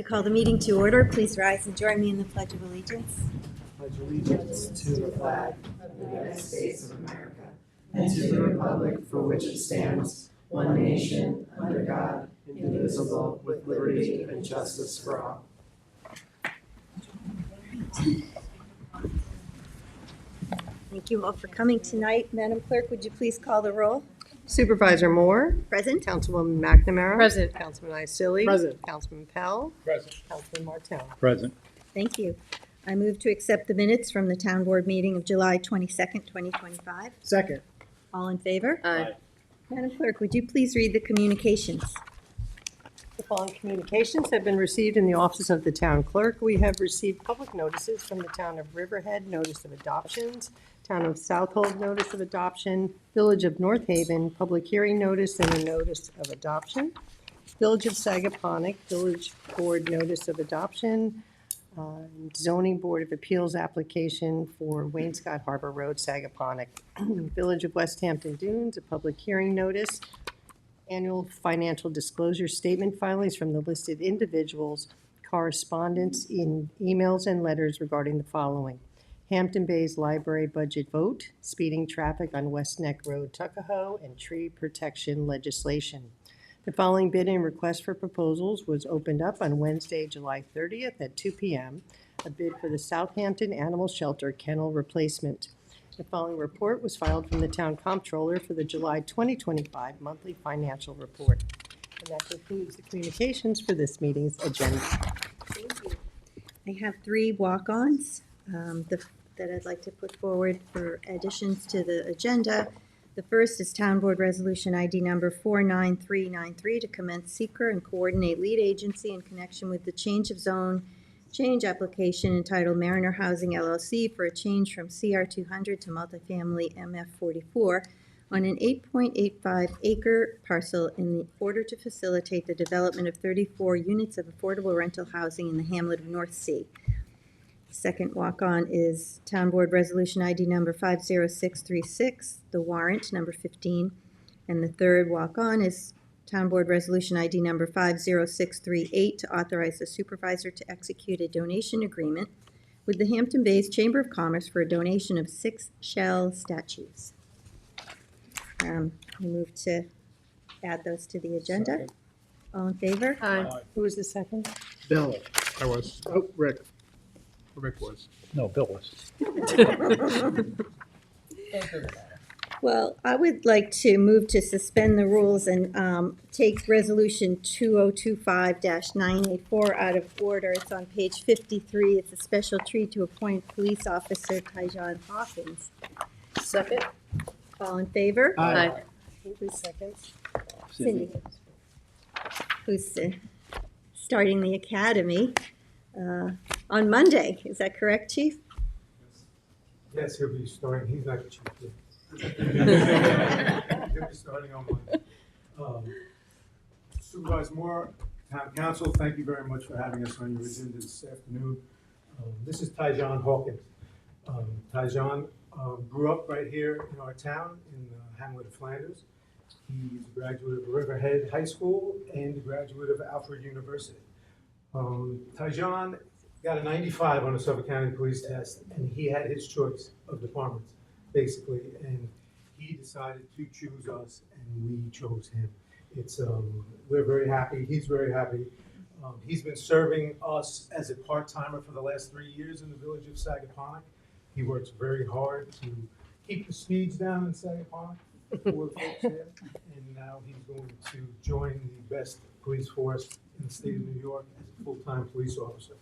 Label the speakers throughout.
Speaker 1: call the meeting to order. Please rise and join me in the Pledge of Allegiance.
Speaker 2: Pledge allegiance to the flag of the United States of America and to the republic for which it stands, one nation, under God, indivisible, with liberty and justice for all.
Speaker 1: Thank you all for coming tonight. Madam Clerk, would you please call the roll?
Speaker 3: Supervisor Moore.
Speaker 1: Present.
Speaker 3: Councilwoman McNamara.
Speaker 4: Present.
Speaker 3: Councilman Isili.
Speaker 2: Present.
Speaker 3: Councilman Pell.
Speaker 2: Present.
Speaker 3: Councilman Martell.
Speaker 5: Present.
Speaker 1: Thank you. I move to accept the minutes from the Town Board meeting of July 22nd, 2025.
Speaker 2: Second.
Speaker 1: All in favor?
Speaker 4: Aye.
Speaker 1: Madam Clerk, would you please read the communications?
Speaker 3: The following communications have been received in the office of the town clerk. We have received public notices from the town of Riverhead, notice of adoptions, town of Southold, notice of adoption, village of North Haven, public hearing notice and a notice of adoption, village of Sagaponack, village board notice of adoption, zoning board of appeals application for Wainscott Harbor Road, Sagaponack, village of West Hampton Dunes, a public hearing notice, annual financial disclosure statement filings from the listed individuals, correspondence in emails and letters regarding the following: Hampton Bays Library budget vote, speeding traffic on West Neck Road, Tuckahoe, and tree protection legislation. The following bid and request for proposals was opened up on Wednesday, July 30th at 2 p.m. A bid for the Southampton Animal Shelter kennel replacement. The following report was filed from the town comptroller for the July 2025 monthly financial report. And that concludes the communications for this meeting's agenda.
Speaker 1: Thank you. I have three walk-ons that I'd like to put forward for additions to the agenda. The first is Town Board Resolution ID number 49393 to commence seeker and coordinate lead agency in connection with the change of zone change application entitled Mariner Housing LLC for a change from CR 200 to multifamily MF 44 on an 8.85 acre parcel in order to facilitate the development of 34 units of affordable rental housing in the hamlet of North Sea. Second walk-on is Town Board Resolution ID number 50636, the warrant number 15. And the third walk-on is Town Board Resolution ID number 50638 to authorize the supervisor to execute a donation agreement with the Hampton Bays Chamber of Commerce for a donation of 6 shell statues. I move to add those to the agenda.
Speaker 2: Second.
Speaker 1: All in favor?
Speaker 4: Aye.
Speaker 3: Who was the second?
Speaker 2: Bill.
Speaker 5: I was.
Speaker 2: Oh, Rick.
Speaker 5: Rick was. No, Bill was.
Speaker 1: Well, I would like to move to suspend the rules and take Resolution 2025-984 out of order. It's on page 53. It's a special treat to appoint police officer Tyjon Hawkins.
Speaker 4: Second.
Speaker 1: All in favor?
Speaker 4: Aye.
Speaker 3: Who seconds?
Speaker 1: Cindy, who's starting the academy on Monday. Is that correct, Chief?
Speaker 6: Yes, he'll be starting. He's not the chief yet. He'll be starting on Monday. Supervisor Moore, Town Council, thank you very much for having us on your agenda this afternoon. This is Tyjon Hawkins. Tyjon grew up right here in our town in the hamlet of Flanders. He's a graduate of Riverhead High School and a graduate of Alfred University. Tyjon got a 95 on the Suffolk County Police test, and he had his choice of departments, basically, and he decided to choose us, and we chose him. It's we're very happy. He's very happy. He's been serving us as a part-timer for the last 3 years in the village of Sagaponack. He works very hard to keep the speeds down in Sagaponack for the folks there, and now he's going to join the best police force in the state of New York as a full-time police officer.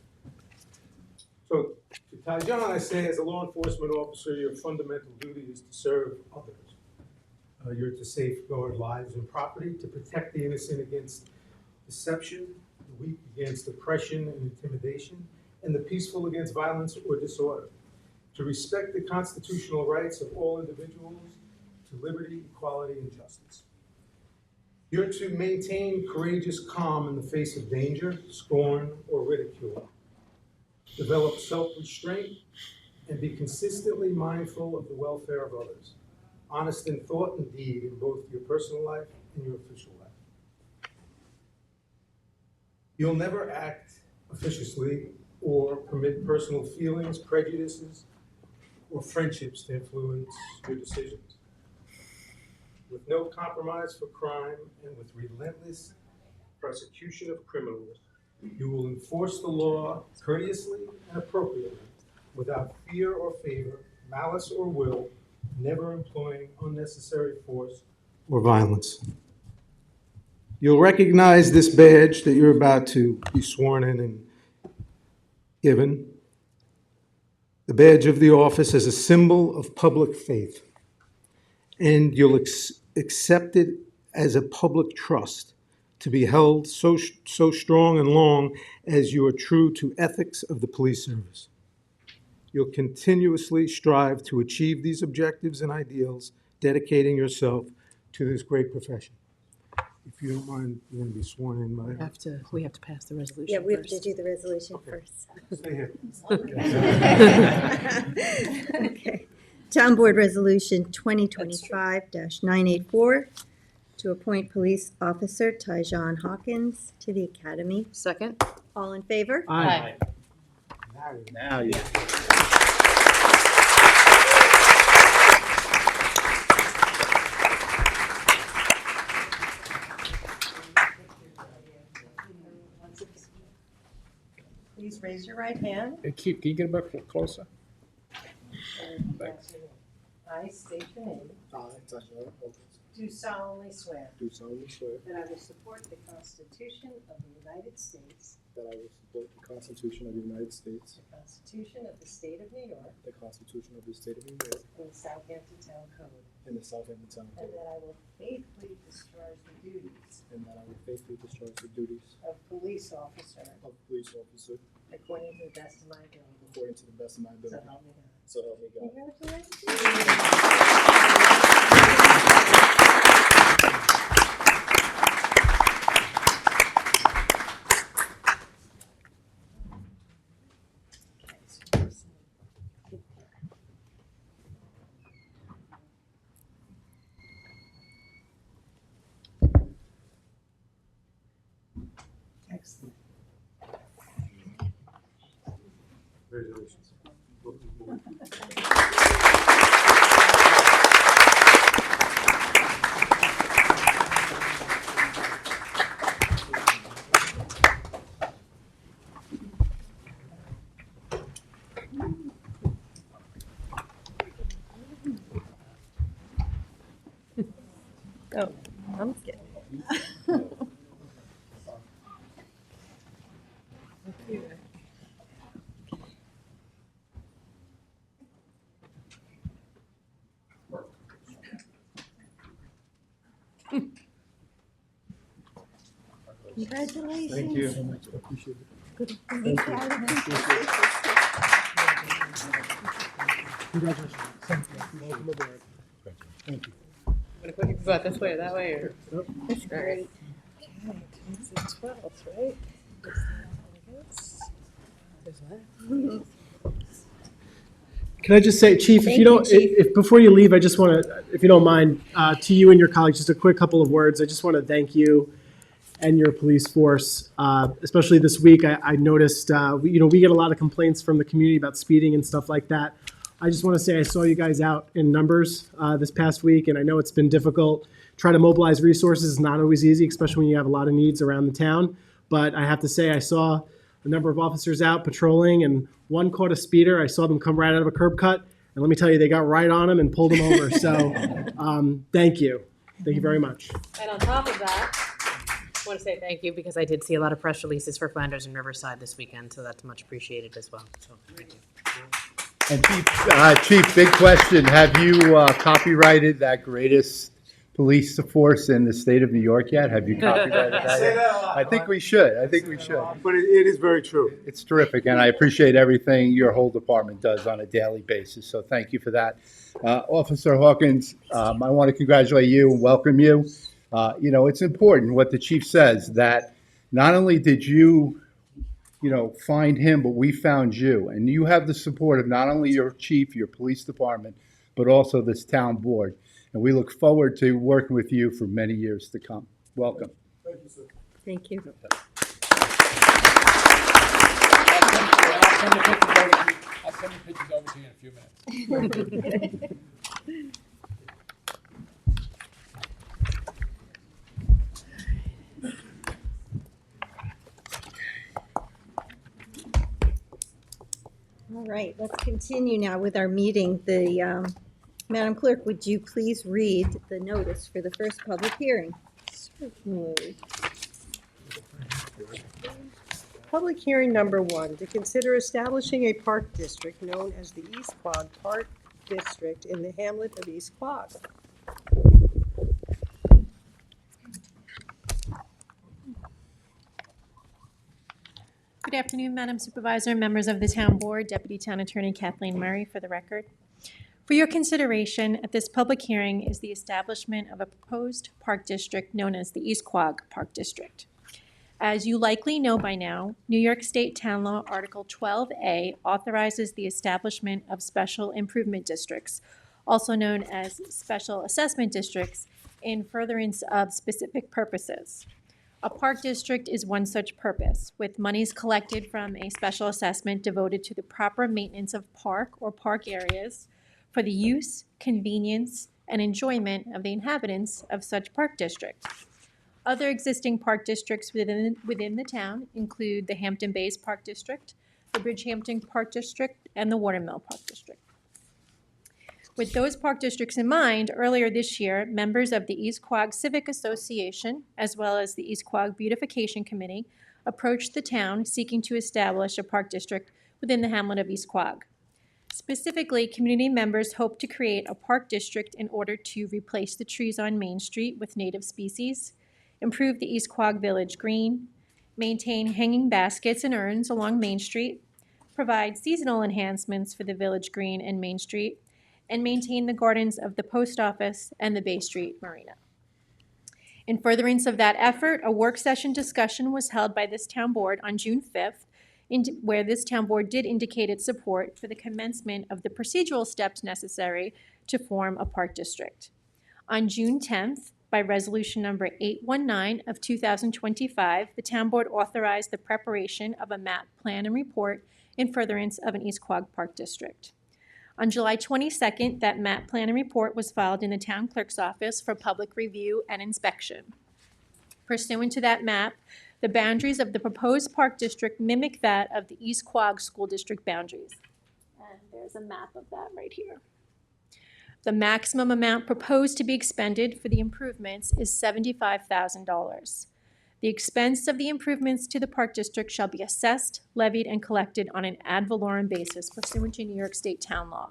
Speaker 6: So to Tyjon, I say, as a law enforcement officer, your fundamental duty is to serve others. You're to safeguard lives and property, to protect the innocent against deception, the weak against oppression and intimidation, and the peaceful against violence or disorder. To respect the constitutional rights of all individuals, to liberty, equality, and justice. You're to maintain courageous calm in the face of danger, scorn, or ridicule. Develop self-restraint and be consistently mindful of the welfare of others. Honest in thought and deed in both your personal life and your official life. You'll never act officiously or permit personal feelings, prejudices, or friendships to influence your decisions. With no compromise for crime and with relentless prosecution of criminals, you will enforce the law courteously and appropriately, without fear or favor, malice or will, never employing unnecessary force or violence. You'll recognize this badge that you're about to be sworn in and given, the badge of the office, as a symbol of public faith, and you'll accept it as a public trust to be held so strong and long as you are true to ethics of the police service. You'll continuously strive to achieve these objectives and ideals, dedicating yourself to this great profession. If you don't mind, you're going to be sworn in by...
Speaker 4: We have to pass the resolution
Speaker 1: Yeah, we have to
Speaker 4: first.
Speaker 1: do the resolution first.
Speaker 6: Stay here.
Speaker 1: Okay. Town Board Resolution 2025-984 to appoint Police Officer Tyjon Hawkins to the Academy.
Speaker 4: Second?
Speaker 1: All in favor?
Speaker 4: Aye.
Speaker 5: Now you.
Speaker 3: Please raise your right hand.
Speaker 5: Hey, Keith, can you get a bit closer?
Speaker 3: I state your name.
Speaker 7: I, Tyjon Hawkins,
Speaker 3: Do solemnly swear
Speaker 7: do solemnly swear
Speaker 3: that I will support the Constitution of the United States,
Speaker 7: that I will support the Constitution of the United States,
Speaker 3: the Constitution of the State of New York,
Speaker 7: the Constitution of the State of New York,
Speaker 3: and the Southampton Town Code,
Speaker 7: and the Southampton Town
Speaker 3: and
Speaker 7: Code,
Speaker 3: that I will faithfully discharge the duties
Speaker 7: and that I will faithfully discharge the duties
Speaker 3: of police officer
Speaker 7: of police officer
Speaker 3: according to the best of my ability.
Speaker 7: according to the best of my
Speaker 3: So
Speaker 7: ability.
Speaker 3: help me God.
Speaker 7: So help me God.
Speaker 3: Congratulations. Excellent.
Speaker 6: Congratulations.
Speaker 3: Oh, I'm kidding.
Speaker 1: Congratulations.
Speaker 6: Thank you.
Speaker 7: Appreciate it.
Speaker 5: Welcome aboard. Thank you.
Speaker 4: Want to go out this way or that way, or?
Speaker 1: That's great.
Speaker 3: Okay, it's the 12th, right?
Speaker 2: Can I just say, Chief, if
Speaker 1: Thank
Speaker 2: you don't,
Speaker 1: you, Chief.
Speaker 2: if before you leave, I just want to, if you don't mind, to you and your colleagues, just a quick couple of words. I just want to thank you and your police force, especially this week. I noticed, we get a lot of complaints from the community about speeding and stuff like that. I just want to say I saw you guys out in numbers this past week, and I know it's been difficult. Try to mobilize resources is not always easy, especially when you have a lot of needs around the town. But I have to say I saw a number of officers out patrolling, and one caught a speeder. I saw them come right out of a curb cut, and let me tell you, they got right on him and pulled him over. So thank you. Thank you very much.
Speaker 4: And on top of that, I want to say thank you because I did see a lot of press releases for Flanders and Riverside this weekend, so that's much appreciated as well. So thank you.
Speaker 8: And Chief, big question. Have you copyrighted that greatest police force in the state of New York yet? Have you copyrighted that
Speaker 6: Say
Speaker 8: yet?
Speaker 6: that a lot.
Speaker 8: I think we should. I think we should.
Speaker 6: But it is very true.
Speaker 8: It's terrific, and I appreciate everything your whole department does on a daily basis, so thank you for that. Officer Hawkins, I want to congratulate you and welcome you. It's important what the chief says, that not only did you find him, but we found you. And you have the support of not only your chief, your police department, but also this town board. And we look forward to working with you for many years to come. Welcome.
Speaker 6: Thank you, sir.
Speaker 1: Thank you.
Speaker 5: I'll send the pictures over to you in a few minutes.
Speaker 1: All right, let's continue now with our meeting. Madam Clerk, would you please read the notice for the first public hearing?
Speaker 3: Public hearing number 1, to consider establishing a park district known as the East Quogue Park District in the hamlet of East Quogue.
Speaker 9: Good afternoon, Madam Supervisor, members of the Town Board, Deputy Town Attorney Kathleen Murray for the record. For your consideration at this public hearing is the establishment of a proposed park district known as the East Quogue Park District. As you likely know by now, New York State Town Law Article 12A authorizes the establishment of special improvement districts, also known as special assessment districts, in furtherance of specific purposes. A park district is one such purpose, with monies collected from a special assessment devoted to the proper maintenance of park or park areas for the use, convenience, and enjoyment of the inhabitants of such park district. Other existing park districts within the town include the Hampton Bays Park District, the Bridgehampton Park District, and the Watermill Park District. With those park districts in mind, earlier this year, members of the East Quogue Civic Association, as well as the East Quogue Beautification Committee, approached the town seeking to establish a park district within the hamlet of East Quogue. Specifically, community members hope to create a park district in order to replace the trees on Main Street with native species, improve the East Quogue Village Green, maintain hanging baskets and urns along Main Street, provide seasonal enhancements for the Village Green and Main Street, and maintain the gardens of the post office and the Bay Street Marina. In furtherance of that effort, a work session discussion was held by this town board on June 5th, where this town board did indicate its support for the commencement of the procedural steps necessary to form a park district. On June 10th, by resolution number 819 of 2025, the town board authorized the preparation of a map, plan, and report in furtherance of an East Quogue Park District. On July 22nd, that map, plan, and report was filed in the town clerk's office for public review and inspection. Pursuant to that map, the boundaries of the proposed park district mimic that of the East Quogue School District boundaries. And there's a map of that right here. The maximum amount proposed to be expended for the improvements is $75,000. The expense of the improvements to the park district shall be assessed, levied, and collected on an ad valorem basis pursuant to New York State Town Law.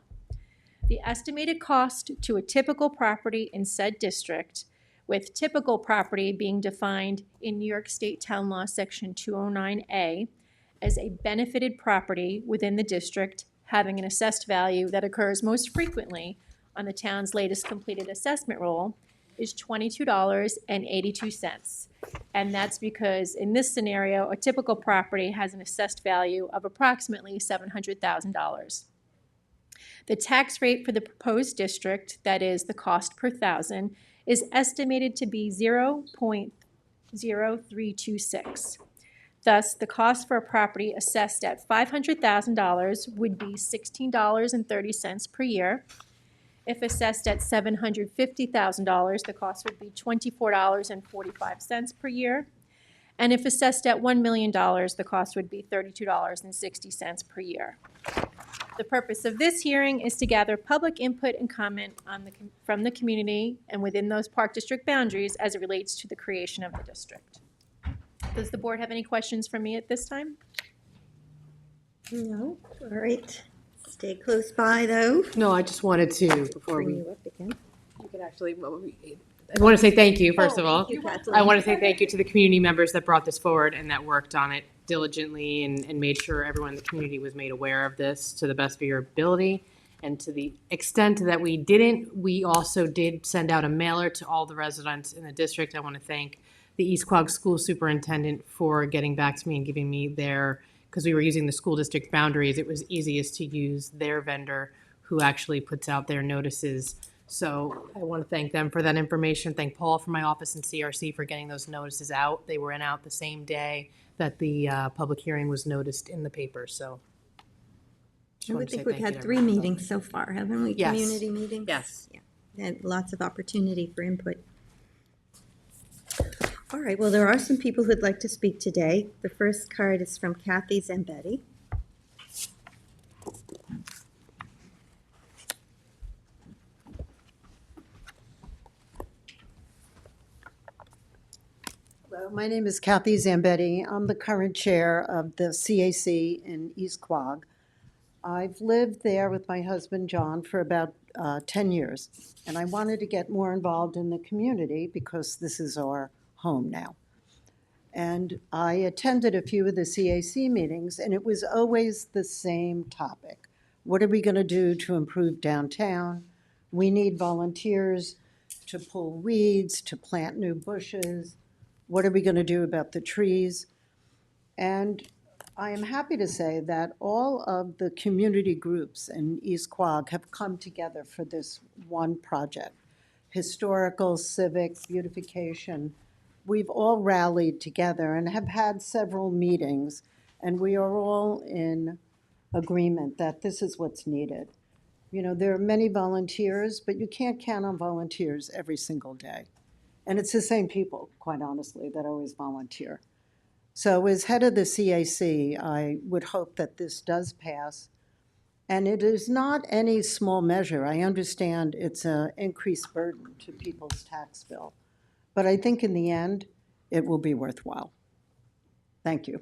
Speaker 9: The estimated cost to a typical property in said district, with typical property being defined in New York State Town Law Section 209A as a benefited property within the district having an assessed value that occurs most frequently on the town's latest completed assessment roll, is $22.82. And that's because in this scenario, a typical property has an assessed value of approximately $700,000. The tax rate for the proposed district, that is the cost per thousand, is estimated to be 0.0326. Thus, the cost for a property assessed at $500,000 would be $16.30 per year. If assessed at $750,000, the cost would be $24.45 per year. And if assessed at $1 million, the cost would be $32.60 per year. The purpose of this hearing is to gather public input and comment from the community and within those park district boundaries as it relates to the creation of the district. Does the board have any questions for me at this time?
Speaker 1: No? All right. Stay close by, though.
Speaker 4: No, I just wanted to, before
Speaker 1: Bring
Speaker 4: we,
Speaker 1: you up again.
Speaker 4: you could actually, I want to say thank you, first of all.
Speaker 1: Thank you, Kathleen.
Speaker 4: I want to say thank you to the community members that brought this forward and that worked on it diligently and made sure everyone in the community was made aware of this to the best of your ability. And to the extent that we didn't, we also did send out a mailer to all the residents in the district. I want to thank the East Quogue School Superintendent for getting back to me and giving me their, because we were using the school district boundaries, it was easiest to use their vendor who actually puts out their notices. So I want to thank them for that information. Thank Paul from my office and CRC for getting those notices out. They were in out the same day that the public hearing was noticed in the paper. So Just
Speaker 1: I
Speaker 4: wanted
Speaker 1: would
Speaker 4: to say
Speaker 1: think we've
Speaker 4: thank you
Speaker 1: had
Speaker 4: to
Speaker 1: 3
Speaker 4: everyone.
Speaker 1: meetings so far, haven't we?
Speaker 4: Yes.
Speaker 1: Community meetings?
Speaker 4: Yes.
Speaker 1: Yeah, and lots of opportunity for input. All right, well, there are some people who'd like to speak today. The first card is from Kathy Zambetti.
Speaker 10: Hello, my name is Kathy Zambetti. I'm the current chair of the CAC in East Quogue. I've lived there with my husband, John, for about 10 years, and I wanted to get more involved in the community because this is our home now. And I attended a few of the CAC meetings, and it was always the same topic. What are we going to do to improve downtown? We need volunteers to pull weeds, to plant new bushes. What are we going to do about the trees? And I am happy to say that all of the community groups in East Quogue have come together for this one project. Historical, civic, beautification. We've all rallied together and have had several meetings, and we are all in agreement that this is what's needed. You know, there are many volunteers, but you can't count on volunteers every single day. And it's the same people, quite honestly, that always volunteer. So as head of the CAC, I would hope that this does pass. And it is not any small measure. I understand it's an increased burden to people's tax bill. But I think in the end, it will be worthwhile. Thank you.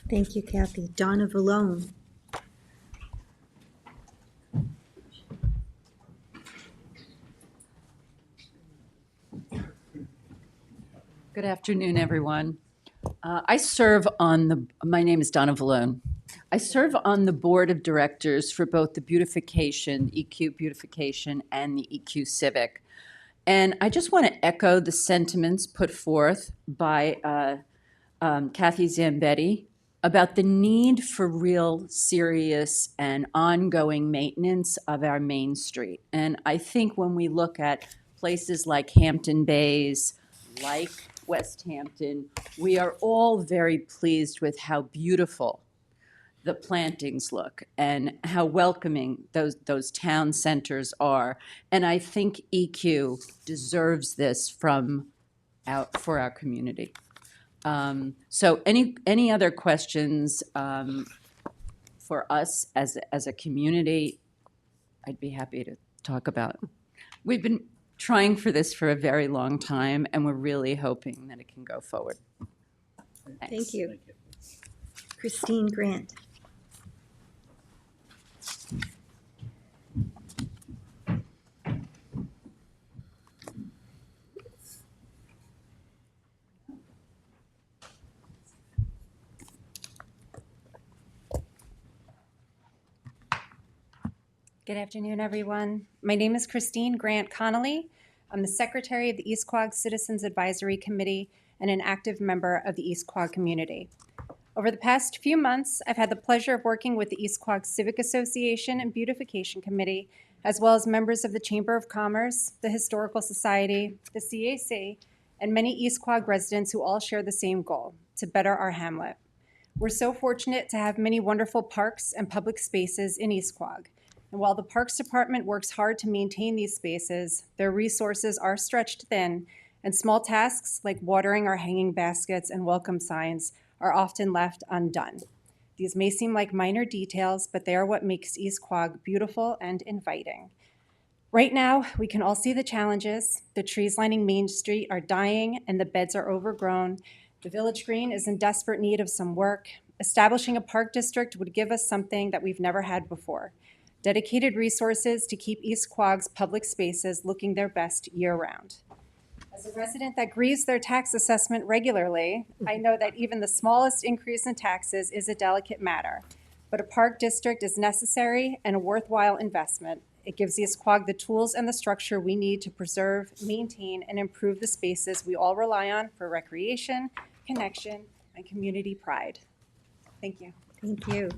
Speaker 1: Thank you, Kathy. Donna Vallone.
Speaker 11: Good afternoon, everyone. My name is Donna Vallone. I serve on the board of directors for both the beautification, EQ Beautification, and the EQ Civic. And I just want to echo the sentiments put forth by Kathy Zambetti about the need for real, serious, and ongoing maintenance of our Main Street. And I think when we look at places like Hampton Bays, like West Hampton, we are all very pleased with how beautiful the plantings look and how welcoming those town centers are. And I think EQ deserves this for our community. So any other questions for us as a community, I'd be happy to talk about. We've been trying for this for a very long time, and we're really hoping that it can go forward. Thanks.
Speaker 1: Thank you. Christine Grant.
Speaker 12: Good afternoon, everyone. My name is Christine Grant Connolly. I'm the secretary of the East Quogue Citizens Advisory Committee and an active member of the East Quogue community. Over the past few months, I've had the pleasure of working with the East Quogue Civic Association and Beautification Committee, as well as members of the Chamber of Commerce, the Historical Society, the CAC, and many East Quogue residents who all share the same goal, to better our hamlet. We're so fortunate to have many wonderful parks and public spaces in East Quogue. And while the Parks Department works hard to maintain these spaces, their resources are stretched thin, and small tasks like watering our hanging baskets and welcome signs are often left undone. These may seem like minor details, but they are what makes East Quogue beautiful and inviting. Right now, we can all see the challenges. The trees lining Main Street are dying and the beds are overgrown. The Village Green is in desperate need of some work. Establishing a park district would give us something that we've never had before: dedicated resources to keep East Quogue's public spaces looking their best year-round. As a resident that grieves their tax assessment regularly, I know that even the smallest increase in taxes is a delicate matter. But a park district is necessary and a worthwhile investment. It gives East Quogue the tools and the structure we need to preserve, maintain, and improve the spaces we all rely on for recreation, connection, and community pride. Thank you.
Speaker 1: Thank you.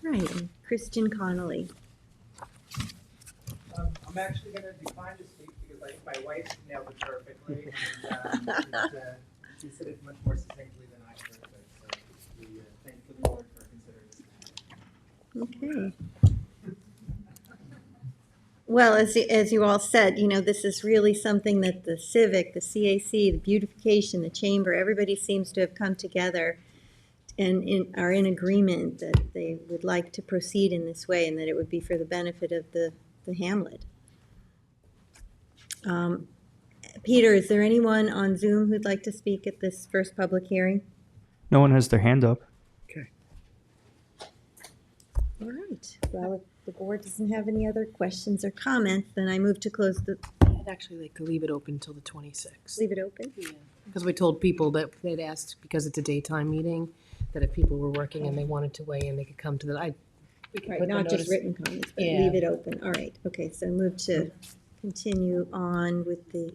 Speaker 1: All right, and Kristen Connolly.
Speaker 2: I'm actually going to decline to speak because I think my wife nailed it perfectly. And, she said it much more succinctly than I could.
Speaker 1: Okay. Well, as you all said, this is really something that the Civic, the CAC, the beautification, the Chamber, everybody seems to have come together and are in agreement that they would like to proceed in this way and that it would be for the benefit of the hamlet. Peter, is there anyone on Zoom who'd like to speak at this first public hearing?
Speaker 13: No one has their hand up.
Speaker 1: All right. Well, if the board doesn't have any other questions or comments, then I move to close
Speaker 4: I'd actually like to leave it open until the 26th.
Speaker 1: leave it open.
Speaker 4: Because we told people that they'd asked, because it's a daytime meeting, that if people were working and they wanted to weigh in, they could come to we could
Speaker 1: Right,
Speaker 4: put the
Speaker 1: not just
Speaker 4: notice-
Speaker 1: written comments, but
Speaker 4: Yeah.
Speaker 1: leave it open. All right, okay, so move to continue on with the,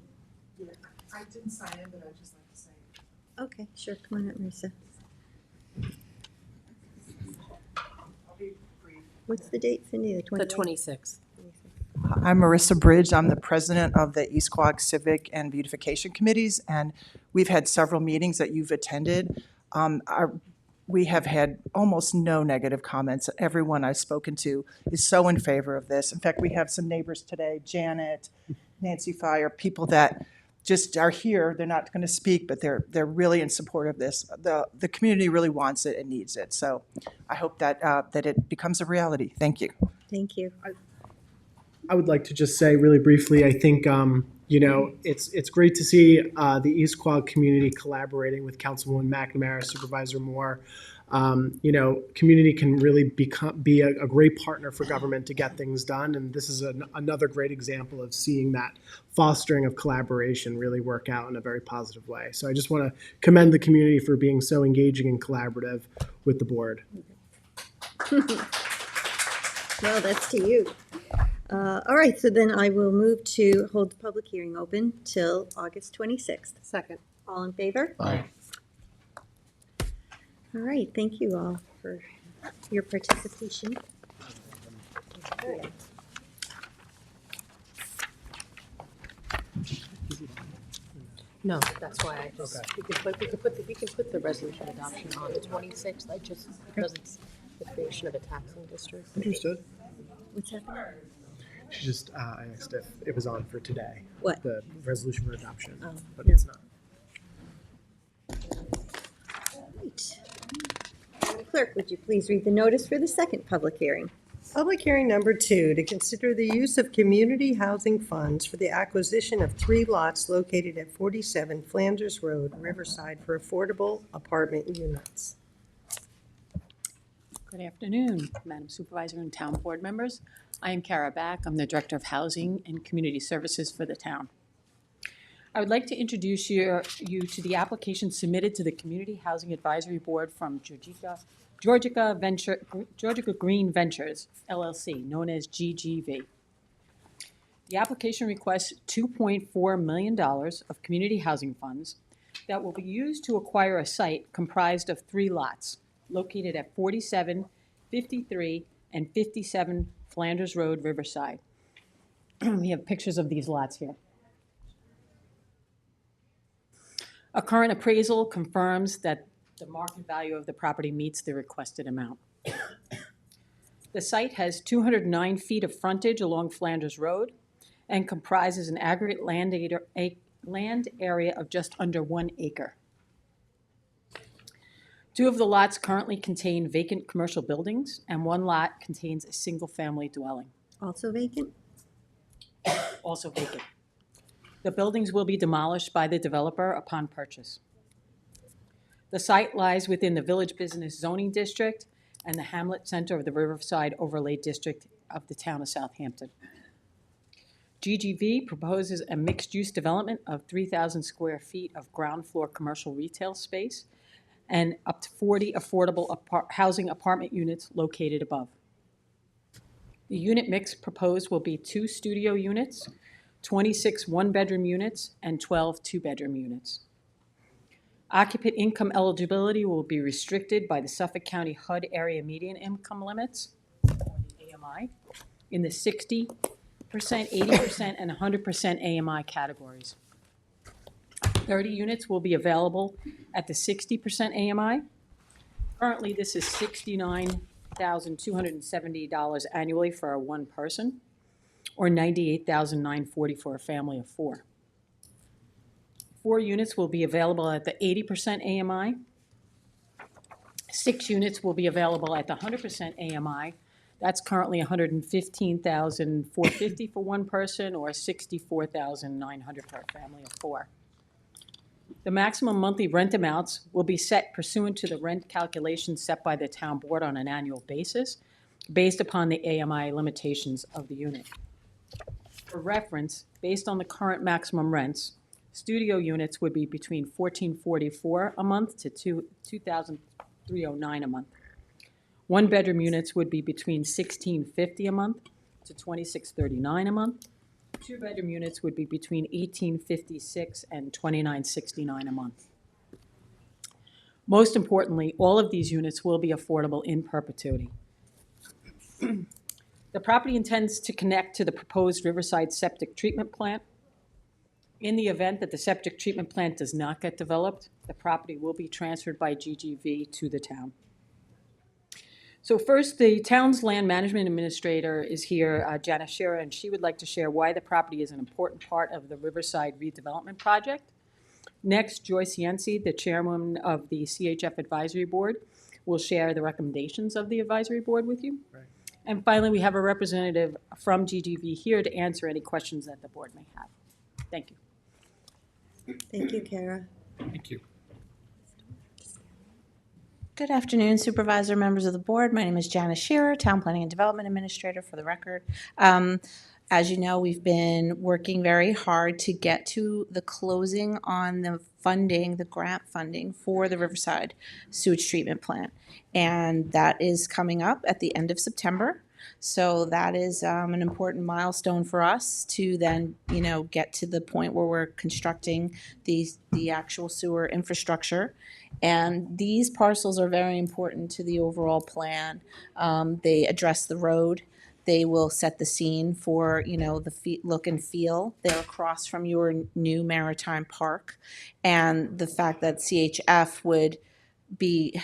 Speaker 2: I didn't sign in, but I'd just like to say.
Speaker 1: okay, sure, come on up, Marissa.
Speaker 2: I'll be brief.
Speaker 1: What's the date, Cindy, the
Speaker 4: The
Speaker 1: 28th?
Speaker 4: 26th.
Speaker 2: I'm Marissa Bridge. I'm the president of the East Quogue Civic and Beautification Committees, and we've had several meetings that you've attended. We have had almost no negative comments. Everyone I've spoken to is so in favor of this. In fact, we have some neighbors today, Janet, Nancy Fire, people that just are here. They're not going to speak, but they're really in support of this. The community really wants it and needs it. So I hope that it becomes a reality. Thank you.
Speaker 1: Thank you.
Speaker 14: I would like to just say really briefly, I think, it's great to see the East Quogue community collaborating with Councilwoman McNamara, Supervisor Moore. Community can really be a great partner for government to get things done. And this is another great example of seeing that fostering of collaboration really work out in a very positive way. So I just want to commend the community for being so engaging and collaborative with the board.
Speaker 1: Well, that's to you. All right, so then I will move to hold the public hearing open till August 26th.
Speaker 3: Second.
Speaker 1: All in favor?
Speaker 8: Aye.
Speaker 1: All right, thank you all for your participation.
Speaker 4: No, that's why I just, we can put the resolution adoption on the 26th, because it's the creation of a taxing district.
Speaker 14: Understood.
Speaker 1: What's happening?
Speaker 14: I asked if it was on for today.
Speaker 1: What?
Speaker 14: The resolution for adoption,
Speaker 1: Oh,
Speaker 14: but
Speaker 1: no.
Speaker 14: it's not.
Speaker 1: Right. Madam Clerk, would you please read the notice for the second public hearing?
Speaker 3: Public hearing number 2, to consider the use of community housing funds for the acquisition of 3 lots located at 47 Flanders Road, Riverside, for affordable apartment units.
Speaker 15: Good afternoon, Madam Supervisor and Town Board members. I am Kara Back. I'm the Director of Housing and Community Services for the town. I would like to introduce you to the application submitted to the Community Housing Advisory Board from Georgica Green Ventures, LLC, known as GGV. The application requests $2.4 million of community housing funds that will be used to acquire a site comprised of 3 lots located at 47, 53, and 57 Flanders Road, Riverside. We have pictures of these lots here. A current appraisal confirms that the market value of the property meets the requested amount. The site has 209 feet of frontage along Flanders Road and comprises an aggregate land area of just under 1 acre. 2 of the lots currently contain vacant commercial buildings, and 1 lot contains a single-family dwelling.
Speaker 1: Also vacant?
Speaker 15: Also vacant. The buildings will be demolished by the developer upon purchase. The site lies within the Village Business Zoning District and the Hamlet Center of the Riverside Overlay District of the town of Southampton. GGV proposes a mixed-use development of 3,000 square feet of ground floor commercial retail space and up to 40 affordable housing apartment units located above. The unit mix proposed will be 2 studio units, 26 one-bedroom units, and 12 two-bedroom units. Occupant income eligibility will be restricted by the Suffolk County HUD area median income limits, AMI, in the 60%, 80%, and 100% AMI categories. 30 units will be available at the 60% AMI. Currently, this is 69 $1,270 annually for one person, or $98,940 for a family of 4. 4 units will be available at the 80% AMI. 6 units will be available at the 100% AMI. That's currently $115,450 for one person, or $64,900 for a family of 4. The maximum monthly rent amounts will be set pursuant to the rent calculations set by the town board on an annual basis, based upon the AMI limitations of the unit. For reference, based on the current maximum rents, studio units would be between $1,444 a month to $2,309 a month. One-bedroom units would be between $1,650 a month to $2,639 a month. Two-bedroom units would be between $1,856 and $2,969 a month. Most importantly, all of these units will be affordable in perpetuity. The property intends to connect to the proposed Riverside septic treatment plant. In the event that the septic treatment plant does not get developed, the property will be transferred by GGV to the town. So first, the town's land management administrator is here, Janice Shearer, and she would like to share why the property is an important part of the Riverside redevelopment project. Next, Joyce Yancey, the chairwoman of the CHF Advisory Board, will share the recommendations of the advisory board with you.
Speaker 14: Right.
Speaker 15: And finally, we have a representative from GGV here to answer any questions that the board may have. Thank you.
Speaker 1: Thank you, Kara.
Speaker 5: Thank you.
Speaker 16: Good afternoon, Supervisor, members of the board. My name is Janice Shearer, Town Planning and Development Administrator for the record. As you know, we've been working very hard to get to the closing on the funding, the grant funding for the Riverside sewage treatment plant. And that is coming up at the end of September. So that is an important milestone for us to then, get to the point where we're constructing the actual sewer infrastructure. And these parcels are very important to the overall plan. They address the road. They will set the scene for, the look and feel. They're across from your new maritime park. And the fact that CHF would be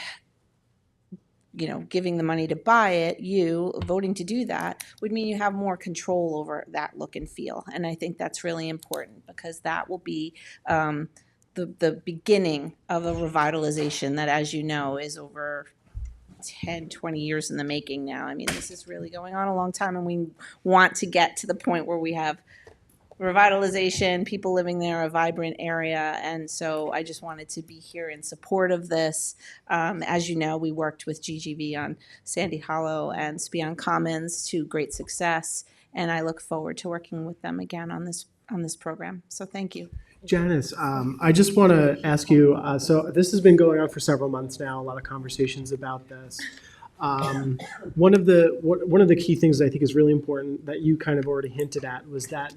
Speaker 16: giving the money to buy it, you voting to do that would mean you have more control over that look and feel. And I think that's really important because that will be the beginning of a revitalization that, as you know, is over 10, 20 years in the making now. I mean, this is really going on a long time, and we want to get to the point where we have revitalization, people living there, a vibrant area, and so I just wanted to be here in support of this. As you know, we worked with GGV on Sandy Hollow and Spion Commons to great success, and I look forward to working with them again on this program. So thank you.
Speaker 14: Janice, I just want to ask you, so this has been going on for several months now, a lot of conversations about this. One of the key things I think is really important that you kind of already hinted at was that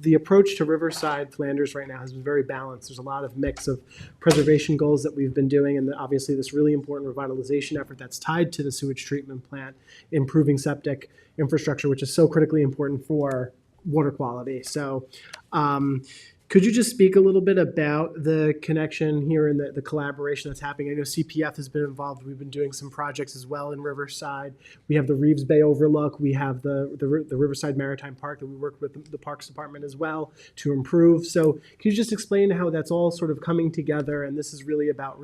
Speaker 14: the approach to Riverside Flanders right now has been very balanced. There's a lot of mix of preservation goals that we've been doing, and obviously this really important revitalization effort that's tied to the sewage treatment plant, improving septic infrastructure, which is so critically important for water quality. So could you just speak a little bit about the connection here and the collaboration that's happening? I know CPF has been involved. We've been doing some projects as well in Riverside. We have the Reeves Bay Overlook. We have the Riverside Maritime Park that we worked with the Parks Department as well to improve. So can you just explain how that's all sort of coming together? And this is really about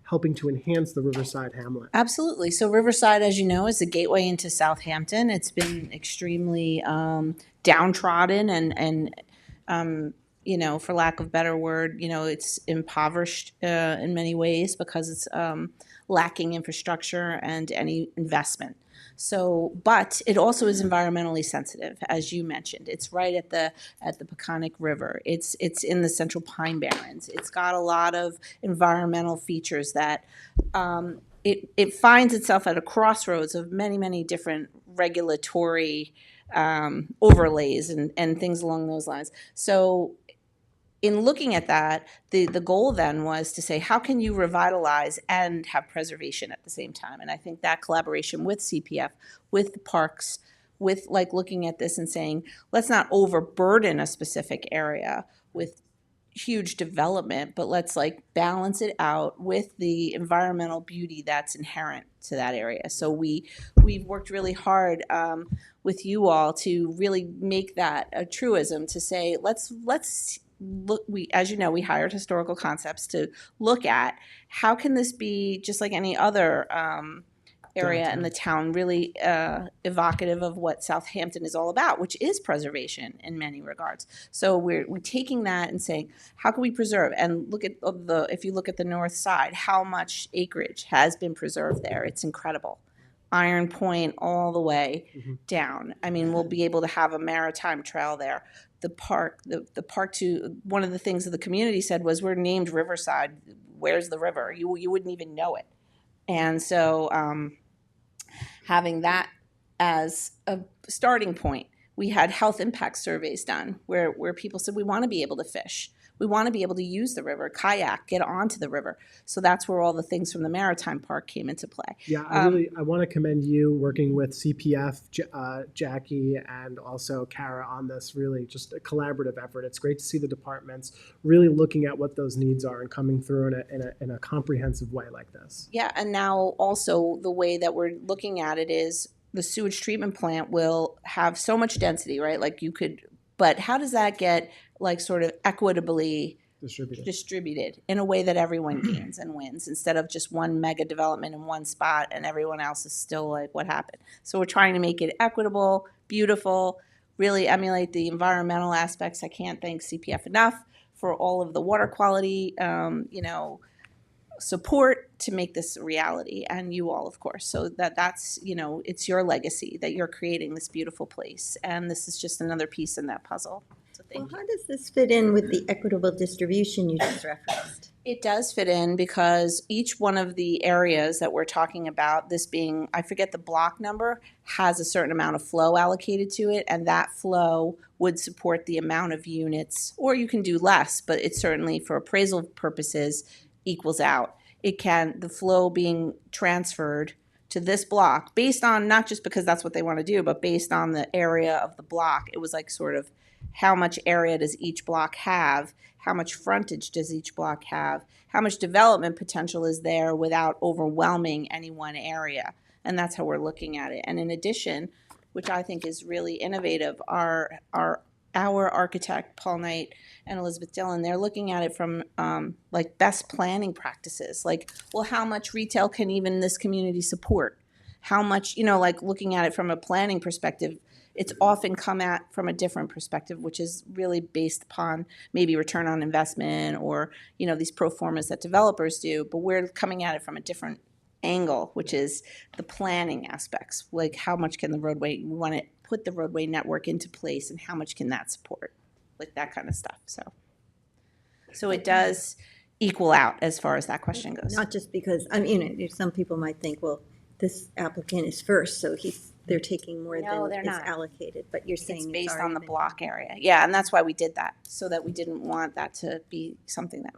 Speaker 14: helping to enhance the Riverside hamlet.
Speaker 16: Absolutely. So Riverside, as you know, is the gateway into Southampton. It's been extremely downtrodden and for lack of a better word, it's impoverished in many ways because it's lacking infrastructure and any investment. So, but it also is environmentally sensitive, as you mentioned. It's right at the Peconic River. It's in the Central Pine Barrens. It's got a lot of environmental features that it finds itself at a crossroads of many, many different regulatory overlays and things along those lines. So in looking at that, the goal then was to say, how can you revitalize and have preservation at the same time? And I think that collaboration with CPF, with the parks, with looking at this and saying, let's not overburden a specific area with huge development, but let's like balance it out with the environmental beauty that's inherent to that area. So we've worked really hard with you all to really make that a truism, to say let's look. We, as you know, we hired Historical Concepts to look at how can this be just like any other area in the town, really evocative of what Southampton is all about, which is preservation in many regards. So we're taking that and saying, how can we preserve? And look at if you look at the north side, how much acreage has been preserved there. It's incredible. Iron Point all the way down. I mean, we'll be able to have a maritime trail there. The park, the park too, one of the things that the community said was, we're named Riverside. Where's the river? You wouldn't even know it. And so having that as a starting point, we had health impact surveys done where people said, we want to be able to fish. We want to be able to use the river, kayak, get onto the river. So that's where all the things from the Maritime Park came into play.
Speaker 14: Yeah, I want to commend you working with CPF, Jackie, and also Kara on this, really just a collaborative effort. It's great to see the departments really looking at what those needs are and coming through in a comprehensive way like this.
Speaker 16: Yeah, and now also the way that we're looking at it is the sewage treatment plant will have so much density, right? Like you could, but how does that get like sort of equitably distributed in a way that everyone gains and wins, instead of just one mega development in one spot and everyone else is still like, what happened? So we're trying to make it equitable, beautiful, really emulate the environmental aspects. I can't thank CPF enough for all of the water quality, support to make this a reality, and you all, of course. So that's, it's your legacy that you're creating this beautiful place, and this is just another piece in that puzzle. So thank you.
Speaker 1: How does this fit in with the equitable distribution you just referenced?
Speaker 16: It does fit in because each one of the areas that we're talking about, this being, I forget the block number, has a certain amount of flow allocated to it, and that flow would support the amount of units, or you can do less, but it certainly, for appraisal purposes, equals out. The flow being transferred to this block based on, not just because that's what they want to do, but based on the area of the block. It was like sort of, how much area does each block have? How much frontage does each block have? How much development potential is there without overwhelming any one area? And that's how we're looking at it. And in addition, which I think is really innovative, our architect, Paul Knight and Elizabeth Dillon, they're looking at it from like best planning practices. Like, well, how much retail can even this community support? How much, like looking at it from a planning perspective, it's often come at from a different perspective, which is really based upon maybe return on investment or, these pro formas that developers do. But we're coming at it from a different angle, which is the planning aspects. Like, how much can we want to put the roadway network into place, and how much can that support? Like that kind of stuff. So it does equal out as far as that question goes.
Speaker 1: Not just because, some people might think, well, this applicant is first, so they're taking more
Speaker 16: No,
Speaker 1: than
Speaker 16: they're
Speaker 1: is
Speaker 16: not.
Speaker 1: allocated, but you're saying
Speaker 16: It's
Speaker 1: it's
Speaker 16: based on
Speaker 1: already
Speaker 16: the
Speaker 1: been-
Speaker 16: block area. Yeah, and that's why we did that, so that we didn't want that to be something that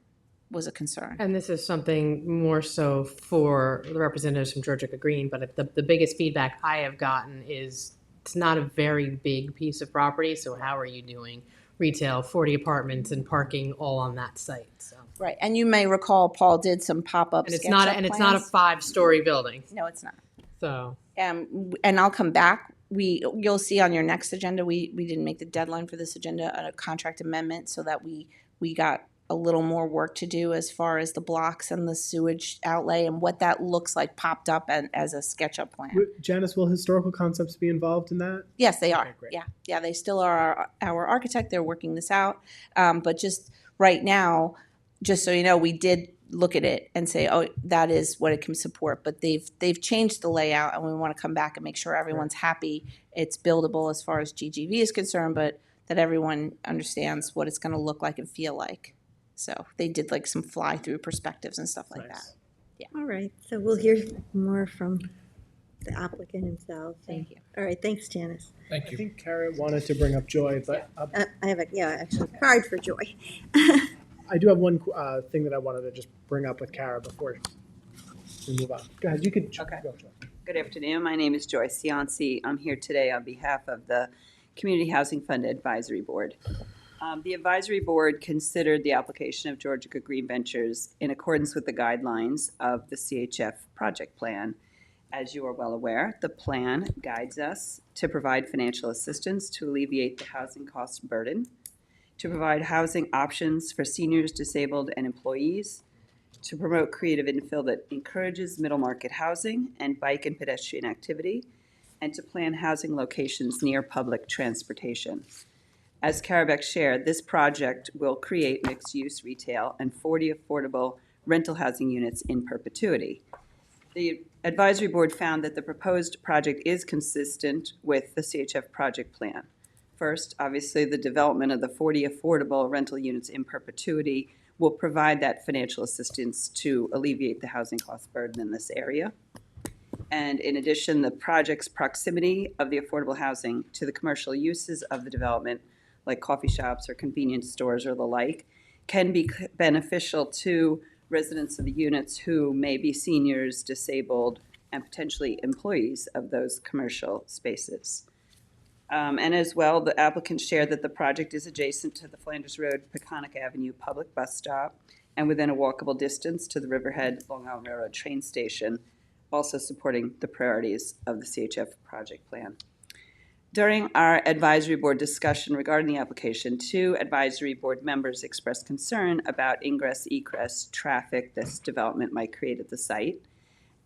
Speaker 16: was a concern.
Speaker 4: And this is something more so for the representatives from Georgia Green, but the biggest feedback I have gotten is it's not a very big piece of property, so how are you doing retail, 40 apartments and parking all on that site? So.
Speaker 16: Right, and you may recall Paul did some pop-up
Speaker 4: And it's
Speaker 16: SketchUp
Speaker 4: not it's not a
Speaker 16: plans.
Speaker 4: 5-story building.
Speaker 16: No, it's not.
Speaker 4: So
Speaker 16: And I'll come back. You'll see on your next agenda, we didn't make the deadline for this agenda, a contract amendment, so that we got a little more work to do as far as the blocks and the sewage outlay and what that looks like popped up as a SketchUp plan.
Speaker 14: Janice, will Historical Concepts be involved in that?
Speaker 16: Yes, they are.
Speaker 14: Okay, great.
Speaker 16: Yeah, they still are our architect. They're working this out. But just right now, just so you know, we did look at it and say, oh, that is what it can support. But they've changed the layout, and we want to come back and make sure everyone's happy. It's buildable as far as GGV is concerned, but that everyone understands what it's going to look like and feel like. So they did like some fly-through perspectives and stuff like that. Yeah.
Speaker 1: All right, so we'll hear more from the applicant himself.
Speaker 16: Thank you.
Speaker 1: All right, thanks, Janice.
Speaker 5: Thank
Speaker 14: I
Speaker 5: you.
Speaker 14: think Kara wanted to bring up Joy, but
Speaker 1: I have actually a card for Joy.
Speaker 14: I do have one thing that I wanted to just bring up with Kara before we move on. Go ahead, you could go, Joy.
Speaker 17: Good afternoon. My name is Joyce Cianci. I'm here today on behalf of the Community Housing Fund Advisory Board. The advisory board considered the application of Georgia Green Ventures in accordance with the guidelines of the CHF project plan. As you are well aware, the plan guides us to provide financial assistance to alleviate the housing cost burden, to provide housing options for seniors, disabled, and employees, to promote creative infill that encourages middle market housing and bike and pedestrian activity, and to plan housing locations near public transportation. As Karabeck shared, this project will create mixed-use retail and 40 affordable rental housing units in perpetuity. The advisory board found that the proposed project is consistent with the CHF project plan. First, obviously, the development of the 40 affordable rental units in perpetuity will provide that financial assistance to alleviate the housing cost burden in this area. And in addition, the project's proximity of the affordable housing to the commercial uses of the development, like coffee shops or convenience stores or the like, can be beneficial to residents of the units who may be seniors, disabled, and potentially employees of those commercial spaces. And as well, the applicant shared that the project is adjacent to the Flanders Road, Peconic Avenue public bus stop and within a walkable distance to the Riverhead Long Island Railroad train station, also supporting the priorities of the CHF project plan. During our advisory board discussion regarding the application, 2 advisory board members expressed concern about ingress-egress traffic this development might create at the site.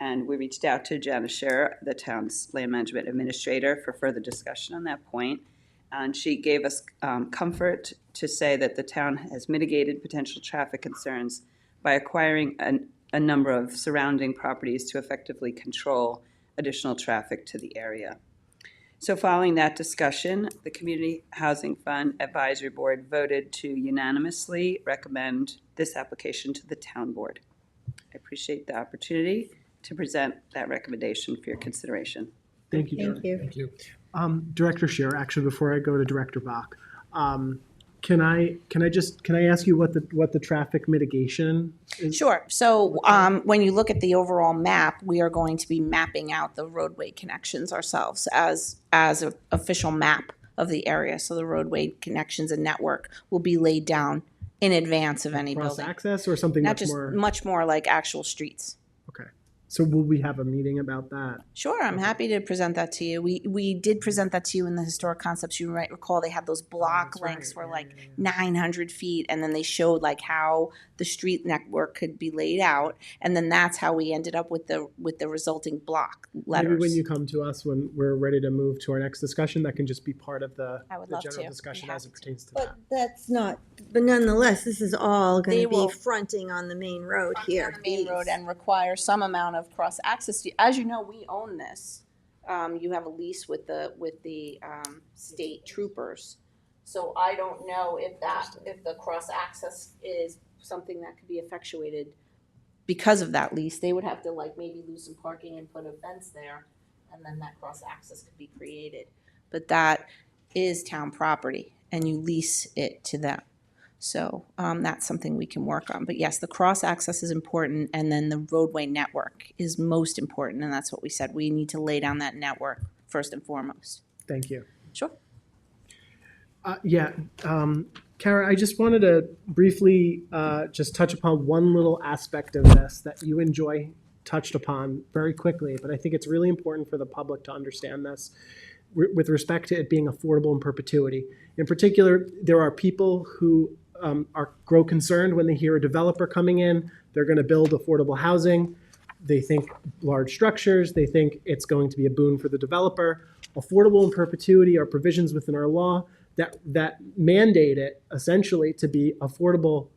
Speaker 17: And we reached out to Janice Scherer, the town's land management administrator, for further discussion on that point. And she gave us comfort to say that the town has mitigated potential traffic concerns by acquiring a number of surrounding properties to effectively control additional traffic to the area. So following that discussion, the Community Housing Fund Advisory Board voted to unanimously recommend this application to the town board. I appreciate the opportunity to present that recommendation for your consideration.
Speaker 14: Thank you,
Speaker 1: Thank
Speaker 14: Director.
Speaker 1: you.
Speaker 5: Thank you.
Speaker 14: Director Scherer, actually, before I go to Director Bach, can I ask you what the traffic mitigation is?
Speaker 16: Sure. So when you look at the overall map, we are going to be mapping out the roadway connections ourselves as an official map of the area. So the roadway connections and network will be laid down in advance of any building.
Speaker 14: Cross-access or something
Speaker 16: Not
Speaker 14: much
Speaker 16: just
Speaker 14: more?
Speaker 16: much more like actual streets.
Speaker 14: Okay. So will we have a meeting about that?
Speaker 16: Sure, I'm happy to present that to you. We did present that to you in the historic concepts. You might recall they had those block
Speaker 14: that's
Speaker 16: lengths
Speaker 14: right.
Speaker 16: were
Speaker 14: Yeah,
Speaker 16: like
Speaker 14: yeah,
Speaker 16: 900 feet, and then they showed like how the street network could be laid out, and then that's how we ended up with the resulting block letters.
Speaker 14: Maybe when you come to us when we're ready to move to our next discussion, that can just be part of the
Speaker 16: I would
Speaker 14: the
Speaker 16: love
Speaker 14: general
Speaker 16: to.
Speaker 14: discussion
Speaker 16: Be
Speaker 14: as it
Speaker 16: happy to.
Speaker 14: pertains to
Speaker 1: But
Speaker 14: that.
Speaker 1: that's not, but nonetheless, this is all going
Speaker 16: They
Speaker 1: to be
Speaker 16: will-
Speaker 1: fronting on the main road here.
Speaker 16: On the main road
Speaker 1: These.
Speaker 16: and require some amount of cross access. As you know, we own this. You have a lease with the state troopers. So I don't know if the cross access is something that could be effectuated because of that lease. They would have to like maybe lose some parking and put a fence there, and then that cross access could be created. But that is town property, and you lease it to them. So that's something we can work on. But yes, the cross access is important, and then the roadway network is most important, and that's what we said. We need to lay down that network first and foremost.
Speaker 14: Thank you.
Speaker 16: Sure.
Speaker 14: Kara, I just wanted to briefly just touch upon one little aspect of this that you enjoy touched upon very quickly, but I think it's really important for the public to understand this with respect to it being affordable in perpetuity. In particular, there are people who grow concerned when they hear a developer coming in. They're going to build affordable housing. They think large structures. They think it's going to be a boon for the developer. Affordable in perpetuity are provisions within our law that mandate it essentially to be affordable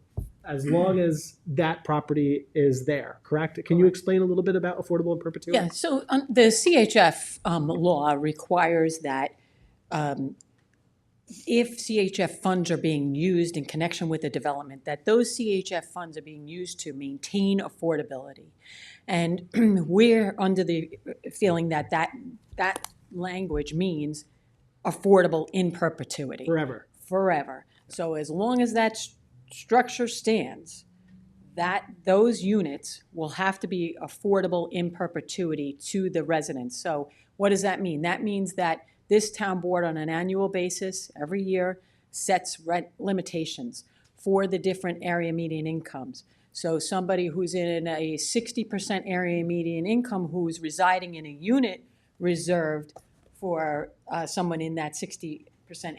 Speaker 14: as long as that property is there, correct? Can you explain a little bit about affordable in perpetuity?
Speaker 15: Yeah, so the CHF law requires that if CHF funds are being used in connection with the development, that those CHF funds are being used to maintain affordability. And we're under the feeling that that language means affordable in perpetuity.
Speaker 14: Forever.
Speaker 15: Forever. So as long as that structure stands, those units will have to be affordable in perpetuity to the residents. So what does that mean? That means that this town board on an annual basis, every year, sets rent limitations for the different area median incomes. So somebody who's in a 60% area median income who's residing in a unit reserved for someone in that 60%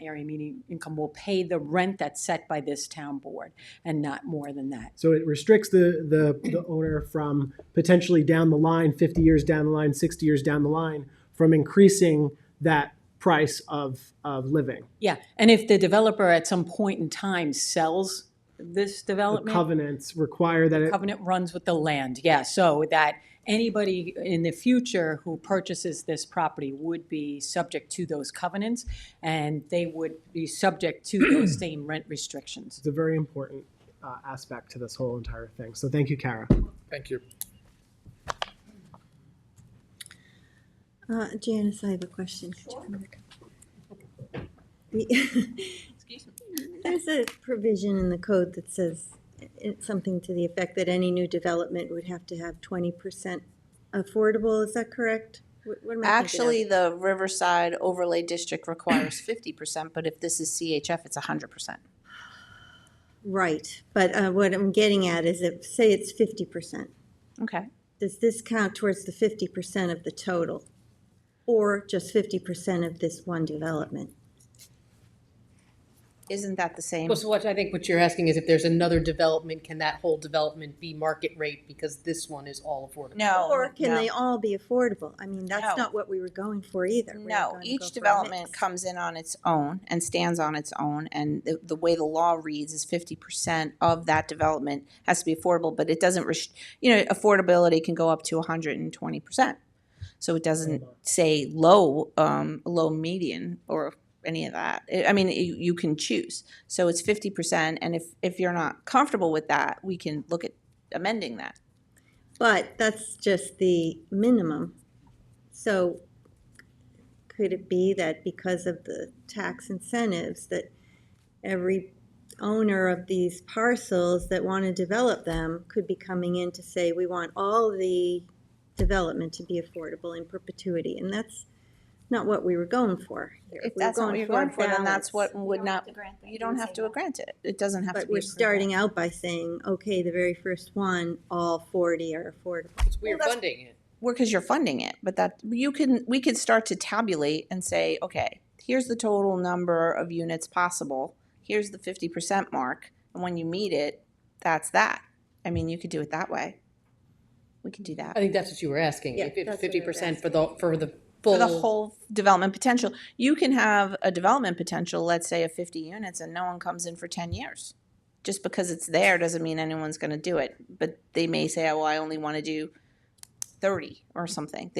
Speaker 15: area median income will pay the rent that's set by this town board and not more than that.
Speaker 14: So it restricts the owner from potentially down the line, 50 years down the line, 60 years down the line, from increasing that price of living.
Speaker 15: Yeah, and if the developer at some point in time sells this
Speaker 14: The
Speaker 15: development,
Speaker 14: covenants require that
Speaker 15: the
Speaker 14: it,
Speaker 15: covenant runs with the land, yeah, so that anybody in the future who purchases this property would be subject to those covenants, and they would be subject to those same rent restrictions.
Speaker 14: it's a very important aspect to this whole entire thing. So thank you, Kara.
Speaker 5: Thank you.
Speaker 1: Janice, I have a question. Could you come back? There's a provision in the code that says something to the effect that any new development would have to have 20% affordable. Is that correct? What am I thinking of?
Speaker 16: Actually, the Riverside Overlay District requires 50%, but if this is CHF, it's 100%.
Speaker 1: Right, but what I'm getting at is if, say it's 50%,
Speaker 16: Okay.
Speaker 1: does this count towards the 50% of the total? Or just 50% of this one development?
Speaker 16: Isn't that the same?
Speaker 4: Well, so what I think what you're asking is if there's another development, can that whole development be market rate because this one is all affordable?
Speaker 16: No.
Speaker 1: Or can
Speaker 16: no.
Speaker 1: they all be affordable? I mean, that's
Speaker 16: No.
Speaker 1: not what we were going for either. We were
Speaker 16: No,
Speaker 1: going to go
Speaker 16: each
Speaker 1: for a
Speaker 16: development
Speaker 1: mix.
Speaker 16: comes in on its own and stands on its own, and the way the law reads is 50% of that development has to be affordable, but it doesn't, affordability can go up to 120%. So it doesn't say low, low median or any of that. I mean, you can choose. So it's 50%, and if you're not comfortable with that, we can look at amending that.
Speaker 1: But that's just the minimum. So could it be that because of the tax incentives that every owner of these parcels that want to develop them could be coming in to say, we want all the development to be affordable in perpetuity? And that's not what we were going for here.
Speaker 16: If
Speaker 1: We were
Speaker 16: that's not what you're going for, then that's
Speaker 1: balance.
Speaker 16: what would not, you don't have to grant it. It doesn't have to
Speaker 1: But
Speaker 16: be.
Speaker 1: we're
Speaker 16: approved.
Speaker 1: starting out by saying, okay, the very first one, all 40 are affordable.
Speaker 4: We're funding it.
Speaker 16: Because you're funding it, but that we could start to tabulate and say, okay, here's the total number of units possible. Here's the 50% mark, and when you meet it, that's that. I mean, you could do it that way. We can do that.
Speaker 4: I think that's what you were asking.
Speaker 1: Yeah,
Speaker 4: If it's
Speaker 1: that's what I was
Speaker 4: 50% for the full.
Speaker 16: For the whole development potential. You can have a development potential, let's say of 50 units, and no one comes in for 10 years. Just because it's there doesn't mean anyone's going to do it. But they may say, oh, well, I only want to do 30 or something.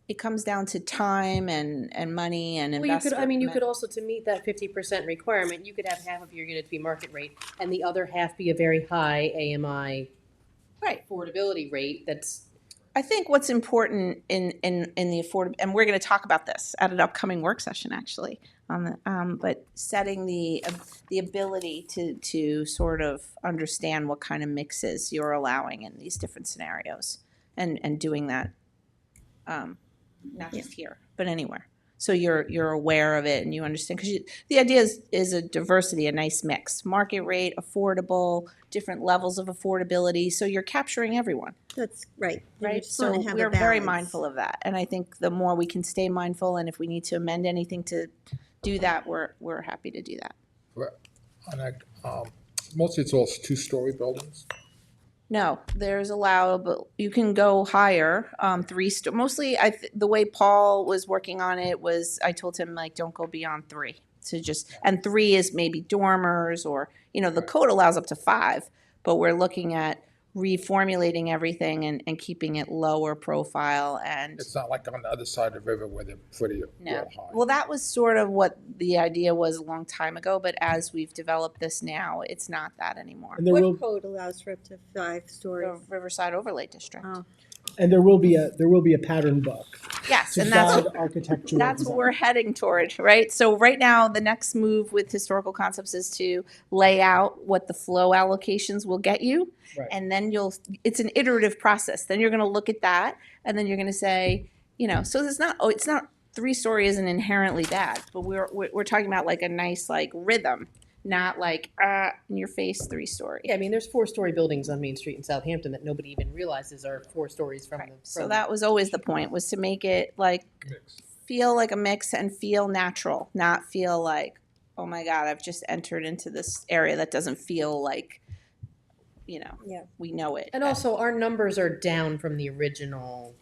Speaker 16: It comes down to time and money and
Speaker 4: Well,
Speaker 16: investment.
Speaker 4: you could also, to meet that 50% requirement, you could have half of your units be market rate and the other half be a very high AMI
Speaker 16: Right.
Speaker 4: affordability rate that's.
Speaker 16: I think what's important in the affordable, and we're going to talk about this at an upcoming work session, actually, but setting the ability to sort of understand what kind of mixes you're allowing in these different scenarios, and doing that, not just here, but anywhere. So you're aware of it and you understand, because the idea is a diversity, a nice mix, market rate, affordable, different levels of affordability. So you're capturing everyone.
Speaker 1: That's right. You
Speaker 16: Right,
Speaker 1: just wanna
Speaker 16: so
Speaker 1: have a
Speaker 16: we're very
Speaker 1: balance.
Speaker 16: mindful of that, and I think the more we can stay mindful, and if we need to amend anything to do that, we're happy to do that.
Speaker 5: On that, mostly it's all two-story buildings.
Speaker 16: No, there's allowable, you can go higher, mostly, the way Paul was working on it was, I told him, like, don't go beyond 3. So and 3 is maybe dormers, or, the code allows up to 5, but we're looking at reformulating everything and keeping it lower profile and.
Speaker 5: It's not like on the other side of the river where they're pretty
Speaker 16: No.
Speaker 5: real high.
Speaker 16: Well, that was sort of what the idea was a long time ago, but as we've developed this now, it's not that anymore.
Speaker 14: And there will,
Speaker 1: What code allows for up to 5
Speaker 16: The
Speaker 1: stories?
Speaker 16: Riverside Overlay District.
Speaker 1: Oh.
Speaker 14: and there will be a pattern book
Speaker 16: Yes,
Speaker 14: to
Speaker 16: and that's
Speaker 14: guide architectural
Speaker 16: that's what
Speaker 14: design.
Speaker 16: we're heading toward, right? So right now, the next move with historical concepts is to lay out what the flow allocations will get you.
Speaker 14: Right.
Speaker 16: And then it's an iterative process. Then you're going to look at that, and then you're going to say, so it's not 3-story isn't inherently bad, but we're talking about like a nice like rhythm, not like in your face 3-story.
Speaker 3: Yeah, I mean, there's 4-story buildings on Main Street in Southampton that nobody even realizes are 4 stories from the.
Speaker 16: So that was always the point, was to make it like feel like a mix and feel natural, not feel like, oh my God, I've just entered into this area that doesn't feel like,
Speaker 3: Yeah.
Speaker 16: we know it.
Speaker 3: And also, our numbers are down from the original.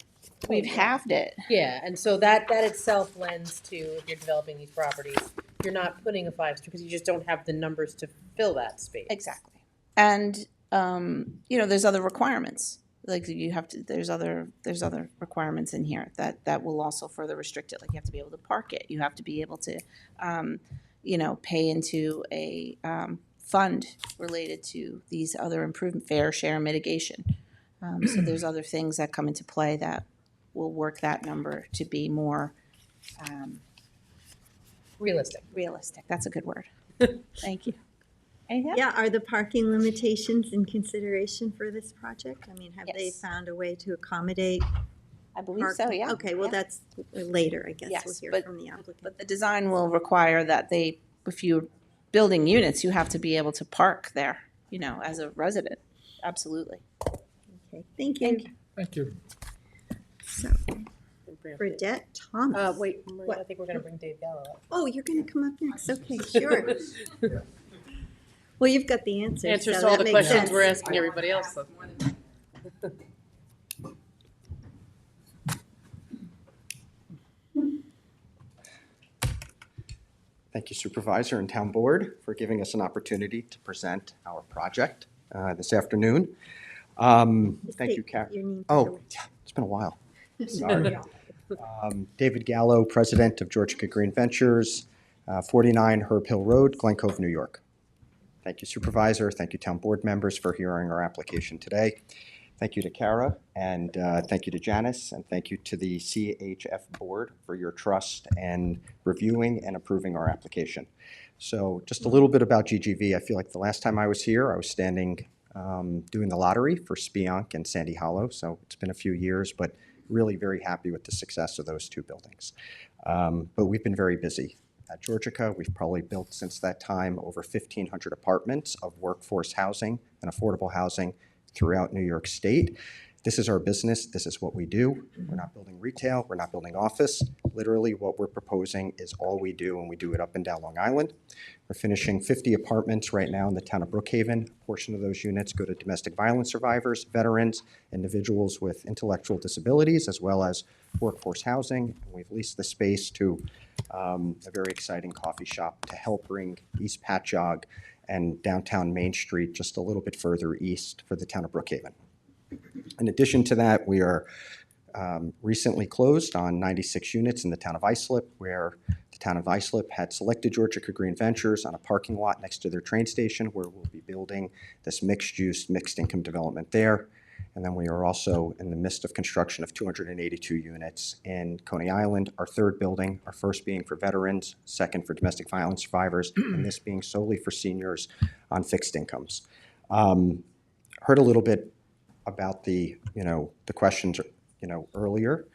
Speaker 16: We've halved it.
Speaker 3: Yeah, and so that itself lends to, if you're developing these properties, you're not putting a 5-story because you just don't have the numbers to fill that space.
Speaker 16: Exactly. And, there's other requirements. Like there's other requirements in here that will also further restrict it. Like you have to be able to park it. You have to be able to, pay into a fund related to these other improvement, fair share mitigation. So there's other things that come into play that will work that number to be more
Speaker 3: Realistic.
Speaker 16: realistic. That's a good word. Thank you. Anything else?
Speaker 1: Yeah, are the parking limitations in consideration for this project? I mean, have they
Speaker 16: Yes.
Speaker 1: found a way to accommodate?
Speaker 16: I believe so, yeah.
Speaker 1: Okay, well,
Speaker 16: Yeah.
Speaker 1: that's later, I guess, we'll
Speaker 16: Yes,
Speaker 1: hear
Speaker 16: but-
Speaker 1: from the applicant.
Speaker 16: But the design will require that if you're building units, you have to be able to park there, as a resident. Absolutely.
Speaker 1: Okay, thank you.
Speaker 5: Thank you.
Speaker 1: So, Burdette Thomas.
Speaker 3: Wait, Maria, I think we're going to bring Dave Gallo up.
Speaker 1: Oh, you're going to come up next, okay, sure. Well, you've got the answers.
Speaker 4: Answers
Speaker 1: so
Speaker 4: to all
Speaker 1: that
Speaker 4: the
Speaker 1: makes
Speaker 4: questions
Speaker 1: sense.
Speaker 4: we're asking everybody else. So.
Speaker 18: Thank you, Supervisor and Town Board, for giving us an opportunity to present our project this afternoon. Thank you, Karen.
Speaker 1: Your name.
Speaker 18: Oh, yeah, it's been a while. Sorry. David Gallo, President of Georgia Green Ventures, 49 Herb Hill Road, Glen Cove, New York. Thank you, Supervisor. Thank you, Town Board members, for hearing our application today. Thank you to Kara, and thank you to Janice, and thank you to the CHF Board for your trust and reviewing and approving our application. So just a little bit about GGV. I feel like the last time I was here, I was standing doing the lottery for Spionk and Sandy Hollow, so it's been a few years, but really very happy with the success of those two buildings. But we've been very busy. At Georgica, we've probably built since that time over 1,500 apartments of workforce housing and affordable housing throughout New York State. This is our business. This is what we do. We're not building retail. We're not building office. Literally, what we're proposing is all we do, and we do it up and down Long Island. We're finishing 50 apartments right now in the town of Brookhaven. A portion of those units go to domestic violence survivors, veterans, individuals with intellectual disabilities, as well as workforce housing. And we've leased the space to a very exciting coffee shop to help bring East Patchogue and downtown Main Street just a little bit further east for the town of Brookhaven. In addition to that, we are recently closed on 96 units in the town of Islip, where the town of Islip had selected Georgica Green Ventures on a parking lot next to their train station, where we'll be building this mixed-use, mixed-income development there. And then we are also in the midst of construction of 282 units in Coney Island, our third building, our first being for veterans, second for domestic violence survivors, and this being solely for seniors on fixed incomes. Heard a little bit about the questions, earlier.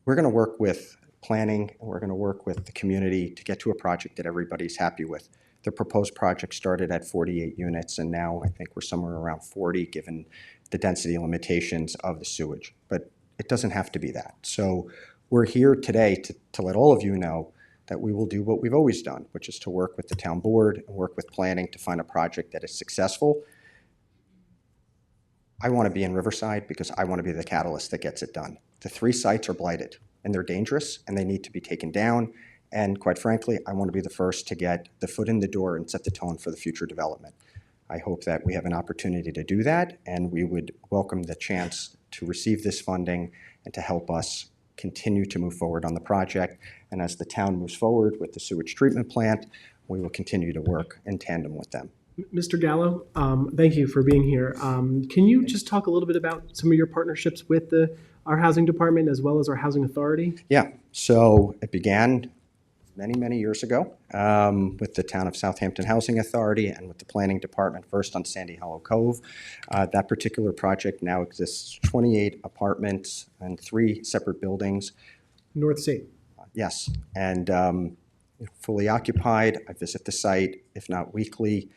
Speaker 18: We're going to work with planning, and we're going to work with the community to get to a project that everybody's happy with. The proposed project started at 48 units, and now I think we're somewhere around 40, given the density limitations of the sewage. But it doesn't have to be that. So we're here today to let all of you know that we will do what we've always done, which is to work with the town board and work with planning to find a project that is successful. I want to be in Riverside because I want to be the catalyst that gets it done. The 3 sites are blighted, and they're dangerous, and they need to be taken down. And quite frankly, I want to be the first to get the foot in the door and set the tone for the future development. I hope that we have an opportunity to do that, and we would welcome the chance to receive this funding and to help us continue to move forward on the project. And as the town moves forward with the sewage treatment plant, we will continue to work in tandem with them.
Speaker 14: Mr. Gallo, thank you for being here. Can you just talk a little bit about some of your partnerships with our housing department as well as our housing authority?
Speaker 18: Yeah, so it began many, many years ago with the town of Southampton Housing Authority and with the planning department, first on Sandy Hollow Cove. That particular project now exists 28 apartments and 3 separate buildings.
Speaker 14: North State.
Speaker 18: Yes, and fully occupied. I visit the site, if not weekly,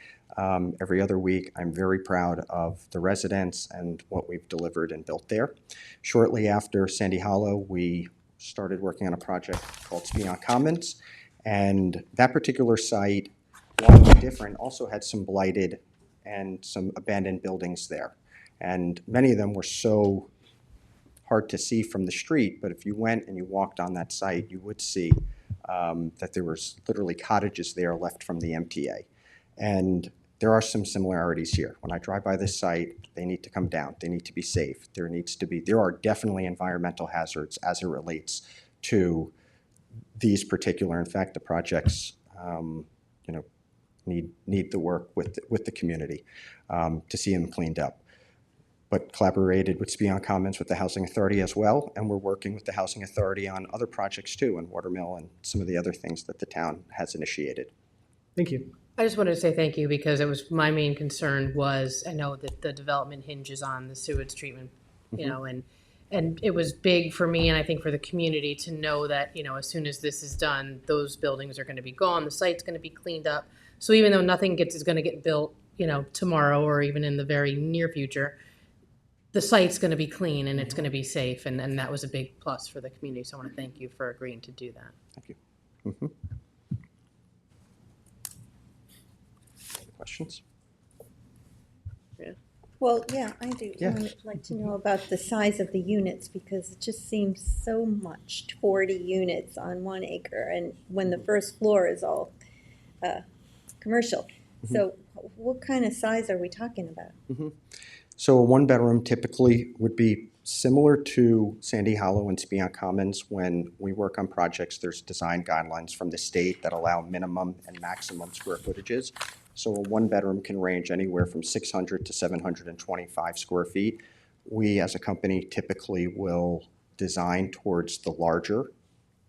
Speaker 18: every other week. I'm very proud of the residents and what we've delivered and built there. Shortly after Sandy Hollow, we started working on a project called Spion Commons, and that particular site, while it was different, also had some blighted and some abandoned buildings there. And many of them were so hard to see from the street, but if you went and you walked on that site, you would see that there was literally cottages there left from the MTA. And there are some similarities here. When I drive by this site, they need to come down. They need to be safe. There are definitely environmental hazards as it relates to these particular, in fact, the projects, need the work with the community to see them cleaned up. But collaborated with Spion Commons with the Housing Authority as well, and we're working with the Housing Authority on other projects too, in Watermill and some of the other things that the town has initiated.
Speaker 14: Thank you.
Speaker 4: I just wanted to say thank you because it was my main concern was I know that the development hinges on the sewage treatment, and it was big for me and I think for the community to know that, as soon as this is done, those buildings are going to be gone, the site's going to be cleaned up. So even though nothing is going to get built, tomorrow or even in the very near future, the site's going to be clean and it's going to be safe, and that was a big plus for the community. So I want to thank you for agreeing to do that.
Speaker 18: Thank you. Mm-hmm. Any questions?
Speaker 1: Well, yeah, I do.
Speaker 18: Yeah.
Speaker 1: I would like to know about the size of the units because it just seems so much, 40 units on 1 acre, and when the first floor is all commercial.
Speaker 18: Mm-hmm.
Speaker 1: So what kind of size are we talking about?
Speaker 18: Mm-hmm. So a one-bedroom typically would be similar to Sandy Hollow and Spion Commons. When we work on projects, there's design guidelines from the state that allow minimum and maximum square footages. So a one-bedroom can range anywhere from 600 to 725 square feet. We, as a company, typically will design towards the larger,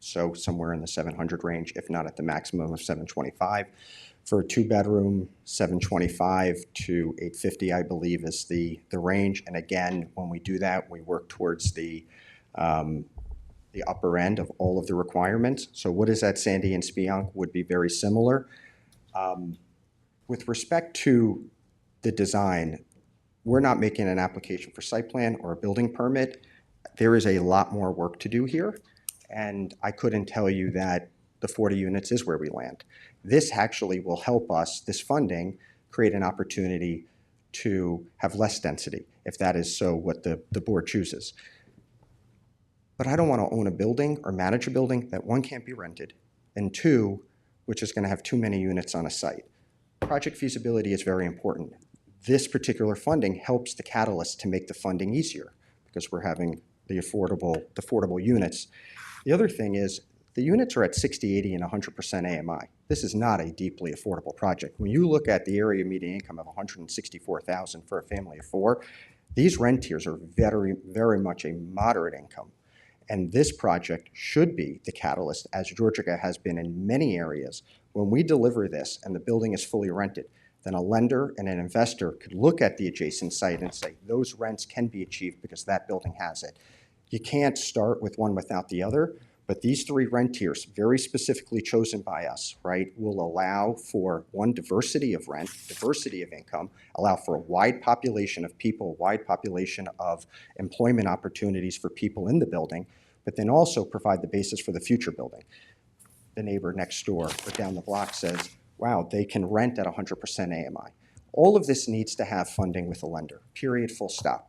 Speaker 18: so somewhere in the 700 range, if not at the maximum of 725. For a two-bedroom, 725 to 850, I believe, is the range. And again, when we do that, we work towards the upper end of all of the requirements. So what is at Sandy and Spion would be very similar. With respect to the design, we're not making an application for site plan or a building permit. There is a lot more work to do here, and I couldn't tell you that the 40 units is where we land. This actually will help us, this funding, create an opportunity to have less density, if that is so what the board chooses. But I don't want to own a building or manage a building that, one, can't be rented, and two, which is going to have too many units on a site. Project feasibility is very important. This particular funding helps the catalyst to make the funding easier because we're having the affordable units. The other thing is the units are at 60, 80, and 100% AMI. This is not a deeply affordable project. When you look at the area median income of $164,000 for a family of four, these rent tiers are very, very much a moderate income. And this project should be the catalyst, as Georgia has been in many areas. When we deliver this and the building is fully rented, then a lender and an investor could look at the adjacent site and say, those rents can be achieved because that building has it. You can't start with one without the other, but these three rent tiers, very specifically chosen by us, right, will allow for, one, diversity of rent, diversity of income, allow for a wide population of people, wide population of employment opportunities for people in the building, but then also provide the basis for the future building. The neighbor next door or down the block says, wow, they can rent at 100% AMI. All of this needs to have funding with a lender, period, full stop.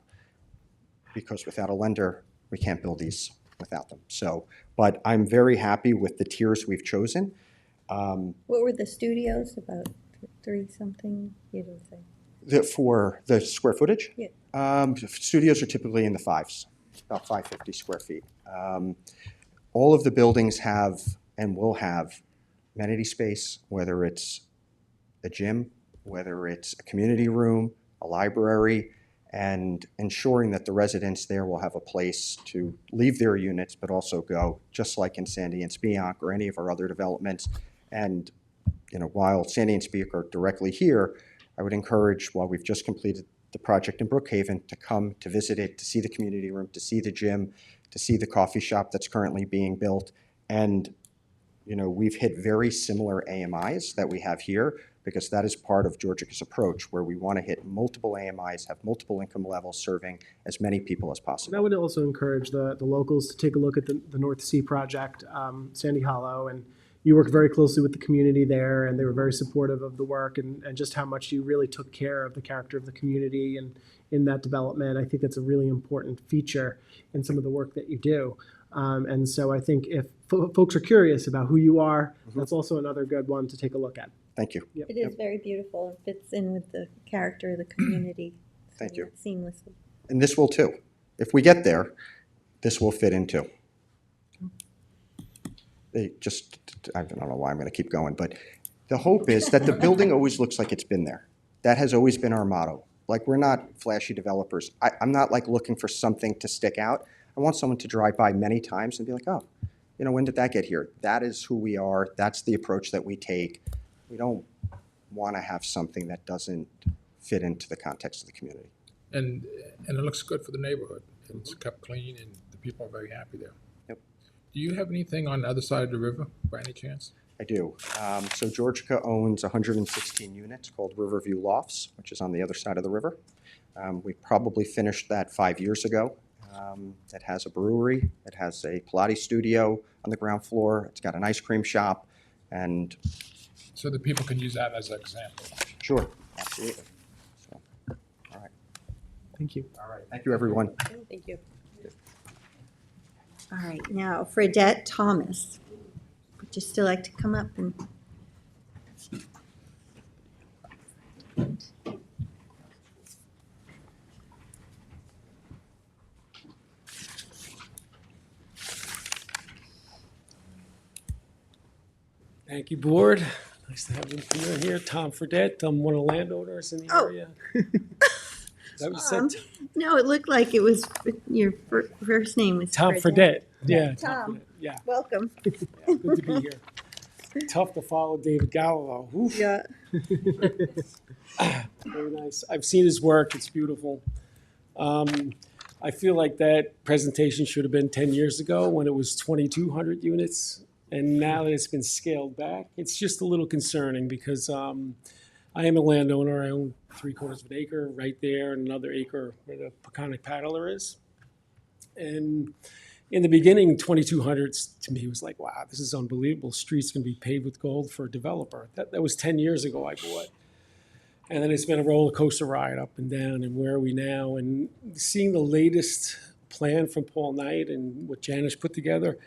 Speaker 18: Because without a lender, we can't build these without them. So, but I'm very happy with the tiers we've chosen.
Speaker 1: What were the studios, about 3-something, you didn't say?
Speaker 18: For the square footage?
Speaker 1: Yeah.
Speaker 18: Studios are typically in the fives, about 550 square feet. All of the buildings have and will have amenity space, whether it's a gym, whether it's a community room, a library, and ensuring that the residents there will have a place to leave their units, but also go, just like in Sandy and Spion or any of our other developments. And while Sandy and Spion are directly here, I would encourage, while we've just completed the project in Brookhaven, to come to visit it, to see the community room, to see the gym, to see the coffee shop that's currently being built, And, you know, we've hit very similar AMIs that we have here because that is part of Georgica's approach, where we want to hit multiple AMIs, have multiple income levels, serving as many people as possible.
Speaker 14: And I would also encourage the locals to take a look at the North Sea project, Sandy Hollow, and you worked very closely with the community there, and they were very supportive of the work and just how much you really took care of the character of the community and in that development. I think that's a really important feature in some of the work that you do. And so I think if folks are curious about who you are, that's also another good one to take a look at.
Speaker 18: Thank you.
Speaker 14: Yep.
Speaker 1: It is very beautiful. It fits in with the character of the community.
Speaker 18: Thank you.
Speaker 1: Seamlessly.
Speaker 18: And this will too. If we get there, this will fit in too. I don't know why I'm going to keep going, but the hope is that the building always looks like it's been there. That has always been our motto. Like, we're not flashy developers. I'm not like looking for something to stick out. I want someone to drive by many times and be like, oh, you know, when did that get here? That is who we are. That's the approach that we take. We don't want to have something that doesn't fit into the context of the community.
Speaker 5: And it looks good for the neighborhood. It's kept clean and the people are very happy there.
Speaker 18: Yep.
Speaker 5: Do you have anything on the other side of the river by any chance?
Speaker 18: I do. So Georgica owns 116 units called Riverview Lofts, which is on the other side of the river. We probably finished that 5 years ago. It has a brewery. It has a Pilates studio on the ground floor. It's got an ice cream shop. And
Speaker 5: so the people can use that as an example.
Speaker 18: Sure, absolutely. So, all right.
Speaker 14: Thank you.
Speaker 18: All right. Thank you, everyone.
Speaker 3: Thank you.
Speaker 1: All right, now Fredette Thomas. Would you still like to come up and?
Speaker 19: Thank you, board. Nice to have you here. Tom Fredette. I'm one of the landowners in the area. That was said.
Speaker 1: No, it looked like it was your first name was
Speaker 19: Tom Fredette. Yeah.
Speaker 1: Tom.
Speaker 19: Fredette. Yeah.
Speaker 1: Welcome.
Speaker 19: Yeah, good to be here. Tough to follow David Gallo. Oof.
Speaker 1: Yeah.
Speaker 19: Very nice. I've seen his work. It's beautiful. I feel like that presentation should have been 10 years ago when it was 2,200 units. And now that it's been scaled back, it's just a little concerning because I am a landowner. I own 3/4 of an acre right there and another acre where the Peconic Paddler is. And in the beginning, 2,200 to me was like, wow, this is unbelievable. Streets can be paved with gold for a developer. That was 10 years ago I bought. And then it's been a roller coaster ride up and down. And where are we now? And seeing the latest plan from Paul Knight and what Janice put together,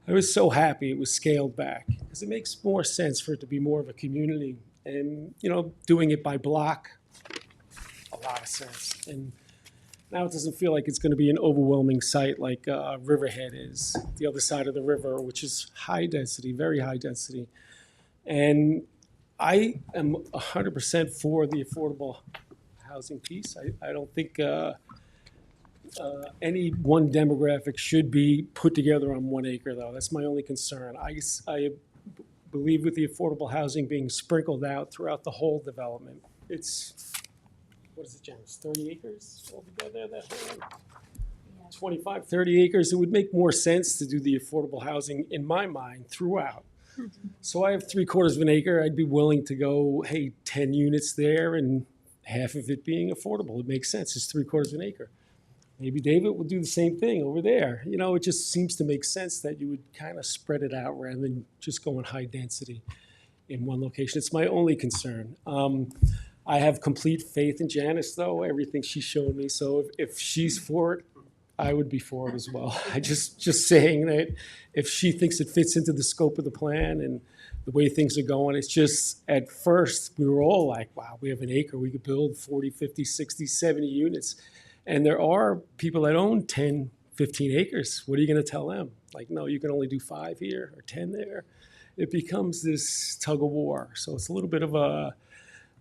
Speaker 19: I was so happy it was scaled back because it makes more sense for it to be more of a community. And, you know, doing it by block, a lot of sense. And now it doesn't feel like it's going to be an overwhelming site like Riverhead is, the other side of the river, which is high density, very high density. And I am 100% for the affordable housing piece. I don't think any one demographic should be put together on 1 acre, though. That's my only concern. I believe with the affordable housing being sprinkled out throughout the whole development. It's, what is it, Janice, 30 acres altogether, that whole 25, 30 acres. It would make more sense to do the affordable housing, in my mind, throughout. So I have 3/4 of an acre. I'd be willing to go, hey, 10 units there and half of it being affordable. It makes sense. It's 3/4 of an acre. Maybe David will do the same thing over there. You know, it just seems to make sense that you would kind of spread it out rather than just going high density in one location. It's my only concern. I have complete faith in Janice, though, everything she showed me. So if she's for it, I would be for it as well. I just saying that if she thinks it fits into the scope of the plan and the way things are going, it's just at first we were all like, wow, we have an acre. We could build 40, 50, 60, 70 units. And there are people that own 10, 15 acres. What are you going to tell them? Like, no, you can only do 5 here or 10 there. It becomes this tug of war. So it's a little bit of a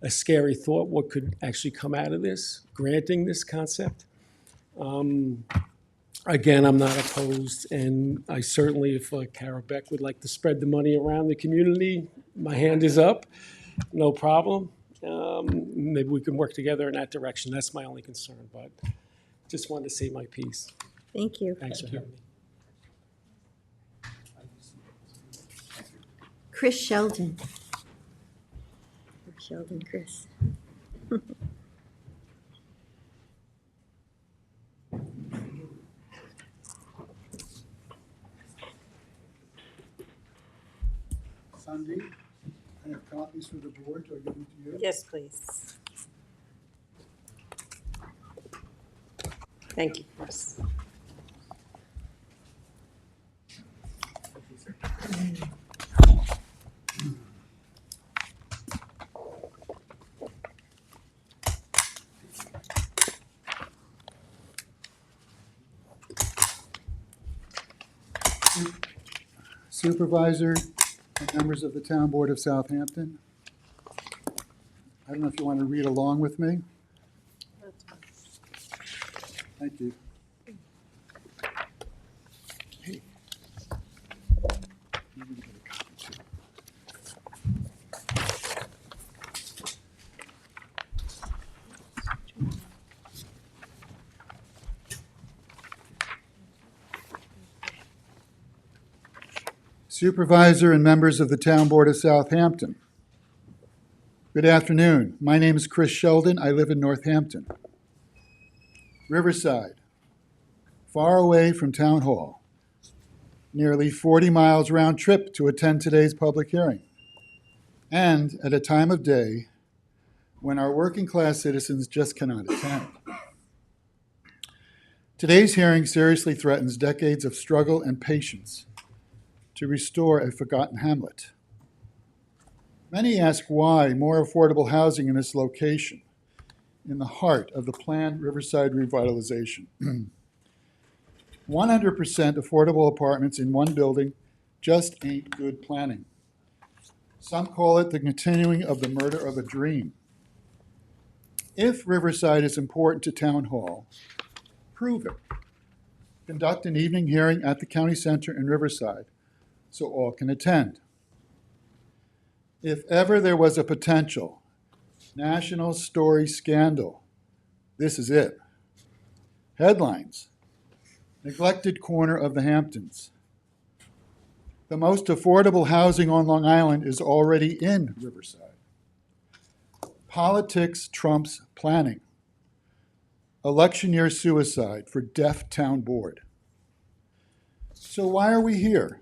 Speaker 19: scary thought what could actually come out of this, granting this concept. Again, I'm not opposed, and I certainly, if Kara Beck would like to spread the money around the community, my hand is up, no problem. Maybe we can work together in that direction. That's my only concern, but just wanted to say my piece.
Speaker 1: Thank you.
Speaker 19: Thanks for having me.
Speaker 1: Chris Sheldon. Sheldon Chris.
Speaker 7: Sandy, I have copies for the board. Do I give them to you?
Speaker 3: Yes, please. Thank you, Chris.
Speaker 7: Supervisor and members of the Town Board of Southampton. I don't know if you want to read along with me. Thank you. Hey. I'm gonna get a copy too. Supervisor and members of the Town Board of Southampton. Good afternoon. My name is Chris Sheldon. I live in Northampton. Riverside, far away from Town Hall. Nearly 40 miles round trip to attend today's public hearing. And at a time of day when our working class citizens just cannot attend. Today's hearing seriously threatens decades of struggle and patience to restore a forgotten hamlet. Many ask why more affordable housing in this location, in the heart of the planned Riverside revitalization. 100% affordable apartments in one building just ain't good planning. Some call it the continuing of the murder of a dream. If Riverside is important to Town Hall, prove it. Conduct an evening hearing at the county center in Riverside so all can attend. If ever there was a potential national story scandal, this is it. Headlines: neglected corner of the Hamptons. The most affordable housing on Long Island is already in Riverside. Politics trumps planning. Election year suicide for deaf town board. So why are we here?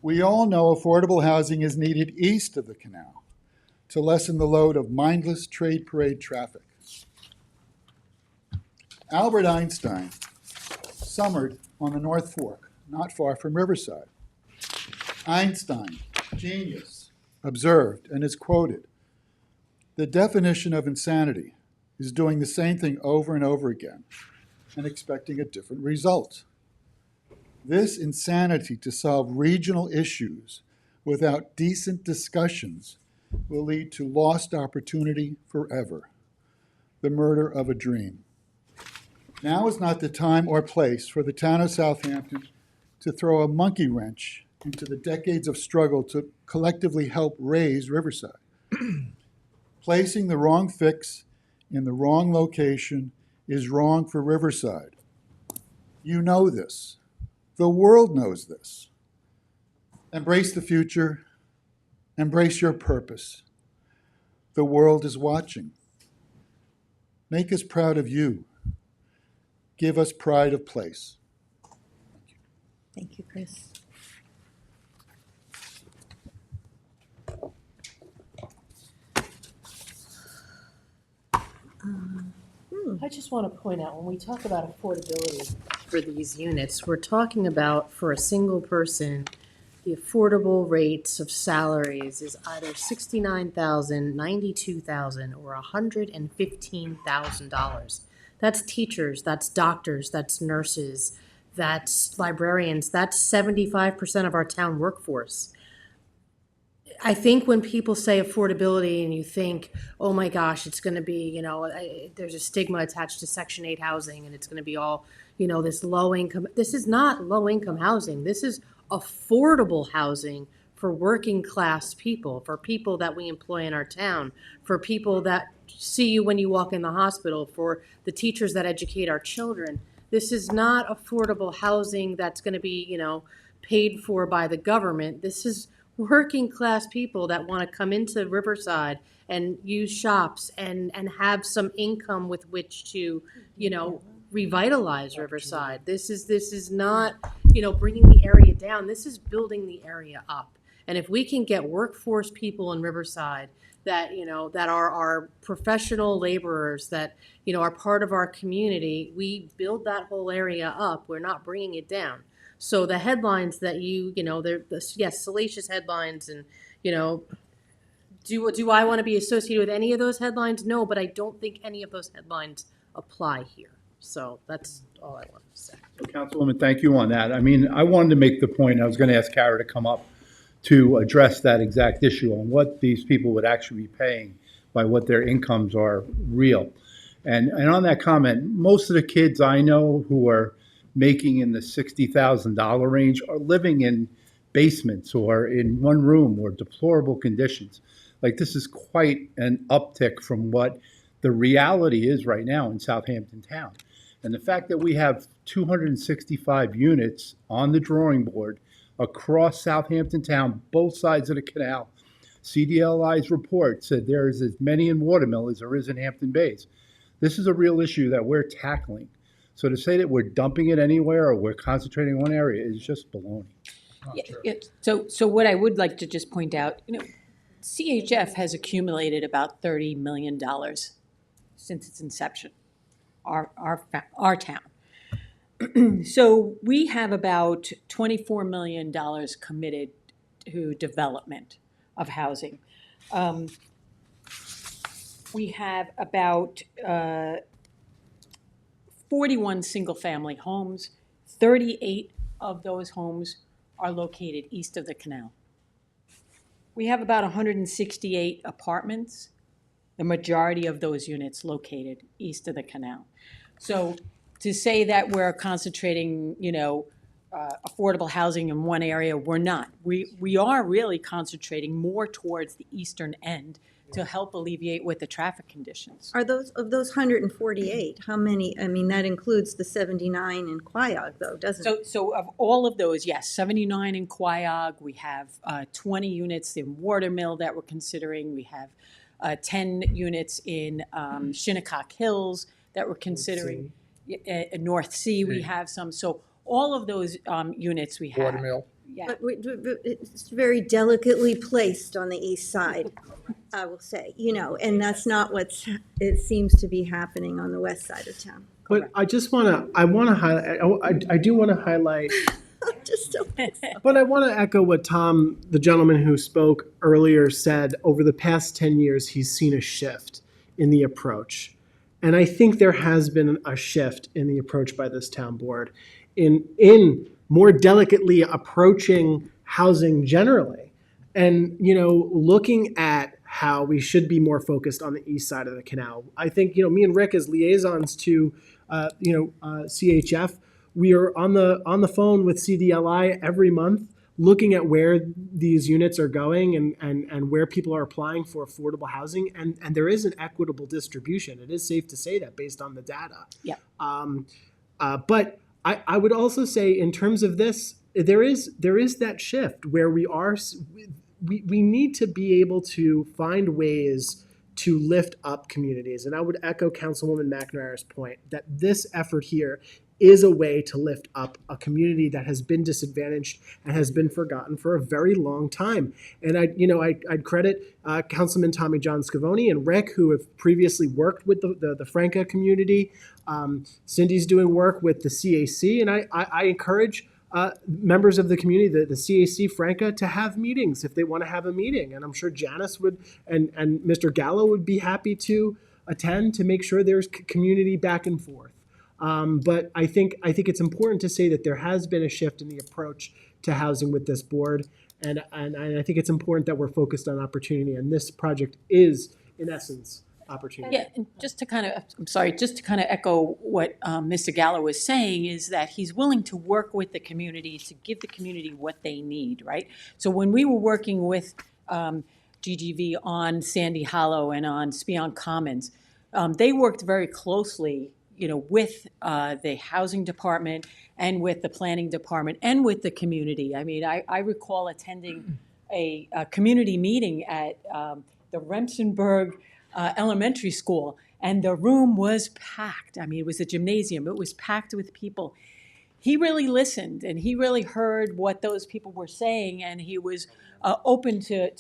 Speaker 7: We all know affordable housing is needed east of the canal to lessen the load of mindless trade parade traffic. Albert Einstein summered on the North Fork, not far from Riverside. Einstein, genius, observed and is quoted, "The definition of insanity is doing the same thing over and over again and expecting a different result. This insanity to solve regional issues without decent discussions will lead to lost opportunity forever, the murder of a dream. Now is not the time or place for the town of Southampton to throw a monkey wrench into the decades of struggle to collectively help raise Riverside. Placing the wrong fix in the wrong location is wrong for Riverside. You know this. The world knows this. Embrace the future. Embrace your purpose. The world is watching. Make us proud of you. Give us pride of place."
Speaker 1: Thank you, Chris.
Speaker 4: I just want to point out, when we talk about affordability for these units, we're talking about, for a single person, the affordable rates of salaries is either $69,000, $92,000, or $115,000. That's teachers, that's doctors, that's nurses, that's librarians, that's 75% of our town workforce. I think when people say affordability and you think, oh my gosh, it's going to be, there's a stigma attached to Section 8 housing and it's going to be all, this low income. This is not low income housing. This is affordable housing for working class people, for people that we employ in our town, for people that see you when you walk in the hospital, for the teachers that educate our children. This is not affordable housing that's going to be, paid for by the government. This is working class people that want to come into Riverside and use shops and have some income with which to, revitalize Riverside. This is not, bringing the area down. This is building the area up. And if we can get workforce people in Riverside that, that are our professional laborers, that, are part of our community, we build that whole area up. We're not bringing it down. So the headlines that they're, yes, salacious headlines and, do I want to be associated with any of those headlines? No, but I don't think any of those headlines apply here. So that's all I wanted to say.
Speaker 8: Councilwoman, thank you on that. I mean, I wanted to make the point, I was going to ask Kara to come up to address that exact issue on what these people would actually be paying by what their incomes are real. And on that comment, most of the kids I know who are making in the $60,000 range are living in basements or in one room or deplorable conditions. Like, this is quite an uptick from what the reality is right now in Southampton town. And the fact that we have 265 units on the drawing board across Southampton town, both sides of the canal. CDLI's report said there is as many in Watermill as there is in Hampton Bays. This is a real issue that we're tackling. So to say that we're dumping it anywhere or we're concentrating on one area is just baloney.
Speaker 15: So what I would like to just point out, CHF has accumulated about $30 million since its inception, our town. So we have about $24 million committed to development of housing. We have about 41 single-family homes. 38 of those homes are located east of the canal. We have about 168 apartments, the majority of those units located east of the canal. So to say that we're concentrating, affordable housing in one area, we're not. We are really concentrating more towards the eastern end to help alleviate with the traffic conditions.
Speaker 1: Are those, of those 148, how many, I mean, that includes the 79 in Quiog, though, doesn't it?
Speaker 15: So of all of those, yes, 79 in Quiog. We have 20 units in Watermill that we're considering. We have 10 units in Shinnecock Hills that we're considering. North Sea, we have some. So all of those units we have.
Speaker 5: Watermill.
Speaker 15: Yeah.
Speaker 1: But it's very delicately placed on the east side, I will say, and that's not it seems to be happening on the west side of town.
Speaker 14: But I just want to highlight, I do want to highlight,
Speaker 1: Just don't think so.
Speaker 14: but I want to echo what Tom, the gentleman who spoke earlier, said. Over the past 10 years, he's seen a shift in the approach. And I think there has been a shift in the approach by this town board in more delicately approaching housing generally. And, looking at how we should be more focused on the east side of the canal. I think, me and Rick as liaisons to, CHF, we are on the phone with CDLI every month, looking at where these units are going and where people are applying for affordable housing. And there is an equitable distribution. It is safe to say that based on the data.
Speaker 15: Yeah.
Speaker 14: But I would also say in terms of this, there is that shift where we need to be able to find ways to lift up communities. And I would echo Councilwoman McNamara's point that this effort here is a way to lift up a community that has been disadvantaged and has been forgotten for a very long time. And I'd credit Councilman Tommy John Scavone and Rick, who have previously worked with the Franca community. Cindy's doing work with the CAC, and I encourage members of the community, the CAC Franca, to have meetings if they want to have a meeting. And I'm sure Janice would and Mr. Gallo would be happy to attend to make sure there's community back and forth. But I think it's important to say that there has been a shift in the approach to housing with this board, and I think it's important that we're focused on opportunity, and this project is, in essence, opportunity.
Speaker 15: Yeah, and just to kind of echo what Mr. Gallo was saying is that he's willing to work with the community to give the community what they need, right? So when we were working with GGV on Sandy Hollow and on Spion Commons, they worked very closely, with the housing department and with the planning department and with the community. I mean, I recall attending a community meeting at the Remsenburg Elementary School, and the room was packed. I mean, it was a gymnasium. It was packed with people. He really listened, and he really heard what those people were saying, and he was open to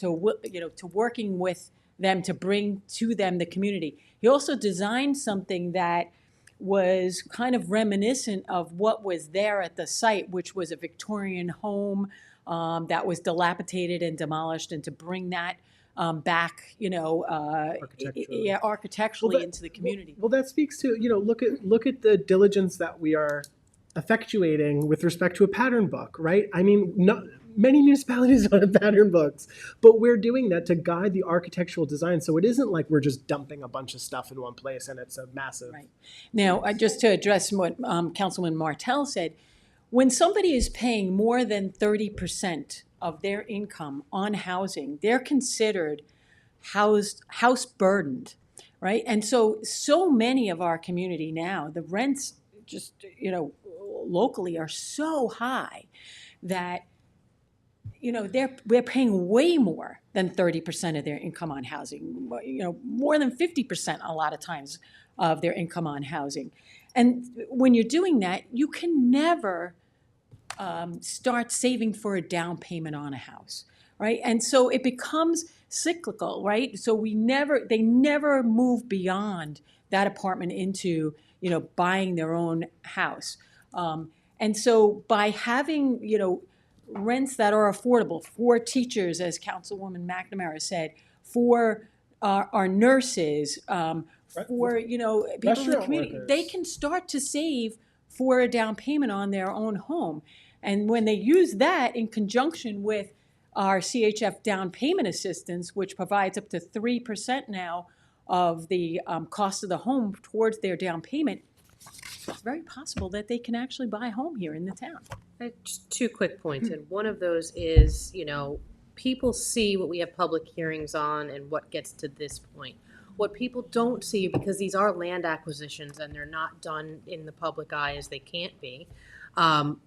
Speaker 15: working with them to bring to them the community. He also designed something that was kind of reminiscent of what was there at the site, which was a Victorian home that was dilapidated and demolished, and to bring that back, architecturally into the community.
Speaker 14: Well, that speaks to, look at the diligence that we are effectuating with respect to a pattern book, right? I mean, many municipalities don't have pattern books, but we're doing that to guide the architectural design. So it isn't like we're just dumping a bunch of stuff in one place and it's a massive.
Speaker 15: Right. Now, just to address what Councilman Martell said, when somebody is paying more than 30% of their income on housing, they're considered house burdened, right? And so many of our community now, the rents just, locally are so high that, we're paying way more than 30% of their income on housing, more than 50% a lot of times of their income on housing. And when you're doing that, you can never start saving for a down payment on a house, right? And so it becomes cyclical, right? So they never move beyond that apartment into, buying their own house. And so by having, rents that are affordable for teachers, as Councilwoman McNamara said, for our nurses, for, people in the community, they can start to save for a down payment on their own home. And when they use that in conjunction with our CHF down payment assistance, which provides up to 3% now of the cost of the home towards their down payment, it's very possible that they can actually buy a home here in the town.
Speaker 4: Just 2 quick points, and one of those is, people see what we have public hearings on and what gets to this point. What people don't see, because these are land acquisitions and they're not done in the public eye as they can't be,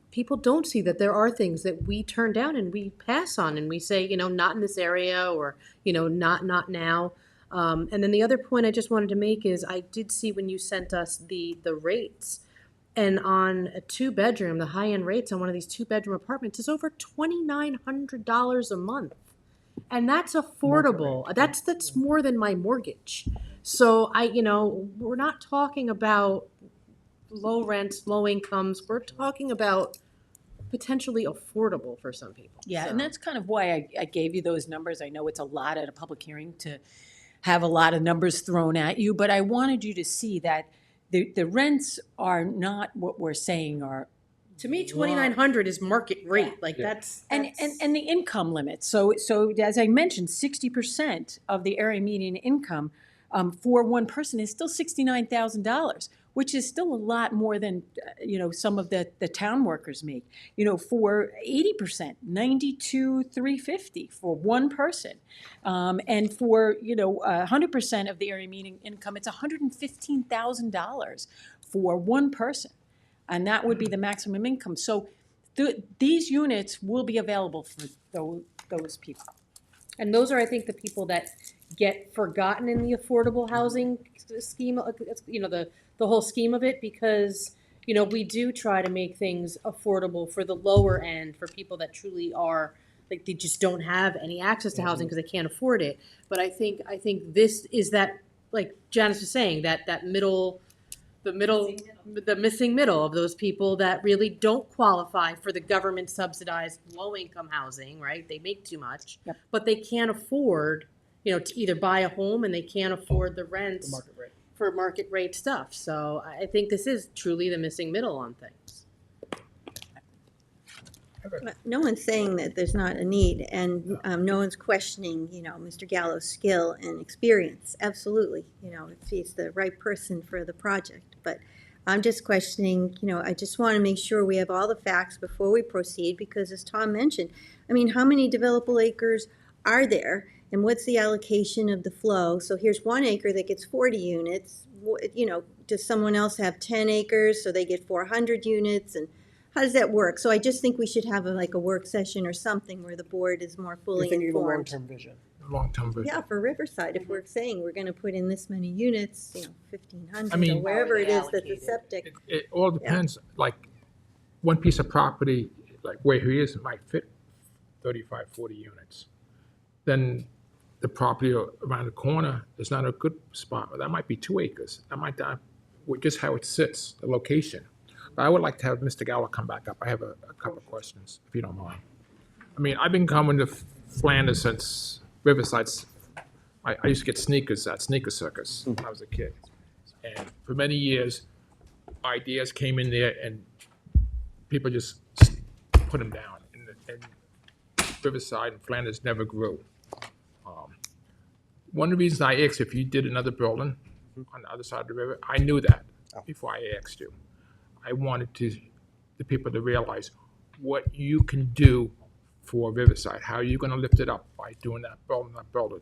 Speaker 4: people don't see that there are things that we turn down and we pass on and we say, not in this area, or, not now. And then the other point I just wanted to make is I did see when you sent us the rates, and on a 2-bedroom, the high-end rates on one of these 2-bedroom apartments is over $2,900 a month. And that's affordable. That's more than my mortgage. So we're not talking about low rents, low incomes. We're talking about potentially affordable for some people.
Speaker 15: Yeah, and that's kind of why I gave you those numbers. I know it's a lot at a public hearing to have a lot of numbers thrown at you, but I wanted you to see that the rents are not what we're saying are.
Speaker 4: To me, $2,900 is market rate. That's
Speaker 15: and the income limit. So as I mentioned, 60% of the area median income for one person is still $69,000, which is still a lot more than some of the town workers make. For 80%, $92,350 for one person, and for 100% of the area median income, it's $115,000 for one person, and that would be the maximum income. So these units will be available for those people.
Speaker 4: And those are, I think, the people that get forgotten in the affordable housing scheme, the whole scheme of it, because, we do try to make things affordable for the lower end, for people that truly are, like, they just don't have any access to housing because they can't afford it. But I think this is that, like Janice was saying, that middle, the missing middle of those people that really don't qualify for the government subsidized low income housing, right? They make too much, but they can't afford, to either buy a home, and they can't afford the rents for market rate stuff. So I think this is truly the missing middle on things.
Speaker 1: No one's saying that there's not a need, and no one's questioning, Mr. Gallo's skill and experience. Absolutely, if he's the right person for the project. But I'm just questioning, I just want to make sure we have all the facts before we proceed, because as Tom mentioned, how many developable acres are there, and what's the allocation of the flow? So here's 1 acre that gets 40 units. Does someone else have 10 acres so they get 400 units? And how does that work? So I just think we should have like a work session or something where the board is more
Speaker 14: You're
Speaker 1: fully
Speaker 14: thinking of a
Speaker 1: informed.
Speaker 14: long-term vision.
Speaker 5: Long-term vision.
Speaker 1: Yeah, for Riverside, if we're saying we're gonna put in this many units, 1,500
Speaker 5: I mean-
Speaker 1: or wherever it is that the septic.
Speaker 5: It all depends, like, one piece of property, like where he is, might fit 35, 40 units. Then the property around the corner is not a good spot. That might be 2 acres. That might not, with just how it sits, the location. But I would like to have Mr. Gallo come back up. I have a couple of questions, if you don't mind. I mean, I've been coming to Flanders since Riverside's, I used to get sneakers at Sneaker Circus when I was a kid. And for many years, ideas came in there and people just put them down. And Riverside and Flanders never grew. One of the reasons I asked if you did another building on the other side of the river, I knew that before I asked you. I wanted the people to realize what you can do for Riverside, how you're gonna lift it up by doing that building.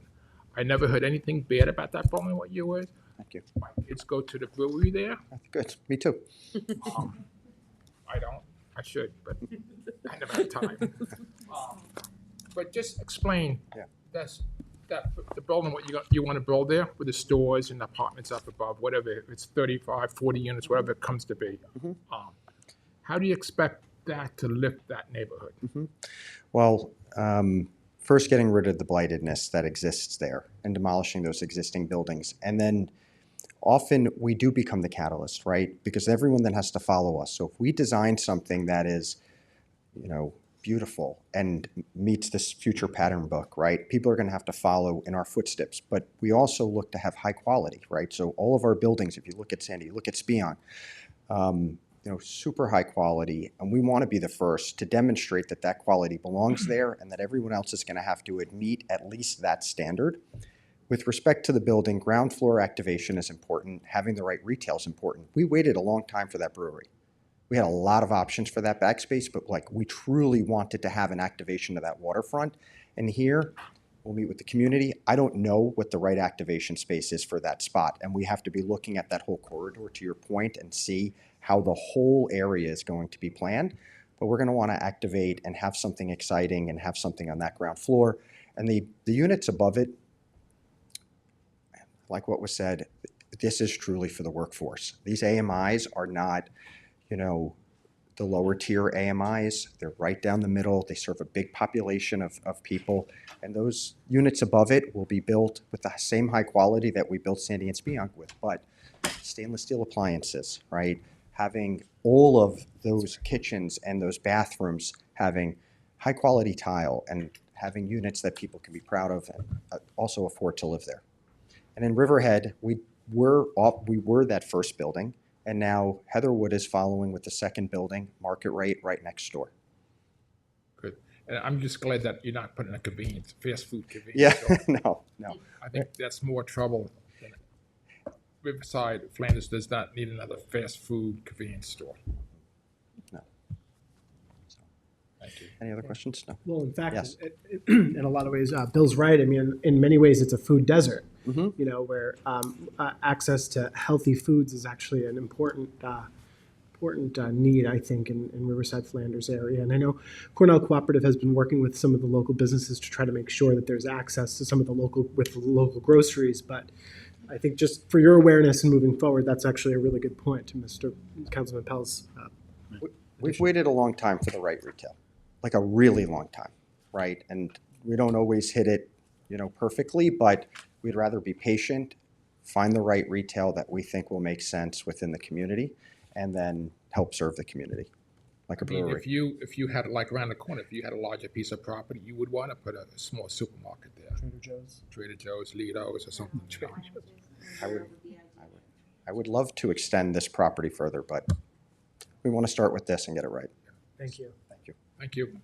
Speaker 5: I never heard anything bad about that building, what you were.
Speaker 18: Thank you.
Speaker 5: My kids go to the brewery there.
Speaker 18: Good, me too.
Speaker 5: I don't, I should, but I never had time. But just explain, the building, what you want to build there with the stores and apartments up above, whatever, if it's 35, 40 units, whatever it comes to be. How do you expect that to lift that neighborhood?
Speaker 18: Well, first getting rid of the blightedness that exists there and demolishing those existing buildings. And then often we do become the catalyst, right? Because everyone then has to follow us. So if we design something that is, beautiful and meets this future pattern book, right? People are going to have to follow in our footsteps, but we also look to have high quality, right? So all of our buildings, if you look at Sandy, look at Spion, super high quality, and we want to be the first to demonstrate that that quality belongs there and that everyone else is going to have to meet at least that standard. With respect to the building, ground floor activation is important. Having the right retail is important. We waited a long time for that brewery. We had a lot of options for that backspace, but we truly wanted to have an activation of that waterfront. And here, we'll meet with the community. I don't know what the right activation space is for that spot, and we have to be looking at that whole corridor, to your point, and see how the whole area is going to be planned. But we're going to want to activate and have something exciting and have something on that ground floor. And the units above it, like what was said, this is truly for the workforce. These AMIs are not, the lower tier AMIs. They're right down the middle. They serve a big population of people. And those units above it will be built with the same high quality that we built Sandy and Spionk with, but stainless steel appliances, right? Having all of those kitchens and those bathrooms having high quality tile and having units that people can be proud of and also afford to live there. And in Riverhead, we were that first building. And now Heatherwood is following with the second building, market rate, right next door.
Speaker 5: Good. And I'm just glad that you're not putting a fast food convenience store.
Speaker 18: No.
Speaker 5: I think that's more trouble than Riverside, Flanders does not need another fast food convenience store.
Speaker 18: No.
Speaker 5: Thank you.
Speaker 18: Any other questions? No.
Speaker 14: Well, in fact,
Speaker 18: Yes.
Speaker 14: in a lot of ways, Bill's right. I mean, in many ways, it's a food desert. Where access to healthy foods is actually an important need, I think, in Riverside, Flanders area. And I know Cornell Cooperative has been working with some of the local businesses to try to make sure that there's access to some of the local groceries. But I think just for your awareness and moving forward, that's actually a really good point to Mr. Councilman Pell's.
Speaker 18: We've waited a long time for the right retail, like a really long time, right? And we don't always hit it, perfectly, but we'd rather be patient, find the right retail that we think will make sense within the community, and then help serve the community, like a brewery.
Speaker 5: If you had, like around the corner, if you had a larger piece of property, you would want to put a small supermarket there. Trader Joe's, Lido's, or something.
Speaker 18: I would love to extend this property further, but we want to start with this and get it right.
Speaker 14: Thank you.
Speaker 18: Thank you.
Speaker 5: Thank you.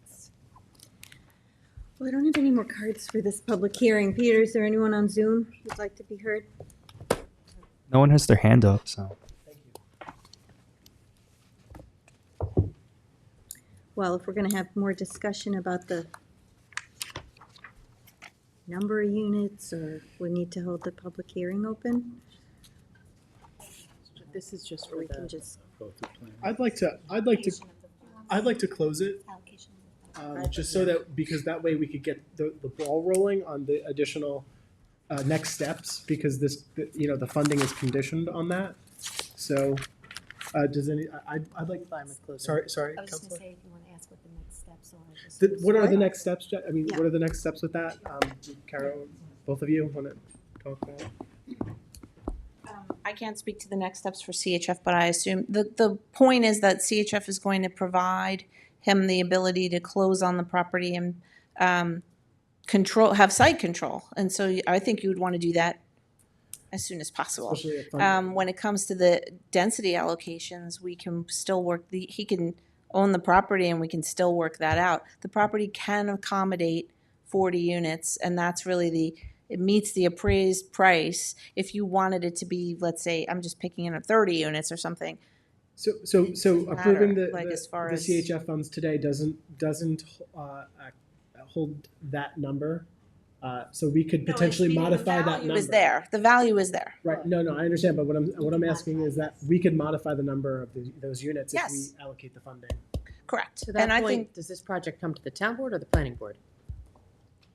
Speaker 1: Well, I don't have any more cards for this public hearing. Peter, is there anyone on Zoom who'd like to be heard?
Speaker 13: No one has their hand up, so.
Speaker 1: Well, if we're going to have more discussion about the number of units, or we need to hold the public hearing open,
Speaker 15: This is just
Speaker 1: or
Speaker 15: for
Speaker 1: we
Speaker 15: the.
Speaker 1: can just,
Speaker 14: I'd like to I'd like to close it, just so that, because that way we could get the ball rolling on the additional next steps, because the funding is conditioned on that. So, does I'd like, sorry,
Speaker 9: I was just
Speaker 14: Counselor?
Speaker 9: gonna say, if you wanna ask what the next steps are.
Speaker 14: What are the next steps, I mean,
Speaker 1: Yeah.
Speaker 14: what are the next steps with that? Carol, both of you want to talk about it?
Speaker 16: I can't speak to the next steps for CHF, but I assume the point is that CHF is going to provide him the ability to close on the property and have site control. And so I think you would want to do that as soon as possible.
Speaker 14: Especially at funding.
Speaker 16: When it comes to the density allocations, we can still work, he can own the property and we can still work that out. The property can accommodate 40 units, and that's really it meets the appraised price. If you wanted it to be, let's say, I'm just picking in 30 units or something.
Speaker 14: So approving the CHF funds today doesn't hold that number. So we could potentially modify that number.
Speaker 16: The value is there. The value is there.
Speaker 14: Right. No, I understand. But what I'm asking is that we could modify the number of those units if
Speaker 16: Yes.
Speaker 14: we allocate the funding.
Speaker 16: Correct.
Speaker 4: To that
Speaker 16: And I
Speaker 4: point,
Speaker 16: think,
Speaker 4: does this project come to the town board or the planning board?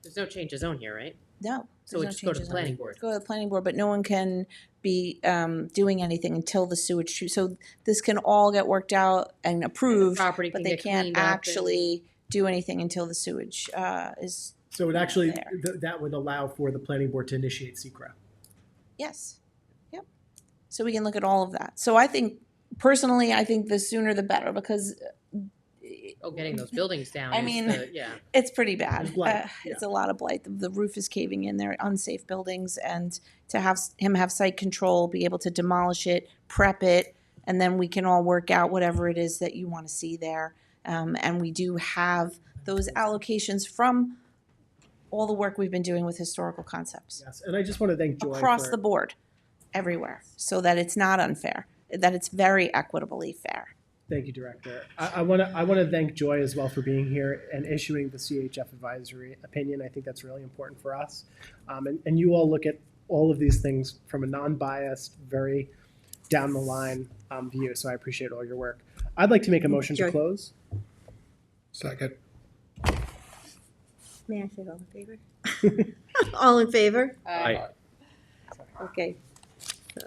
Speaker 4: There's no change of zone here, right?
Speaker 16: no.
Speaker 4: So
Speaker 16: there's
Speaker 4: we
Speaker 16: no
Speaker 4: just go to
Speaker 16: changes
Speaker 4: the
Speaker 16: on it.
Speaker 4: planning board.
Speaker 16: Go to the planning board, but no one can be doing anything until the sewage treat. So this can all get worked out and approved,
Speaker 4: property
Speaker 16: but
Speaker 4: can
Speaker 16: they
Speaker 4: get
Speaker 16: can't
Speaker 4: cleaned up and-
Speaker 16: actually do anything until the sewage is.
Speaker 14: So it actually
Speaker 16: There.
Speaker 14: that would allow for the planning board to initiate secra.
Speaker 16: Yes. Yep. So we can look at all of that. So I think, personally, I think the sooner the better, because
Speaker 4: Oh, getting those buildings down
Speaker 16: I
Speaker 4: is
Speaker 16: mean,
Speaker 4: yeah.
Speaker 16: it's pretty bad.
Speaker 14: There's blight,
Speaker 16: It's a lot of blight. The roof is caving in. They're unsafe buildings, and to have him have site control, be able to demolish it, prep it, and then we can all work out whatever it is that you want to see there. And we do have those allocations from all the work we've been doing with historical concepts
Speaker 14: Yes. And I just want to thank Joy
Speaker 16: across
Speaker 14: for,
Speaker 16: the board, everywhere, so that it's not unfair, that it's very equitably fair.
Speaker 14: Thank you, Director. I want to thank Joy as well for being here and issuing the CHF advisory opinion. I think that's really important for us. And you all look at all of these things from a non-biased, very down the line view. So I appreciate all your work. I'd like to make a motion to
Speaker 1: Joy.
Speaker 14: close.
Speaker 5: Second.
Speaker 1: May I say all in favor? All in favor?
Speaker 5: Aye.
Speaker 1: Okay. So,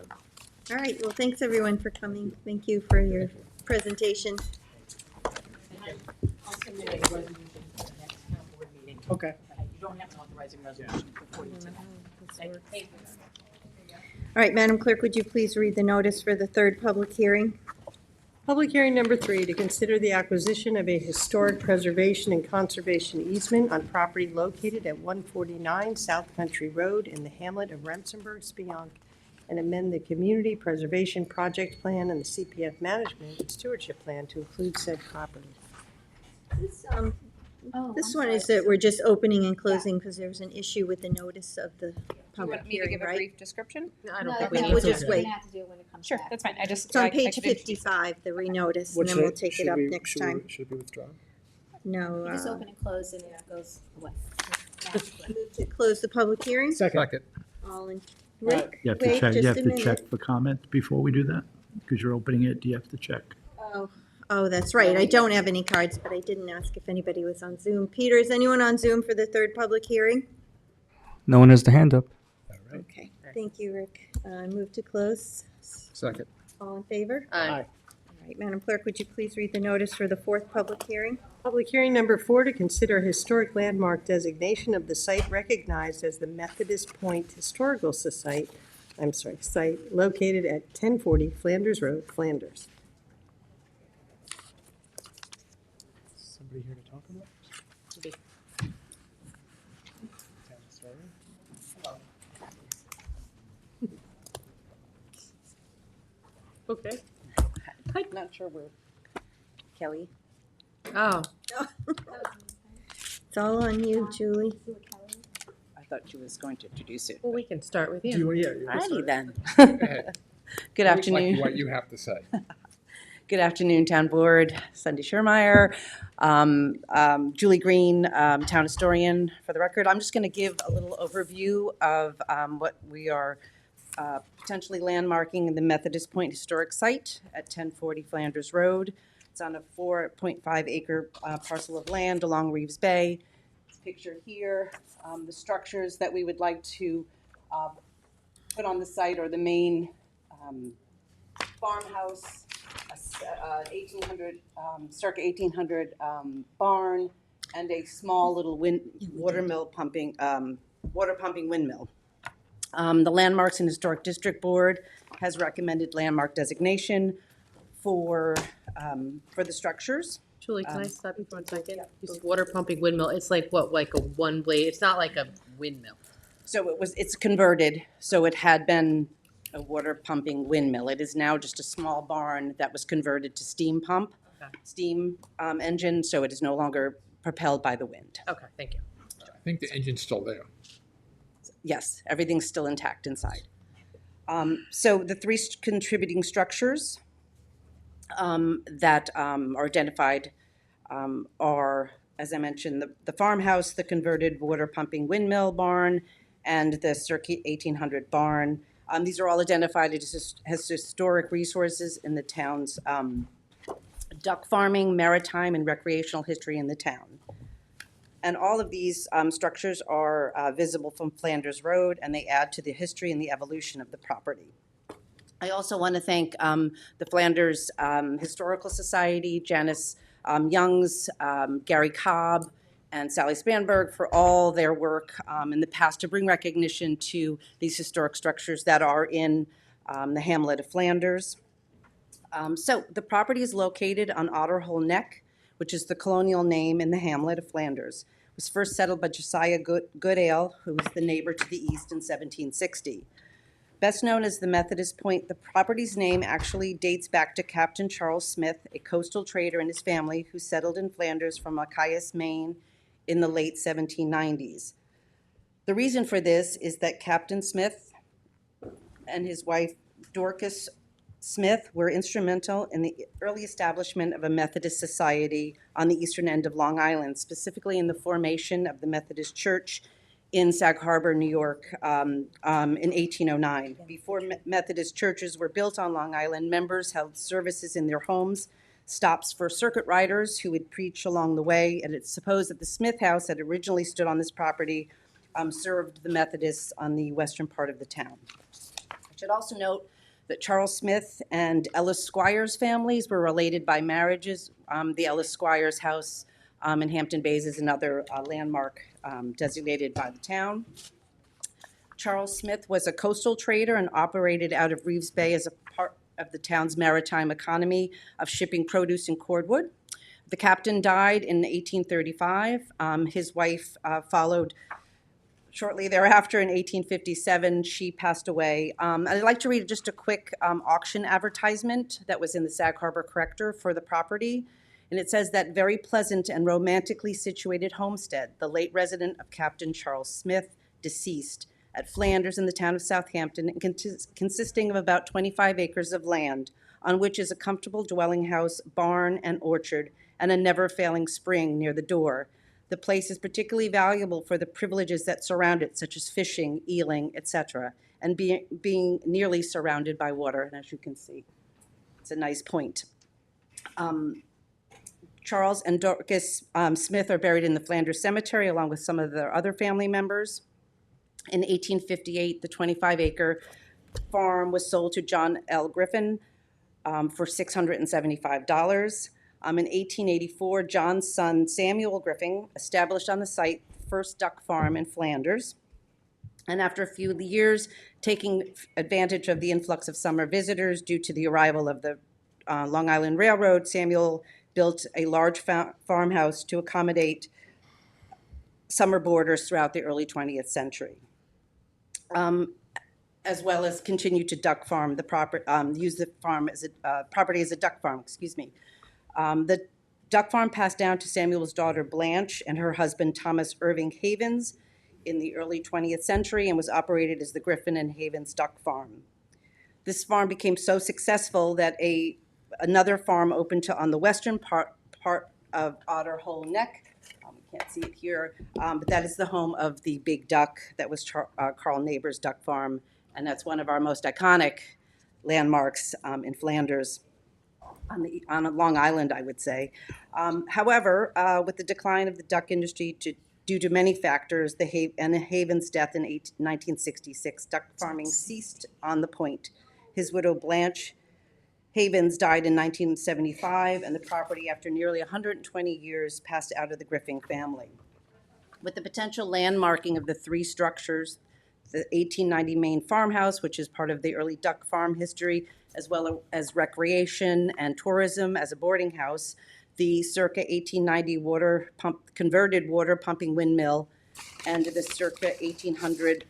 Speaker 1: all right, well, thanks everyone for coming. Thank you for your presentation.
Speaker 15: I'll submit a resolution for the next town board meeting.
Speaker 14: Okay.
Speaker 15: You don't have to authorize a resolution before you tonight. Thank you.
Speaker 1: All right, Madam Clerk, would you please read the notice for the third public hearing?
Speaker 3: Public hearing number 3, to consider the acquisition of a historic preservation and conservation easement on property located at 149 South Country Road in the hamlet of Remsenburg, Spionk, and amend the Community Preservation Project Plan and the CPF Management and Stewardship Plan to include said property.
Speaker 1: This one is that we're just opening and closing because there was an issue with the notice of the public
Speaker 12: Want me to
Speaker 1: hearing,
Speaker 12: give a
Speaker 1: right?
Speaker 12: brief description?
Speaker 4: I don't
Speaker 1: No,
Speaker 4: think
Speaker 1: I
Speaker 4: we
Speaker 1: think
Speaker 4: need
Speaker 1: we'll
Speaker 4: to.
Speaker 1: just wait.
Speaker 12: Sure, that's fine. I just.
Speaker 1: It's on
Speaker 12: I
Speaker 1: page
Speaker 12: could-
Speaker 1: 55, the renotice, and then we'll take it up next time.
Speaker 14: Should we withdraw?
Speaker 1: No.
Speaker 9: Just open and close and it goes away.
Speaker 1: Move to close the public hearing?
Speaker 14: Second.
Speaker 1: All in, Rick,
Speaker 20: You have to
Speaker 1: wait
Speaker 20: check, you
Speaker 1: just
Speaker 20: have
Speaker 1: a
Speaker 20: to
Speaker 1: minute.
Speaker 20: check for comment before we do that, because you're opening it, you have to check.
Speaker 1: Oh, that's right. I don't have any cards, but I didn't ask if anybody was on Zoom. Peter, is anyone on Zoom for the third public hearing?
Speaker 13: No one has their hand up.
Speaker 1: Okay, thank you, Rick. Move to close.
Speaker 5: Second.
Speaker 1: All in favor?
Speaker 3: Aye.
Speaker 1: All right, Madam Clerk, would you please read the notice for the fourth public hearing?
Speaker 3: Public hearing number 4, to consider historic landmark designation of the site recognized as the Methodist Point Historical site located at 1040 Flanders Road, Flanders.
Speaker 14: Somebody here to talk about? Town historian?
Speaker 3: Okay.
Speaker 12: I'm not sure where.
Speaker 1: Kelly?
Speaker 4: Oh,
Speaker 1: It's all on you, Julie.
Speaker 12: I thought she was going to introduce it.
Speaker 4: well, we can start with
Speaker 14: Do you
Speaker 4: you.
Speaker 14: want to,
Speaker 12: Alrighty then.
Speaker 5: Go ahead.
Speaker 12: Good
Speaker 5: Always like
Speaker 12: afternoon.
Speaker 5: what you have to say.
Speaker 12: Good afternoon, Town Board. Cindy Schirmeyer, Julie Green, Town Historian. For the record, I'm just going to give a little overview of what we are potentially landmarking in the Methodist Point Historic Site at 1040 Flanders Road.
Speaker 21: It's on a 4.5 acre parcel of land along Reeves Bay. It's pictured here. The structures that we would like to put on the site are the main farmhouse, 1800, circa 1800 barn, and a small little water pumping windmill. The Landmarks and Historic District Board has recommended landmark designation for the structures.
Speaker 4: Julie, can I stop you for 1 second? This water pumping windmill, it's like what, like a one blade, it's not like a windmill.
Speaker 21: So it's converted, so it had been a water pumping windmill. It is now just a small barn that was converted to steam pump, steam engine, so it is no longer propelled by the wind.
Speaker 4: Okay, thank you.
Speaker 5: I think the engine's still there.
Speaker 21: Yes, everything's still intact inside. So the three contributing structures that are identified are, as I mentioned, the farmhouse, the converted water pumping windmill barn, and the circa 1800 barn. These are all identified as historic resources in the town's duck farming, maritime, and recreational history in the town. And all of these structures are visible from Flanders Road, and they add to the history and the evolution of the property. I also want to thank the Flanders Historical Society, Janice Youngs, Gary Cobb, and Sally Spanberg for all their work in the past to bring recognition to these historic structures that are in the hamlet of Flanders. So the property is located on Otter Hole Neck, which is the colonial name in the hamlet of Flanders. It was first settled by Josiah Goodale, who was the neighbor to the east in 1760. Best known as the Methodist Point, the property's name actually dates back to Captain Charles Smith, a coastal trader and his family who settled in Flanders from Machias, Maine in the late 1790s. The reason for this is that Captain Smith and his wife Dorcas Smith were instrumental in the early establishment of a Methodist society on the eastern end of Long Island, specifically in the formation of the Methodist Church in Sag Harbor, New York, in 1809. Before Methodist churches were built on Long Island, members held services in their homes, stops for circuit riders who would preach along the way, and it's supposed that the Smith House that originally stood on this property served the Methodists on the western part of the town. I should also note that Charles Smith and Ellis Squires families were related by marriages. The Ellis Squires house in Hampton Bays is another landmark designated by the town. Charles Smith was a coastal trader and operated out of Reeves Bay as a part of the town's maritime economy of shipping produce and cordwood. The captain died in 1835. His wife followed shortly thereafter in 1857. She passed away. I'd like to read just a quick auction advertisement that was in the Sag Harbor Corrector for the property. And it says that very pleasant and romantically situated homestead, the late resident of Captain Charles Smith, deceased, at Flanders in the town of Southampton, and consisting of about 25 acres of land, on which is a comfortable dwelling house, barn, and orchard, and a never-failing spring near the door. The place is particularly valuable for the privileges that surround it, such as fishing, eeling, etc., and being nearly surrounded by water, and as you can see, it's a nice point. Charles and Dorcas Smith are buried in the Flanders Cemetery along with some of their other family members. In 1858, the 25-acre farm was sold to John L. Griffin for $675. In 1884, John's son Samuel Griffin established on the site the first duck farm in Flanders. And after a few years, taking advantage of the influx of summer visitors due to the arrival of the Long Island Railroad, Samuel built a large farmhouse to accommodate summer boarders throughout the early 20th century, as well as continue to duck farm the property, use the farm as a property as a duck farm. Excuse me. The duck farm passed down to Samuel's daughter Blanche and her husband Thomas Irving Havens in the early 20th century and was operated as the Griffin and Havens Duck Farm. This farm became so successful that another farm opened on the western part of Otter Hole Neck. We can't see it here, but that is the home of the big duck that was Carl Neighbor's Duck Farm, and that's one of our most iconic landmarks in Flanders. on Long Island, I would say. However, with the decline of the duck industry due to many factors, and Haven's death in 1966, duck farming ceased on the point. His widow Blanche Havens died in 1975, and the property, after nearly 120 years, passed out of the Griffin family. With the potential landmarking of the three structures, the 1890 main farmhouse, which is part of the early duck farm history, as well as recreation and tourism as a boarding house, the circa 1890 converted water pumping windmill, and the circa 1800s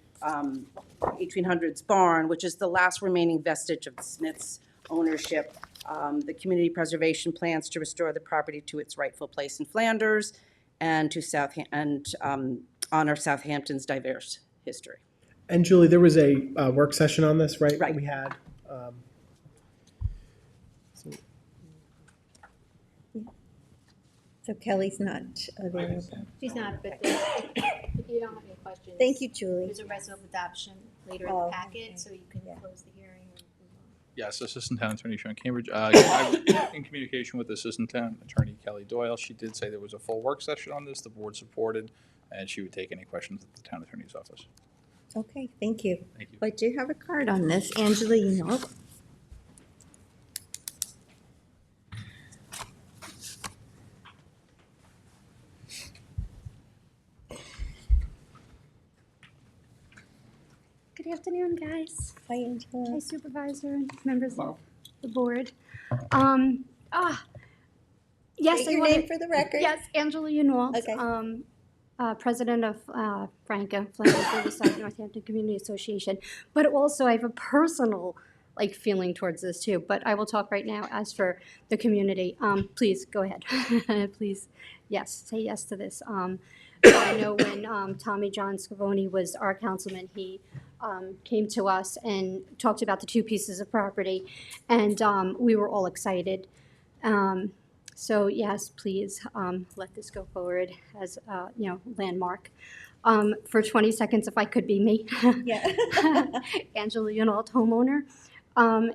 Speaker 21: barn, which is the last remaining vestige of the Smiths' ownership. The community preservation plans to restore the property to its rightful place in Flanders and to honor Southampton's diverse history.
Speaker 14: And Julie, there was a work session on this, right?
Speaker 21: Right.
Speaker 14: We had.
Speaker 1: So Kelly's not available.
Speaker 9: She's not, but if you don't have any questions.
Speaker 1: Thank you, Julie.
Speaker 9: There's a resolution of adoption later in
Speaker 1: Oh,
Speaker 9: the packet,
Speaker 1: okay.
Speaker 9: so you can close the hearing.
Speaker 6: Yes, Assistant Town Attorney Sean Cambridge. I'm in communication with Assistant Town Attorney Kelly Doyle. She did say there was a full work session on this. The board supported, and she would take any questions at the Town Attorney's office.
Speaker 1: Okay, thank you.
Speaker 6: Thank you.
Speaker 1: I do have a card on this. Angela, you know.
Speaker 22: Good afternoon, guys.
Speaker 1: Hi, Angela.
Speaker 22: Hi, Supervisor and members of the board. Yes,
Speaker 1: State your name for the record.
Speaker 22: Yes, Angela Yunwald,
Speaker 1: Okay.
Speaker 22: President of Franca, Flanders Riverside Northampton Community Association. But also, I have a personal feeling towards this too. But I will talk right now as for the community. Please go ahead. Please, yes, say yes to this. I know when Tommy John Scavone was our councilman, he came to us and talked about the two pieces of property, and we were all excited. So yes, please let this go forward as landmark. For 20 seconds, if I could be me.
Speaker 1: Yeah.
Speaker 22: Angela Yunwald, homeowner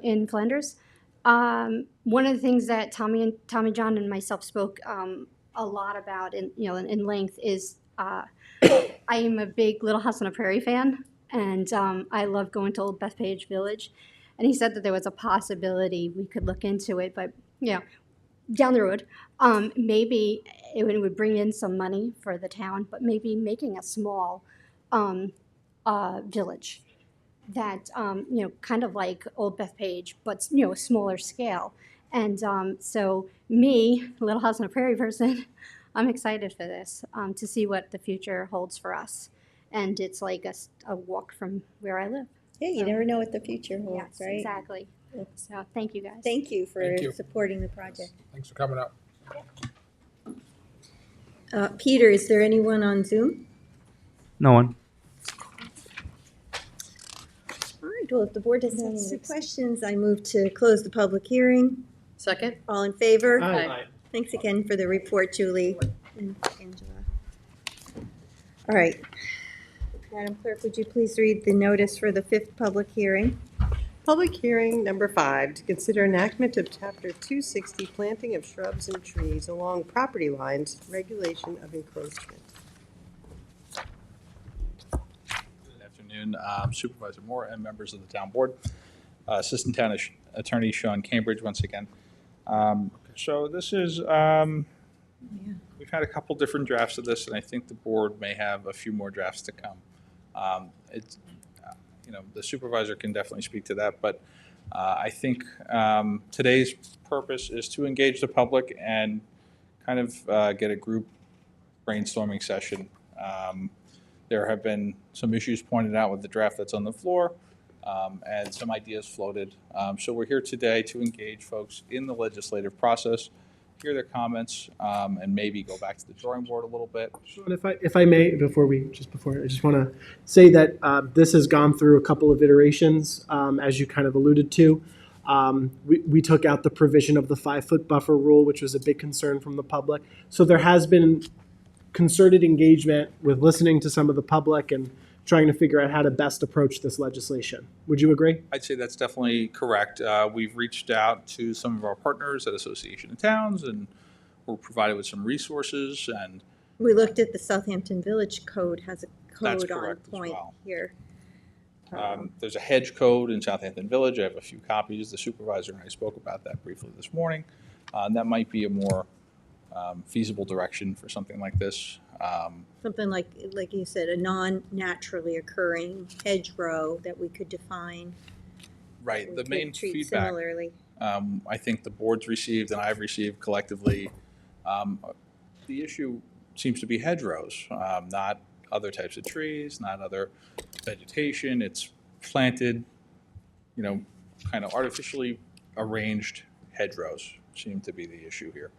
Speaker 22: in Flanders. One of the things that Tommy John and myself spoke a lot about in length is I am a big Little House on the Prairie fan, and I love going to Old Bethpage Village. And he said that there was a possibility we could look into it, but down the road, maybe it would bring in some money for the town, but maybe making a small village that kind of like Old Bethpage, but smaller scale. And so me, Little House on the Prairie person, I'm excited for this to see what the future holds for us. And it's like a walk from where I live.
Speaker 1: Yeah, you never know what the future holds,
Speaker 22: Yes,
Speaker 1: right?
Speaker 22: exactly. So thank you, guys.
Speaker 1: Thank you for
Speaker 5: Thank you.
Speaker 1: supporting the project.
Speaker 5: Thanks for coming up.
Speaker 1: Peter, is there anyone on Zoom?
Speaker 13: No one.
Speaker 1: All right, well, if the board doesn't have any other questions, I move to close the public hearing.
Speaker 4: Second?
Speaker 1: All in favor?
Speaker 14: Aye.
Speaker 1: Thanks again for the report, Julie and Angela. All right. Madam Clerk, would you please read the notice for the 5th public hearing?
Speaker 3: Public hearing number 5, to consider enactment of Chapter 260, planting of shrubs and trees along property lines, regulation of encroachment.
Speaker 6: Good afternoon, Supervisor Moore and members of the town board. Assistant Town Attorney Sean Cambridge once again. So this is, we've had a couple different drafts of this, and I think the board may have a few more drafts to come. It's, the supervisor can definitely speak to that, but I think today's purpose is to engage the public and kind of get a group brainstorming session. There have been some issues pointed out with the draft that's on the floor, and some ideas floated. So we're here today to engage folks in the legislative process, hear their comments, and maybe go back to the drawing board a little bit.
Speaker 14: Sean, if I may, I just want to say that this has gone through a couple of iterations, as you kind of alluded to. We took out the provision of the 5-foot buffer rule, which was a big concern from the public. So there has been concerted engagement with listening to some of the public and trying to figure out how to best approach this legislation. Would you agree?
Speaker 6: I'd say that's definitely correct. We've reached out to some of our partners at Association of Towns, and we're provided with some resources, and
Speaker 1: We looked at the Southampton Village Code, has a
Speaker 6: That's
Speaker 1: code on
Speaker 6: correct as
Speaker 1: point
Speaker 6: well.
Speaker 1: here.
Speaker 6: there's a hedge code in Southampton Village. I have a few copies. The supervisor and I spoke about that briefly this morning. And that might be a more feasible direction for something like this.
Speaker 1: Something like you said, a non-naturally occurring hedgerow that we could define.
Speaker 6: Right.
Speaker 1: we
Speaker 6: The
Speaker 1: could
Speaker 6: main
Speaker 1: treat
Speaker 6: feedback
Speaker 1: Similarly.
Speaker 6: I think the board's received and I've received collectively, the issue seems to be hedgerows, not other types of trees, not other vegetation. It's planted, kind of artificially arranged hedgerows seem to be the issue here.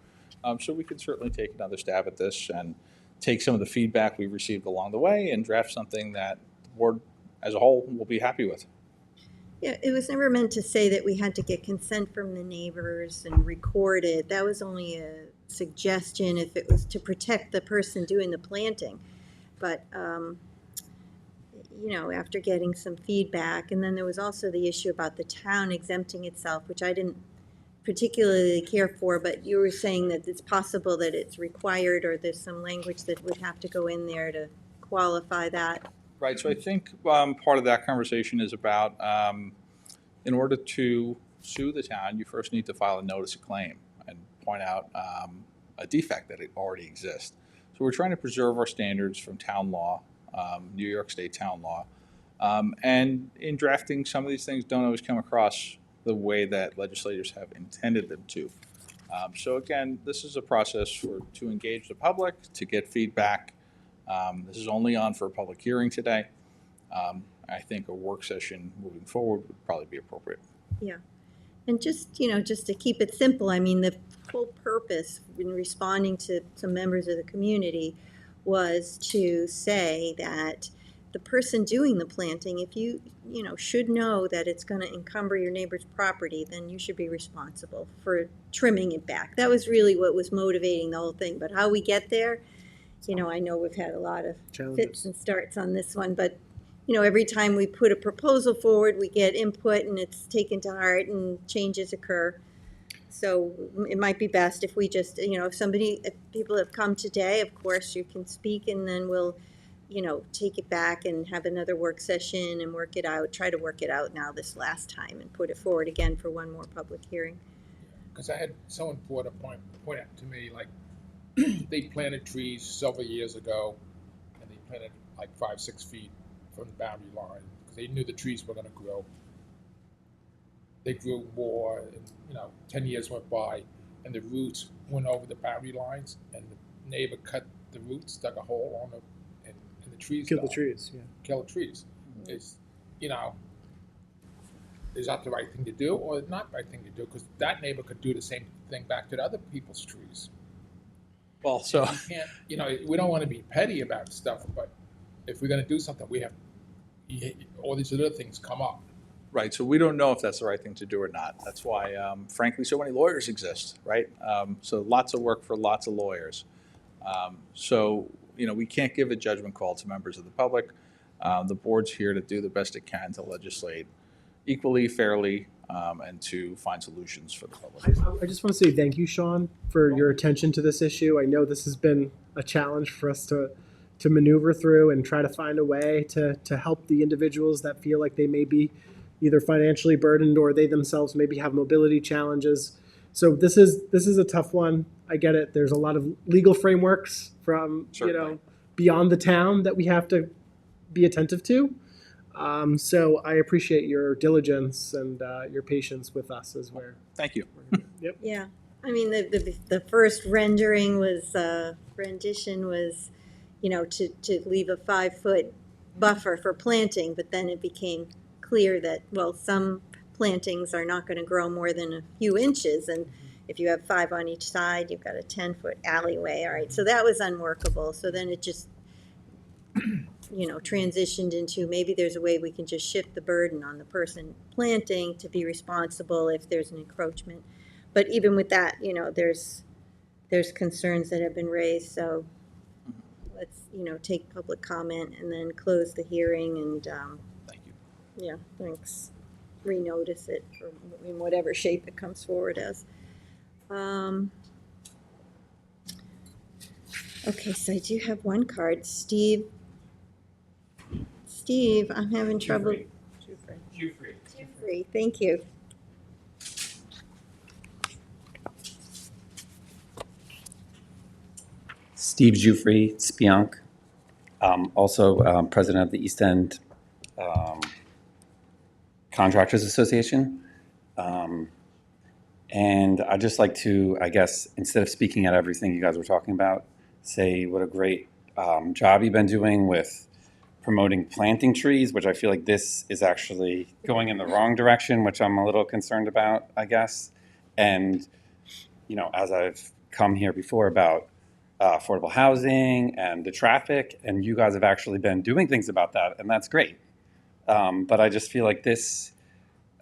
Speaker 6: So we could certainly take another stab at this and take some of the feedback we've received along the way and draft something that the board as a whole will be happy with.
Speaker 1: Yeah, it was never meant to say that we had to get consent from the neighbors and record it. That was only a suggestion if it was to protect the person doing the planting. But, after getting some feedback, and then there was also the issue about the town exempting itself, which I didn't particularly care for, but you were saying that it's possible that it's required or there's some language that would have to go in there to qualify that.
Speaker 6: Right, so I think part of that conversation is about, in order to sue the town, you first need to file a notice of claim and point out a defect that it already exists. So we're trying to preserve our standards from town law, New York State town law. And in drafting, some of these things don't always come across the way that legislators have intended them to. So again, this is a process to engage the public, to get feedback. This is only on for a public hearing today. I think a work session moving forward would probably be appropriate.
Speaker 1: Yeah. And just to keep it simple, I mean, the whole purpose in responding to some members of the community was to say that the person doing the planting, if you should know that it's going to encumber your neighbor's property, then you should be responsible for trimming it back. That was really what was motivating the whole thing. But how we get there, I know we've had a lot of fits and starts on this one, but every time we put a proposal forward, we get input and it's taken to heart and changes occur. So it might be best if we just, if people have come today, of course, you can speak and then we'll, take it back and have another work session and work it out, try to work it out now this last time and put it forward again for one more public hearing.
Speaker 5: Because I had someone point out to me, like, they planted trees several years ago, and they planted like 5-6 feet from the boundary line because they knew the trees were going to grow. They grew more, and 10 years went by, and the roots went over the boundary lines, and the neighbor cut the roots, dug a hole on them, and the trees
Speaker 14: Kill the
Speaker 5: died.
Speaker 14: trees, yeah.
Speaker 5: Kill the trees. Is that the right thing to do or not the right thing to do? Because that neighbor could do the same thing back to the other people's trees.
Speaker 6: Well, so
Speaker 5: We can't, we don't want to be petty about stuff, but if we're going to do something, we have all these other things come up.
Speaker 6: Right, so we don't know if that's the right thing to do or not. That's why, frankly, so many lawyers exist, right? So lots of work for lots of lawyers. We can't give a judgment call to members of the public. The board's here to do the best it can to legislate equally, fairly, and to find solutions for the public.
Speaker 14: I just want to say thank you, Sean, for your attention to this issue. I know this has been a challenge for us to maneuver through and try to find a way to help the individuals that feel like they may be either financially burdened or they themselves maybe have mobility challenges. So this is a tough one. I get it. There's a lot of legal frameworks from beyond the town that we have to be attentive to. So I appreciate your diligence and your patience with us as we're.
Speaker 6: Thank you.
Speaker 14: Yep.
Speaker 1: Yeah, I mean, the first rendition was, to leave a 5-foot buffer for planting, but then it became clear that, well, some plantings are not going to grow more than a few inches, and if you have 5 on each side, you've got a 10-foot alleyway, all right, so that was unworkable, so then it just, transitioned into maybe there's a way we can just shift the burden on the person planting to be responsible if there's an encroachment. But even with that, there's concerns that have been raised, so let's, take public comment and then close the hearing and,
Speaker 6: Thank you.
Speaker 1: yeah, thanks. Renotice it in whatever shape it comes forward as. Okay, so I do have one card. Steve, I'm having trouble. Jeffrey, thank you.
Speaker 10: Steve Jufrey, Spionk, also president of the East End Contractors Association. And I'd just like to, I guess, instead of speaking at everything you guys were talking about, say what a great job you've been doing with promoting planting trees, which I feel like this is actually going in the wrong direction, which I'm a little concerned about, I guess. And, as I've come here before about affordable housing and the traffic, and you guys have actually been doing things about that, and that's great. But I just feel like this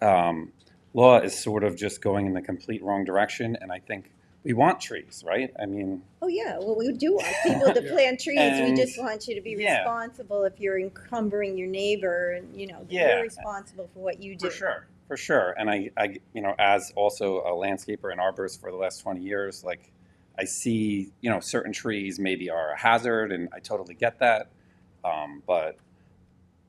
Speaker 10: law is sort of just going in the complete wrong direction, and I think we want trees, right? I mean,
Speaker 1: Oh, yeah, well, we do want people to plant trees. We
Speaker 10: And-
Speaker 1: just want you to be
Speaker 10: yeah.
Speaker 1: responsible if you're encumbering your neighbor and, that
Speaker 10: Yeah.
Speaker 1: you're responsible for what you do.
Speaker 10: For sure. And I, as also a landscaper and arborist for the last 20 years, like I see, certain trees maybe are a hazard, and I totally get that. But,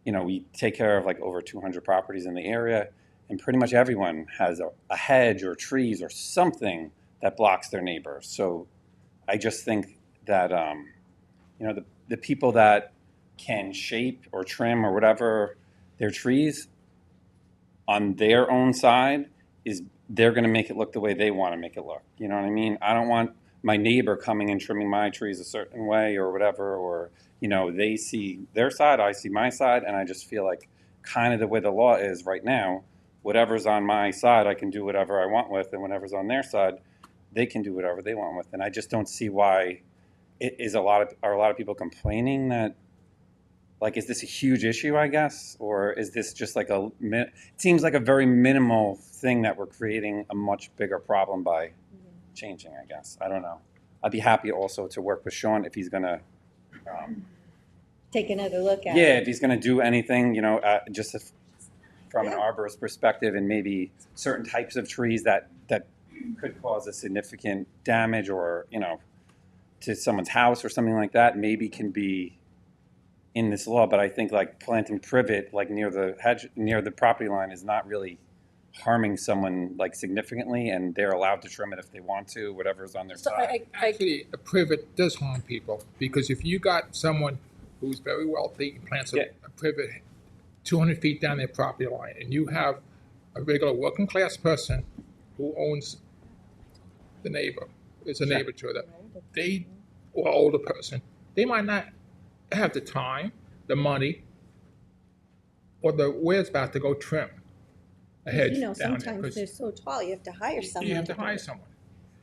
Speaker 10: we take care of like over 200 properties in the area, and pretty much everyone has a hedge or trees or something that blocks their neighbor. So I just think that, the people that can shape or trim or whatever their trees on their own side they're going to make it look the way they want to make it look. You know what I mean? I don't want my neighbor coming and trimming my trees a certain way or whatever, or, they see their side, I see my side. And I just feel like kind of the way the law is right now, whatever's on my side, I can do whatever I want with, and whatever's on their side, they can do whatever they want with. And I just don't see why are a lot of people complaining that, like, is this a huge issue, I guess? Or is this just like it seems like a very minimal thing that we're creating a much bigger problem by changing, I guess. I don't know. I'd be happy also to work with Sean if he's going to,
Speaker 1: Take another look at it.
Speaker 10: if he's going to do anything, from an arborist perspective, and maybe certain types of trees that could cause a significant damage or, to someone's house or something like that, maybe can be in this law. But I think like planting privet, like near the hedge, near the property line, is not really harming someone like significantly, and they're allowed to trim it if they want to, whatever's on their side.
Speaker 5: Actually, a privet does harm people, because if you got someone who's very wealthy and plants a privet 200 feet down their property line, and you have a regular working class person who owns the neighbor, is a neighbor to them, or older person, they might not have the time, the money, or the whereabouts to go trim a hedge down there.
Speaker 1: Sometimes
Speaker 5: 'cause
Speaker 1: they're so tall, you have to hire someone.
Speaker 5: you have to
Speaker 1: do
Speaker 5: hire
Speaker 1: it.
Speaker 5: someone.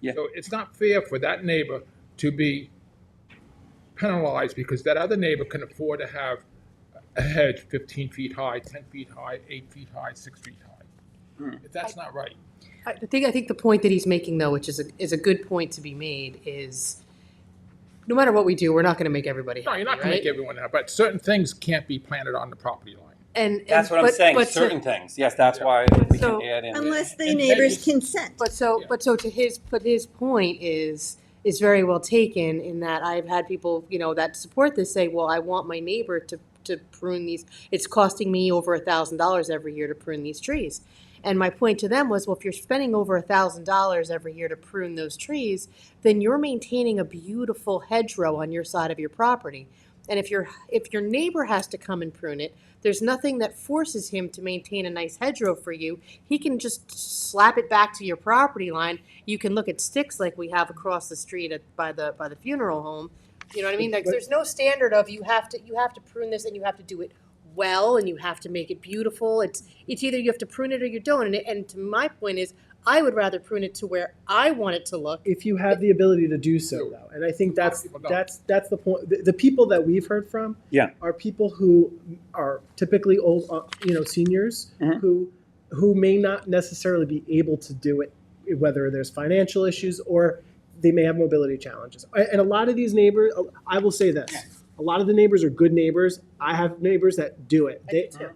Speaker 5: So it's not fair for that neighbor to be penalized because that other neighbor can afford to have a hedge 15 feet high, 10 feet high, 8 feet high, 6 feet high. That's not right.
Speaker 4: I think the point that he's making, though, which is a good point to be made, is no matter what we do, we're not going to make everybody happy.
Speaker 5: No, you're not going to
Speaker 4: right?
Speaker 5: make everyone happy, but certain things can't be planted on the property line.
Speaker 10: That's what I'm saying. Certain things. Yes, that's why we can add in.
Speaker 1: Unless the neighbors consent.
Speaker 4: But so to his point is very well taken, in that I've had people, that support this say, well, I want my neighbor to prune these. It's costing me over $1,000 every year to prune these trees. And my point to them was, well, if you're spending over $1,000 every year to prune those trees, then you're maintaining a beautiful hedgerow on your side of your property. And if your neighbor has to come and prune it, there's nothing that forces him to maintain a nice hedgerow for you. He can just slap it back to your property line. You can look at sticks like we have across the street by the funeral home. You know what I mean? Like, there's no standard of you have to prune this and you have to do it well and you have to make it beautiful. It's either you have to prune it or you don't. And to my point is, I would rather prune it to where I want it to look.
Speaker 14: If you have the ability to do so, though, and I think that's the point. The people that we've heard from are people who are typically old, seniors who may not necessarily be able to do it, whether there's financial issues or they may have mobility challenges. And a lot of these neighbors, I will say this, a lot of the neighbors are good neighbors. I have neighbors that do it.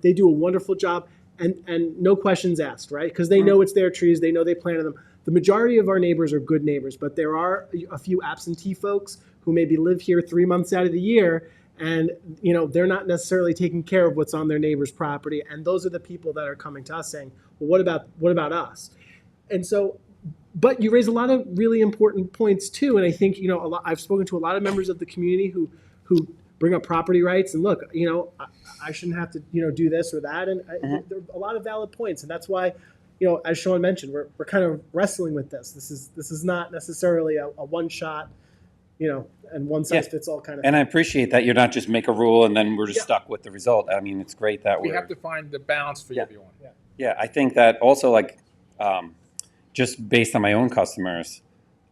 Speaker 14: They do a wonderful job, and no questions asked, right? Because they know it's their trees. They know they planted them. The majority of our neighbors are good neighbors, but there are a few absentee folks who maybe live here 3 months out of the year, and they're not necessarily taking care of what's on their neighbor's property. And those are the people that are coming to us saying, well, what about us? And so, but you raise a lot of really important points too. And I think, I've spoken to a lot of members of the community who bring up property rights and look, I shouldn't have to, do this or that. And there are a lot of valid points. And that's why, as Sean mentioned, we're kind of wrestling with this. This is not necessarily a one shot, and one size fits all kind of
Speaker 10: And
Speaker 14: thing.
Speaker 10: I appreciate that you're not just make a rule and then we're just stuck with the result. I mean, it's great that
Speaker 5: We
Speaker 10: we're.
Speaker 5: have to find the balance for everyone.
Speaker 10: Yeah, I think that also just based on my own customers,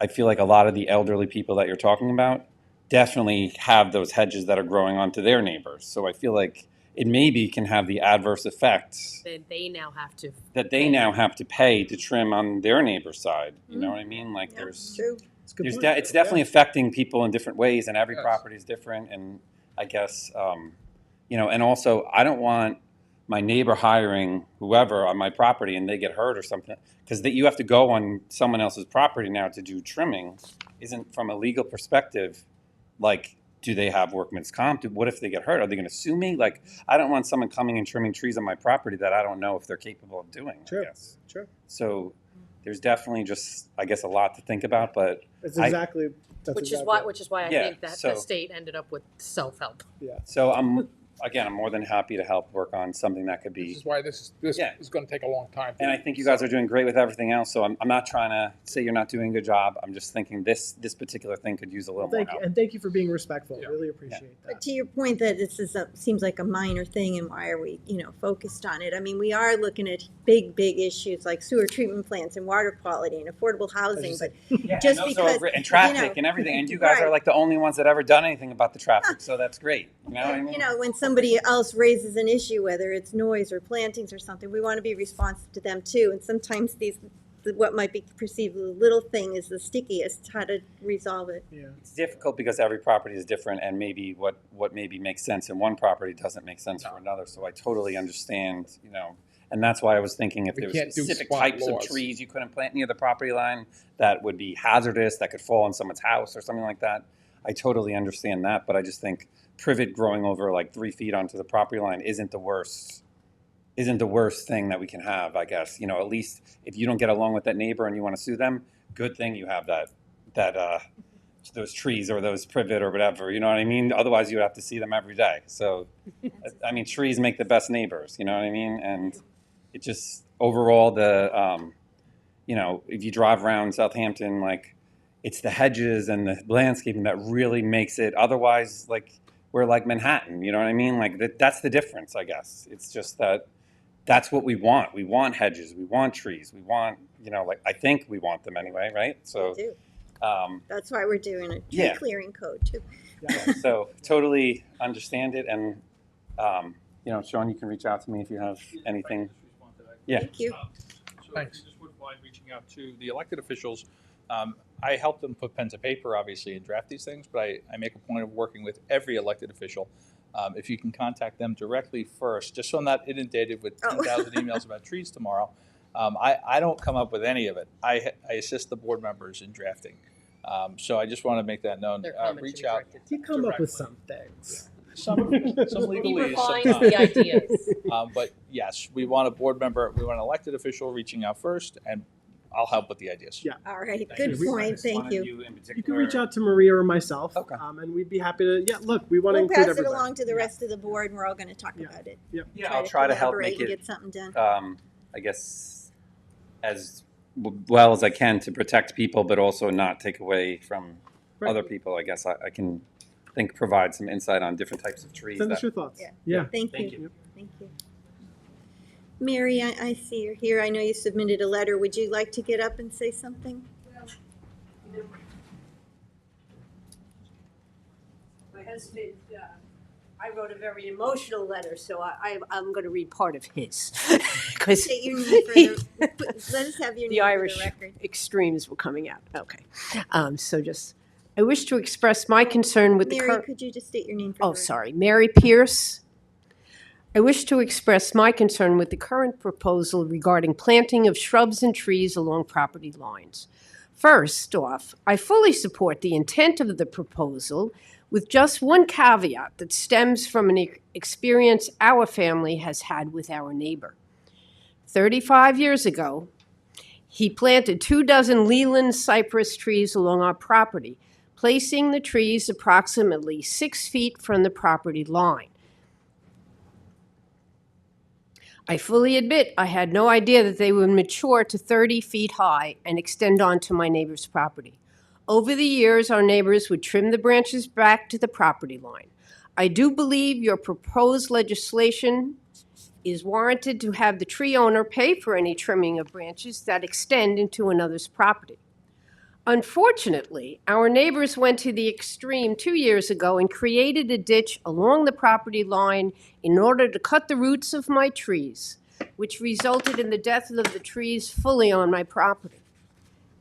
Speaker 10: I feel like a lot of the elderly people that you're talking about definitely have those hedges that are growing onto their neighbors. So I feel like it maybe can have the adverse effect
Speaker 4: That they now have to.
Speaker 10: that they now have to pay to trim on their neighbor's side. You know what I mean? Like there's
Speaker 1: True.
Speaker 10: it's definitely affecting people in different ways, and every property is different. And I guess and also I don't want my neighbor hiring whoever on my property and they get hurt or something, because you have to go on someone else's property now to do trimming. Isn't from a legal perspective, like, do they have workman's comp? What if they get hurt? Are they going to sue me? Like, I don't want someone coming and trimming trees on my property that I don't know if they're capable of doing.
Speaker 14: Sure.
Speaker 10: I guess.
Speaker 14: Sure.
Speaker 10: So there's definitely just, I guess, a lot to think about, but
Speaker 14: That's
Speaker 10: I-
Speaker 14: exactly. That's
Speaker 4: Which
Speaker 14: exactly
Speaker 4: is why I
Speaker 10: Yeah,
Speaker 4: think that
Speaker 10: so-
Speaker 4: the state ended up with self-help.
Speaker 10: So I'm more than happy to help work on something that could be.
Speaker 5: This is why this is going to take a long time.
Speaker 10: And I think you guys are doing great with everything else. So I'm not trying to say you're not doing a good job. I'm just thinking this particular thing could use a little more
Speaker 14: Thank you,
Speaker 10: help.
Speaker 14: and thank you for being respectful. Really appreciate that.
Speaker 1: But to your point that this seems like a minor thing, and why are we, focused on it? I mean, we are looking at big issues like sewer treatment plants and water quality and affordable housing. But just
Speaker 10: and
Speaker 1: because
Speaker 10: and traffic and everything, and you guys are like the only ones that ever done anything about the traffic. So that's great. You know what I mean?
Speaker 1: when somebody else raises an issue, whether it's noise or plantings or something, we want to be responsive to them too. And sometimes what might be perceived as a little thing is the stickiest. How to resolve it?
Speaker 10: It's difficult because every property is different, and maybe what maybe makes sense in one property doesn't make sense for another. So I totally understand, and that's why I was thinking if
Speaker 5: We
Speaker 10: there were
Speaker 5: can't do
Speaker 10: specific
Speaker 5: spot
Speaker 10: types
Speaker 5: laws.
Speaker 10: of trees you couldn't plant near the property line that would be hazardous, that could fall on someone's house or something like that. I totally understand that, but I just think privet growing over like 3 feet onto the property line isn't the worst thing that we can have, I guess. At least if you don't get along with that neighbor and you want to sue them, good thing you have those trees or those privet or whatever, you know what I mean? Otherwise you would have to see them every day. So, I mean, trees make the best neighbors, you know what I mean? And it just, overall, if you drive around Southampton, like, it's the hedges and the landscaping that really makes it. Otherwise, like, we're like Manhattan, you know what I mean? Like, that's the difference, I guess. It's just that's what we want. We want hedges. We want trees. We want, I think we want them anyway, right? So,
Speaker 1: We do. That's why we're doing a tree clearing code too.
Speaker 10: So totally understand it. And, Sean, you can reach out to me if you have anything. Yeah.
Speaker 1: Thank you.
Speaker 6: So I just wouldn't mind reaching out to the elected officials. I help them put pen to paper, obviously, and draft these things, but I make a point of working with every elected official. If you can contact them directly first, just so I'm not inundated with 10,000 emails about trees tomorrow. I don't come up with any of it. I assist the board members in drafting. So I just want to make that known. Reach out.
Speaker 14: You come up with some things.
Speaker 6: Some legalese.
Speaker 4: He refines
Speaker 6: sometimes.
Speaker 4: the ideas.
Speaker 6: But yes, we want a board member, we want an elected official reaching out first, and I'll help with the ideas.
Speaker 14: Yeah.
Speaker 1: All right. Good point. Thank you.
Speaker 14: You can reach out to Maria or myself, and we'd be happy to. Yeah, look, we want to
Speaker 1: We'll
Speaker 14: include
Speaker 1: pass it
Speaker 14: everybody.
Speaker 1: along to the rest of the board, and we're all going to talk about it.
Speaker 14: Yep.
Speaker 10: Yeah, I'll try to help
Speaker 1: collaborate
Speaker 10: make
Speaker 1: and
Speaker 10: it,
Speaker 1: get something done.
Speaker 10: I guess, as well as I can to protect people, but also not take away from other people. I guess I can provide some insight on different types of trees.
Speaker 14: Send us your thoughts.
Speaker 1: Yeah. Thank you. Thank you. Mary, I see you're here. I know you submitted a letter. Would you like to get up and say something?
Speaker 2: My husband, I wrote a very emotional letter, so I'm going to read part of his. Because
Speaker 1: State your name let us have your name
Speaker 2: the Irish
Speaker 1: for the record.
Speaker 2: extremes were coming out. Okay. So just I wish to express my concern with the
Speaker 1: Mary,
Speaker 2: current.
Speaker 1: could you just state your name for the
Speaker 2: Oh,
Speaker 1: record?
Speaker 2: sorry, Mary Pierce. I wish to express my concern with the current proposal regarding planting of shrubs and trees along property lines. First off, I fully support the intent of the proposal, with just one caveat that stems from an experience our family has had with our neighbor. 35 years ago, he planted 24 Leland cypress trees along our property, placing the trees approximately 6 feet from the property line. I fully admit I had no idea that they would mature to 30 feet high and extend onto my neighbor's property. Over the years, our neighbors would trim the branches back to the property line. I do believe your proposed legislation is warranted to have the tree owner pay for any trimming of branches that extend into another's property. Unfortunately, our neighbors went to the extreme 2 years ago and created a ditch along the property line in order to cut the roots of my trees, which resulted in the death of the trees fully on my property.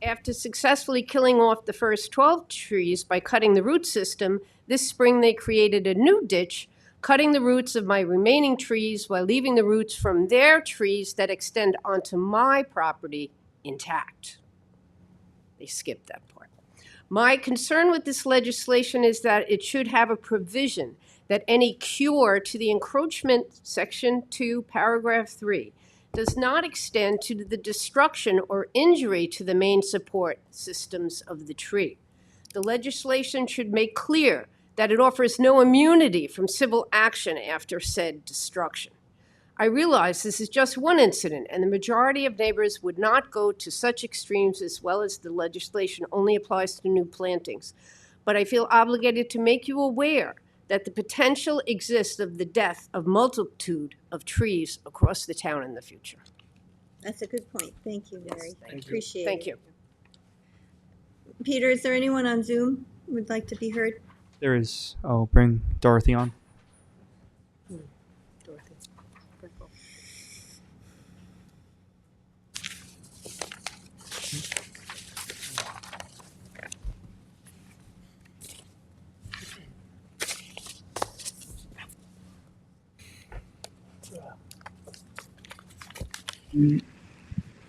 Speaker 2: After successfully killing off the first 12 trees by cutting the root system, this spring they created a new ditch, cutting the roots of my remaining trees while leaving the roots from their trees that extend onto my property intact. They skipped that part. My concern with this legislation is that it should have a provision that any cure to the encroachment, Section 2, Paragraph 3, does not extend to the destruction or injury to the main support systems of the tree. The legislation should make clear that it offers no immunity from civil action after said destruction. I realize this is just one incident, and the majority of neighbors would not go to such extremes, as well as the legislation only applies to new plantings. But I feel obligated to make you aware that the potential exists of the death of multitude of trees across the town in the future.
Speaker 1: That's a good point. Thank you, Mary.
Speaker 2: Thank you.
Speaker 1: Appreciate it.
Speaker 2: Thank you.
Speaker 1: Peter, is there anyone on Zoom who would like to be heard?
Speaker 13: There is. I'll bring Dorothy on.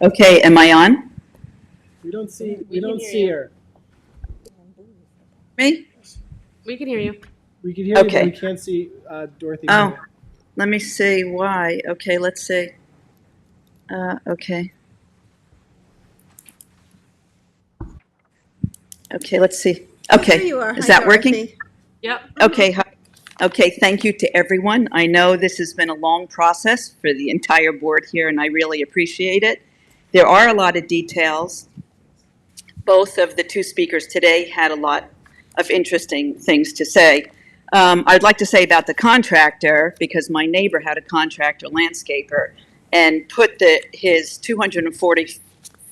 Speaker 11: Okay, am I on?
Speaker 14: We don't see
Speaker 2: can hear
Speaker 14: her.
Speaker 11: Me?
Speaker 4: We can hear you.
Speaker 14: We can hear you, but
Speaker 11: Okay.
Speaker 14: we can't see Dorothy.
Speaker 11: Oh, let me see why. Okay, let's see. Okay. Okay, let's see. Okay,
Speaker 1: There you are.
Speaker 11: is
Speaker 1: Hi,
Speaker 11: that working?
Speaker 1: Dorothy.
Speaker 4: Yep.
Speaker 11: Okay, hi. Okay, thank you to everyone. I know this has been a long process for the entire board here, and I really appreciate it. There are a lot of details. Both of the two speakers today had a lot of interesting things to say. I'd like to say about the contractor, because my neighbor had a contractor landscaper and put his 240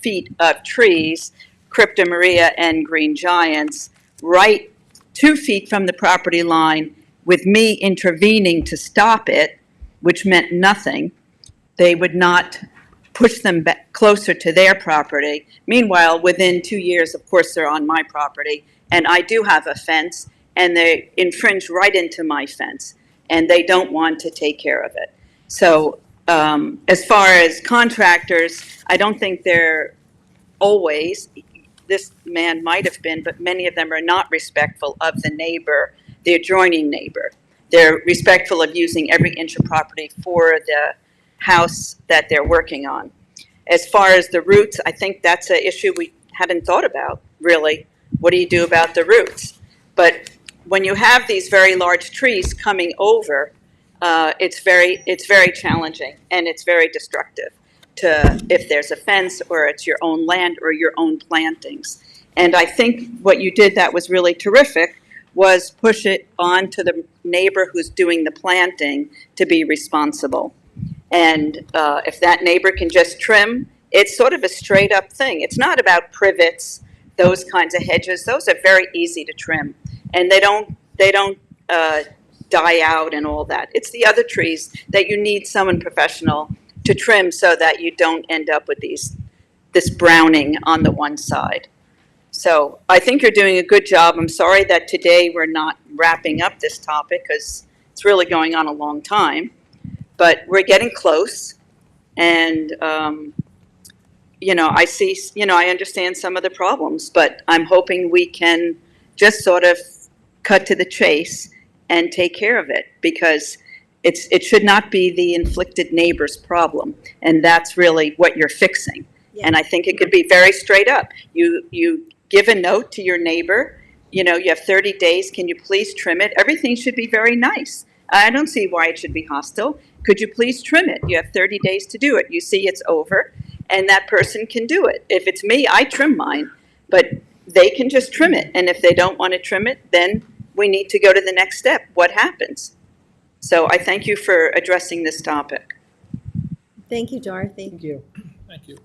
Speaker 11: feet of trees, Crypto Maria and Green Giants, right 2 feet from the property line, with me intervening to stop it, which meant nothing. They would not push them back closer to their property. Meanwhile, within 2 years, of course, they're on my property, and I do have a fence, and they infringe right into my fence, and they don't want to take care of it. So as far as contractors, I don't think they're always, this man might have been, but many of them are not respectful of the neighbor, the adjoining neighbor. They're respectful of using every inch of property for the house that they're working on. As far as the roots, I think that's an issue we haven't thought about, really. What do you do about the roots? But when you have these very large trees coming over, it's very challenging, and it's very destructive to, if there's a fence or it's your own land or your own plantings. And I think what you did that was really terrific was push it on to the neighbor who's doing the planting to be responsible. And if that neighbor can just trim, it's sort of a straight up thing. It's not about privets, those kinds of hedges. Those are very easy to trim, and they don't die out and all that. It's the other trees that you need someone professional to trim so that you don't end up with this browning on the one side. So I think you're doing a good job. I'm sorry that today we're not wrapping up this topic because it's really going on a long time. But we're getting close. And, I see, I understand some of the problems, but I'm hoping we can just sort of cut to the chase and take care of it, because it should not be the inflicted neighbor's problem. And that's really what you're fixing. And I think it could be very straight up. You give a note to your neighbor, you have 30 days, can you please trim it? Everything should be very nice. I don't see why it should be hostile. Could you please trim it? You have 30 days to do it. You see it's over, and that person can do it. If it's me, I trim mine, but they can just trim it. And if they don't want to trim it, then we need to go to the next step. What happens? So I thank you for addressing this topic.
Speaker 1: Thank you, Dorothy.
Speaker 3: Thank you.
Speaker 5: Thank you.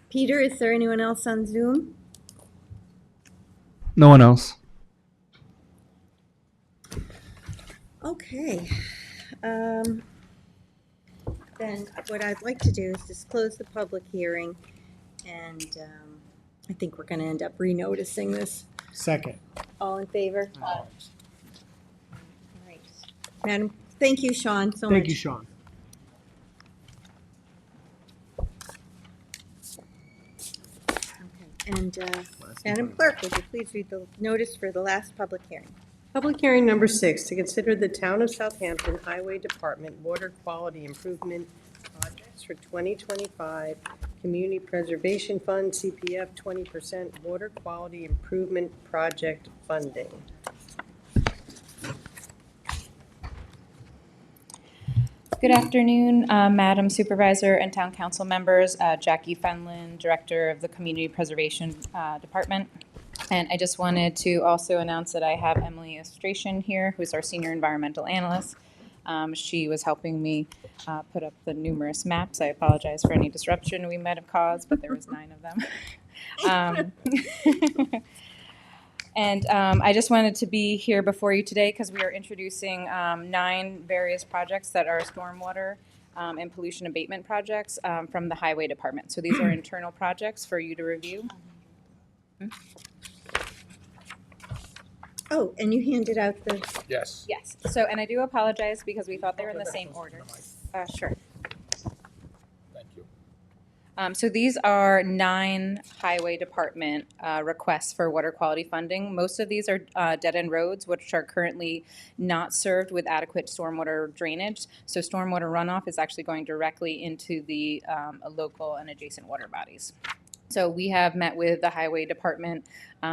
Speaker 1: Peter, is there anyone else on Zoom?
Speaker 13: No one else.
Speaker 1: Okay. Then what I'd like to do is just close the public hearing, and I think we're going to end up renoticing this.
Speaker 14: Second.
Speaker 1: All in favor? All right. Madam, thank you, Sean, so much.
Speaker 14: Thank you, Sean.
Speaker 1: And Madam Clerk, would you please read the notice for the last public hearing?
Speaker 3: Public hearing number 6, to consider the Town of Southampton Highway Department Water Quality Improvement Projects for 2025 Community Preservation Fund, CPF 20% Water Quality Improvement Project Funding.
Speaker 17: Good afternoon, Madam Supervisor and Town Council members. Jackie Fenlon, Director of the Community Preservation Department. And I just wanted to also announce that I have Emily Estration here, who's our Senior Environmental Analyst. She was helping me put up the numerous maps. I apologize for any disruption we might have caused, but there was 9 of them. And I just wanted to be here before you today because we are introducing 9 various projects that are stormwater and pollution abatement projects from the Highway Department. So these are internal projects for you to review.
Speaker 1: Oh, and you handed out the...
Speaker 5: Yes.
Speaker 17: Yes. So, and I do apologize because we thought they were in the same order. Sure.
Speaker 5: Thank you.
Speaker 17: So these are 9 highway department requests for water quality funding. Most of these are dead-end roads, which are currently not served with adequate stormwater drainage. So stormwater runoff is actually going directly into the local and adjacent water bodies. So we have met with the highway department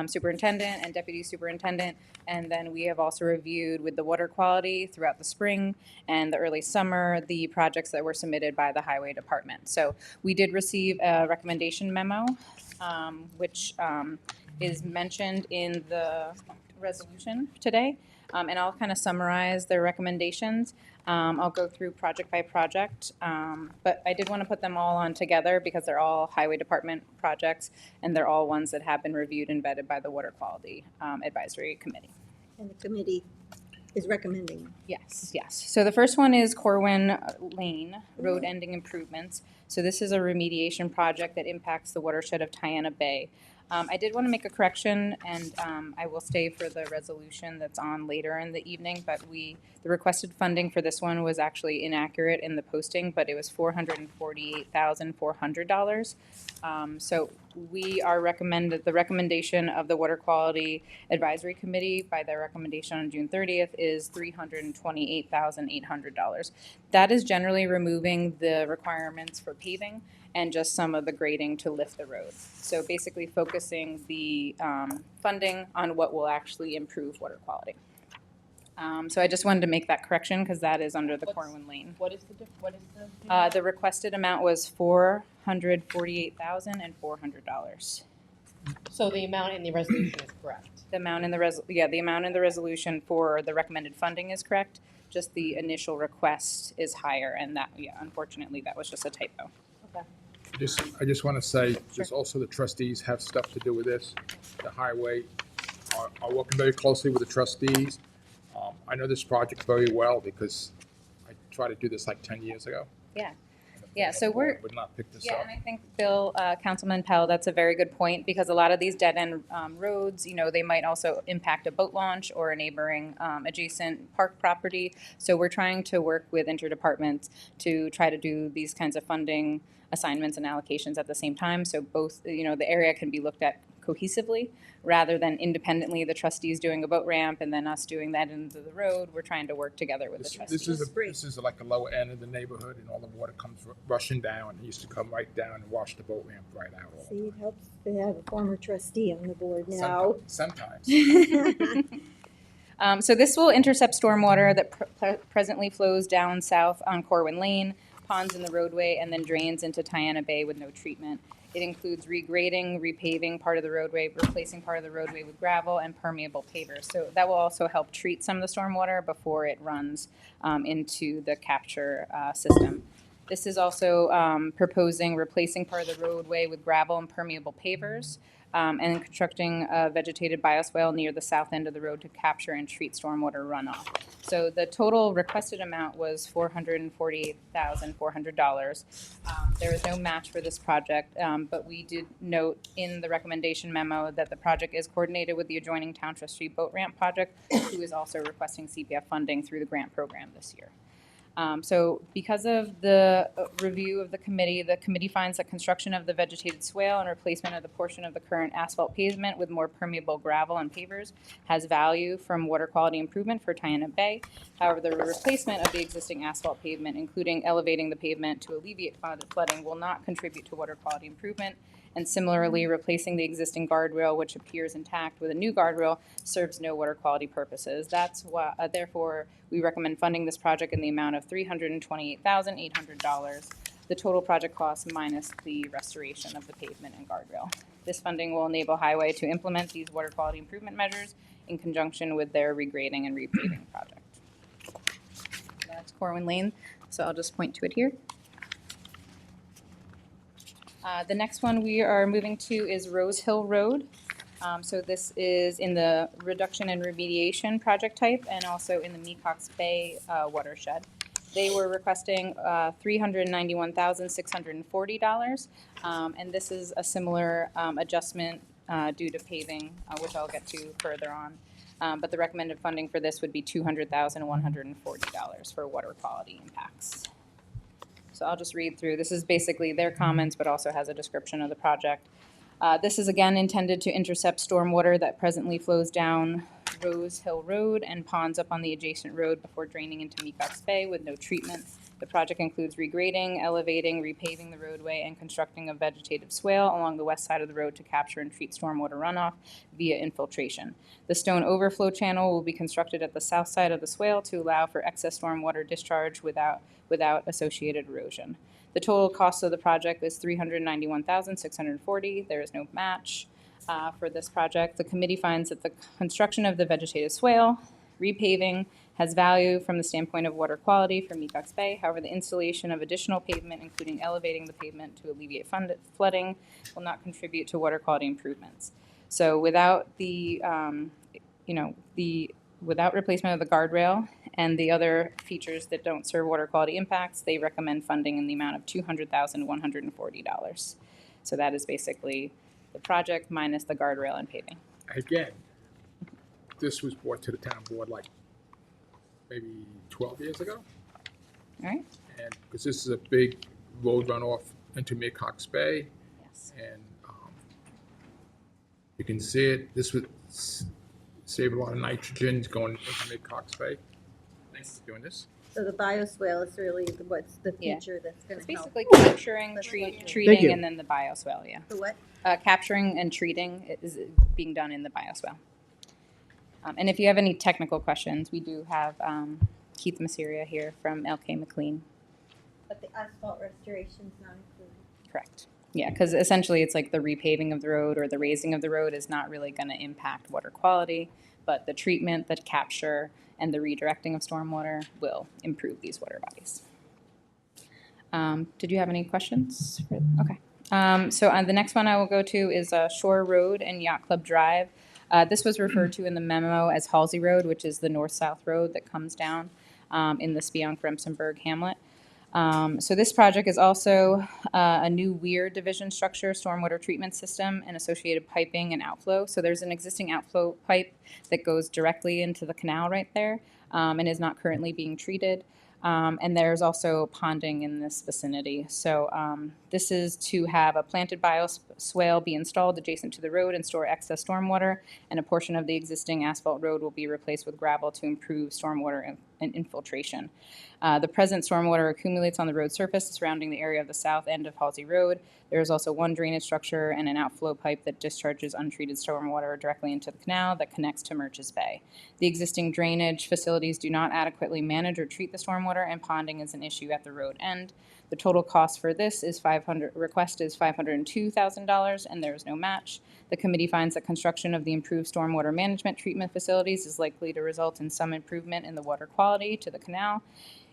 Speaker 17: superintendent and deputy superintendent, and then we have also reviewed with the water quality throughout the spring and the early summer the projects that were submitted by the highway department. So we did receive a recommendation memo, which is mentioned in the resolution today, and I'll kind of summarize their recommendations. I'll go through project by project, but I did want to put them all on together because they're all highway department projects and they're all ones that have been reviewed and vetted by the Water Quality Advisory Committee.
Speaker 1: And the committee is recommending.
Speaker 17: Yes, yes. So the first one is Corwin Lane, road ending improvements. So this is a remediation project that impacts the watershed of Tiana Bay. I did want to make a correction, and I will stay for the resolution that's on later in the evening, but the requested funding for this one was actually inaccurate in the posting, but it was $448,400. So we are the recommendation of the Water Quality Advisory Committee by their recommendation on June 30th is $328,800. That is generally removing the requirements for paving and just some of the grading to lift the road. So basically focusing the funding on what will actually improve water quality. So I just wanted to make that correction because that is under the Corwin Lane.
Speaker 4: What is the
Speaker 17: The requested amount was $448,400.
Speaker 4: So the amount in the resolution is correct?
Speaker 17: The amount in the amount in the resolution for the recommended funding is correct. Just the initial request is higher, and that, unfortunately, that was just a typo.
Speaker 4: Okay.
Speaker 5: I just want to say, there's also the trustees have stuff to do with this. The highway are working very closely with the trustees. I know this project very well because I tried to do this like 10 years ago.
Speaker 17: Yeah.
Speaker 5: And the
Speaker 17: Yeah, so we're,
Speaker 5: would not pick this
Speaker 17: yeah,
Speaker 5: up.
Speaker 17: and I think Bill, Councilman Pell, that's a very good point, because a lot of these dead-end roads, they might also impact a boat launch or a neighboring adjacent park property. So we're trying to work with interdepartments to try to do these kinds of funding assignments and allocations at the same time. So both, the area can be looked at cohesively rather than independently, the trustees doing a boat ramp and then us doing that into the road. We're trying to work together with the trustees.
Speaker 5: This is like a lower end of the neighborhood, and all the water comes rushing down. It used to come right down and wash the boat ramp right out.
Speaker 1: See, it helps to have a former trustee on the board now.
Speaker 5: Sometimes.
Speaker 17: So this will intercept stormwater that presently flows down south on Corwin Lane, ponds in the roadway, and then drains into Tiana Bay with no treatment. It includes regrading, repaving part of the roadway, replacing part of the roadway with gravel, and permeable pavers. So that will also help treat some of the stormwater before it runs into the capture system. This is also proposing replacing part of the roadway with gravel and permeable pavers, and constructing a vegetated bioswale near the south end of the road to capture and treat stormwater runoff. So the total requested amount was $448,400. There is no match for this project, but we did note in the recommendation memo that the project is coordinated with the adjoining Town Trustee Boat Ramp project, who is also requesting CPF funding through the grant program this year. So because of the review of the committee finds that construction of the vegetated swale and replacement of the portion of the current asphalt pavement with more permeable gravel and pavers has value from water quality improvement for Tiana Bay. However, the replacement of the existing asphalt pavement, including elevating the pavement to alleviate flooding, will not contribute to water quality improvement. And similarly, replacing the existing guardrail, which appears intact, with a new guardrail serves no water quality purposes. That's why, therefore, we recommend funding this project in the amount of $328,800, the total project cost minus the restoration of the pavement and guardrail. This funding will enable Highway to implement these water quality improvement measures in conjunction with their regrading and repaving project. That's Corwin Lane, so I'll just point to it here. The next one we are moving to is Rose Hill Road. So this is in the reduction and remediation project type and also in the Mecox Bay watershed. They were requesting $391,640, and this is a similar adjustment due to paving, which I'll get to further on. But the recommended funding for this would be $200,140 for water quality impacts. So I'll just read through. This is basically their comments, but also has a description of the project. This is again intended to intercept stormwater that presently flows down Rose Hill Road and ponds up on the adjacent road before draining into Mecox Bay with no treatment. The project includes regrading, elevating, repaving the roadway, and constructing a vegetative swale along the west side of the road to capture and treat stormwater runoff via infiltration. The stone overflow channel will be constructed at the south side of the swale to allow for excess stormwater discharge without associated erosion. The total cost of the project is $391,640. There is no match for this project. The committee finds that the construction of the vegetative swale, repaving, has value from the standpoint of water quality for Mecox Bay. However, the installation of additional pavement, including elevating the pavement to alleviate flooding, will not contribute to water quality improvements. So without without replacement of the guardrail and the other features that don't serve water quality impacts, they recommend funding in the amount of $200,140. So that is basically the project minus the guardrail and paving.
Speaker 5: Again, this was brought to the town board like maybe 12 years ago.
Speaker 17: All right.
Speaker 5: And because this is a big road runoff into Mecox Bay.
Speaker 17: Yes.
Speaker 5: And you can see it. This would save a lot of nitrogen going into Mecox Bay. Thanks for doing this.
Speaker 1: So the bioswale is really what's the
Speaker 17: Yeah.
Speaker 1: feature that's going
Speaker 17: It's
Speaker 1: to help.
Speaker 17: basically capturing, treating, and then the bioswale, yeah.
Speaker 1: The what?
Speaker 17: Capturing and treating is being done in the bioswale. And if you have any technical questions, we do have Keith Masseria here from LK McLean.
Speaker 1: But the asphalt restoration's not included.
Speaker 17: Correct. Yeah, because essentially it's like the repaving of the road or the raising of the road is not really going to impact water quality, but the treatment, the capture, and the redirecting of stormwater will improve these water bodies. Did you have any questions? Okay. So the next one I will go to is Shore Road and Yacht Club Drive. This was referred to in the memo as Halsey Road, which is the north-south road that comes down in the Spionk-Remsenburg hamlet. So this project is also a new weir division structure, stormwater treatment system, and associated piping and outflow. So there's an existing outflow pipe that goes directly into the canal right there and is not currently being treated. And there's also ponding in this vicinity. So this is to have a planted bioswale be installed adjacent to the road and store excess stormwater, and a portion of the existing asphalt road will be replaced with gravel to improve stormwater and infiltration. The present stormwater accumulates on the road surface surrounding the area of the south end of Halsey Road. There is also one drainage structure and an outflow pipe that discharges untreated stormwater directly into the canal that connects to Murch's Bay. The existing drainage facilities do not adequately manage or treat the stormwater, and ponding is an issue at the road end. The total cost for this is $502,000, and there is no match. The committee finds that construction of the improved stormwater management treatment facilities is likely to result in some improvement in the water quality to the canal,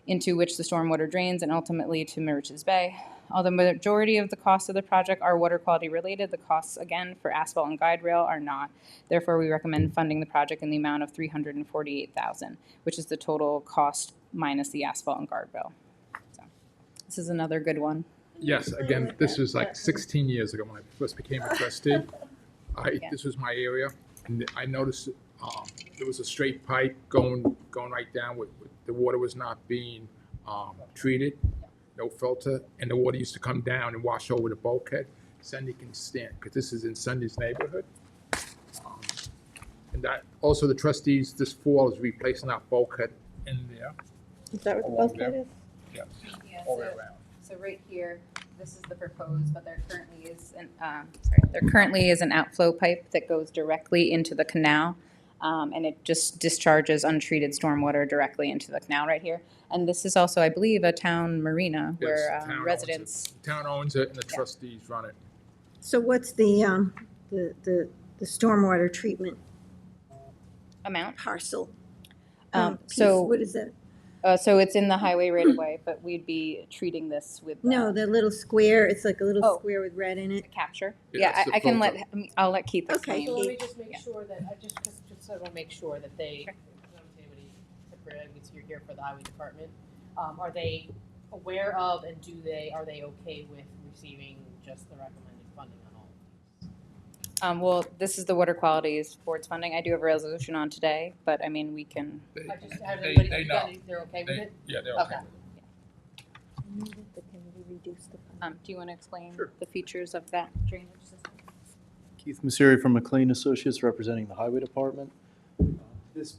Speaker 17: into which the stormwater drains, and ultimately to Murch's Bay. Although the majority of the costs of the project are water quality related, the costs, again, for asphalt and guide rail are not. Therefore, we recommend funding the project in the amount of $348,000, which is the total cost minus the asphalt and guardrail. So, this is another good one.
Speaker 5: Yes, again, this was like 16 years ago when I first became a trustee. This was my area, and I noticed there was a straight pipe going right down with the water was not being treated, no filter, and the water used to come down and wash over the bulkhead. Cindy can stand, because this is in Cindy's neighborhood. And that, also the trustees this fall is replacing that bulkhead in there.
Speaker 1: Is that what the
Speaker 5: along
Speaker 1: bulkhead
Speaker 5: there.
Speaker 1: is?
Speaker 5: Yes,
Speaker 17: Yeah,
Speaker 5: all the way around.
Speaker 17: So right here, this is the proposed, but there currently is an outflow pipe that goes directly into the canal, and it just discharges untreated stormwater directly into the canal right here. And this is also, I believe, a town marina
Speaker 5: Yes,
Speaker 17: where
Speaker 5: town owns
Speaker 17: residents.
Speaker 5: it. The town owns it, and the trustees run it.
Speaker 1: So what's the stormwater treatment
Speaker 17: Amount?
Speaker 1: parcel? Piece?
Speaker 17: So
Speaker 1: What is that?
Speaker 17: So it's in the highway right away, but we'd be treating this with
Speaker 1: No, the little square, it's like a little
Speaker 17: Oh.
Speaker 1: square with red in it.
Speaker 17: capture.
Speaker 5: Yeah,
Speaker 17: Yeah,
Speaker 5: it's the
Speaker 17: I can
Speaker 5: filter.
Speaker 17: I'll let Keith
Speaker 1: Okay.
Speaker 17: explain.
Speaker 2: So let me just make sure that, just so I want to make sure that they, you're here for the highway department, are they aware of and are they okay with receiving just the recommended funding on all of these?
Speaker 17: Well, this is the Water Quality Board's funding. I do have a resolution on today, but I mean, we can.
Speaker 5: They
Speaker 2: Has
Speaker 5: they
Speaker 2: everybody,
Speaker 5: know.
Speaker 2: they're okay with it?
Speaker 5: Yeah, they're okay.
Speaker 17: Do you want to explain the features of that drainage system?
Speaker 20: Keith Messeri from McLean Associates, representing the Highway Department. This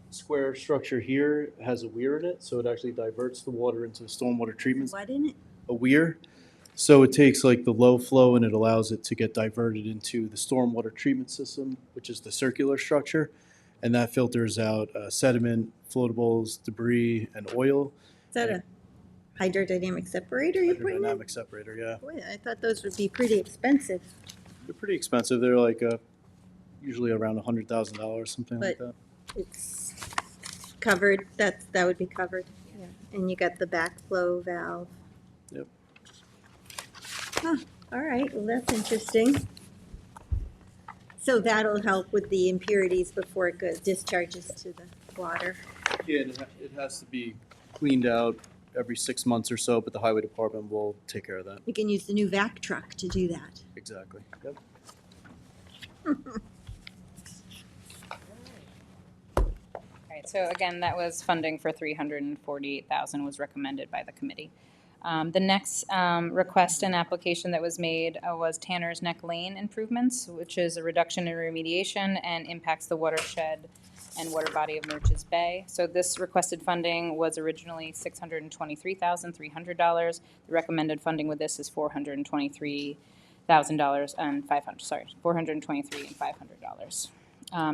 Speaker 20: square structure here has a weir in it, so it actually diverts the water into a stormwater treatment.
Speaker 1: What in it?
Speaker 20: A weir. So it takes like the low flow and it allows it to get diverted into the stormwater treatment system, which is the circular structure, and that filters out sediment, floatables, debris, and oil.
Speaker 1: Is that a hydrodynamic separator you're putting in?
Speaker 20: Hydrodynamic separator, yeah.
Speaker 1: Boy, I thought those would be pretty expensive.
Speaker 20: They're pretty expensive. They're like usually around $100,000, something like
Speaker 1: But-
Speaker 20: that.
Speaker 1: It's covered, that would be covered. Yeah. And you got the backflow valve.
Speaker 20: Yep.
Speaker 1: Huh, all right, well, that's interesting. So that'll help with the impurities before it discharges to the water.
Speaker 20: Yeah, and it has to be cleaned out every 6 months or so, but the highway department will take care of that.
Speaker 1: You can use the new vac truck to do that.
Speaker 20: Exactly. Yep.
Speaker 17: All right, so again, that was funding for $348,000 was recommended by the committee. The next request and application that was made was Tanner's Neck Lane improvements, which is a reduction in remediation and impacts the watershed and water body of Murch's Bay. So this requested funding was originally $623,300. The recommended funding with this is $423,000 and $423,500 and $500.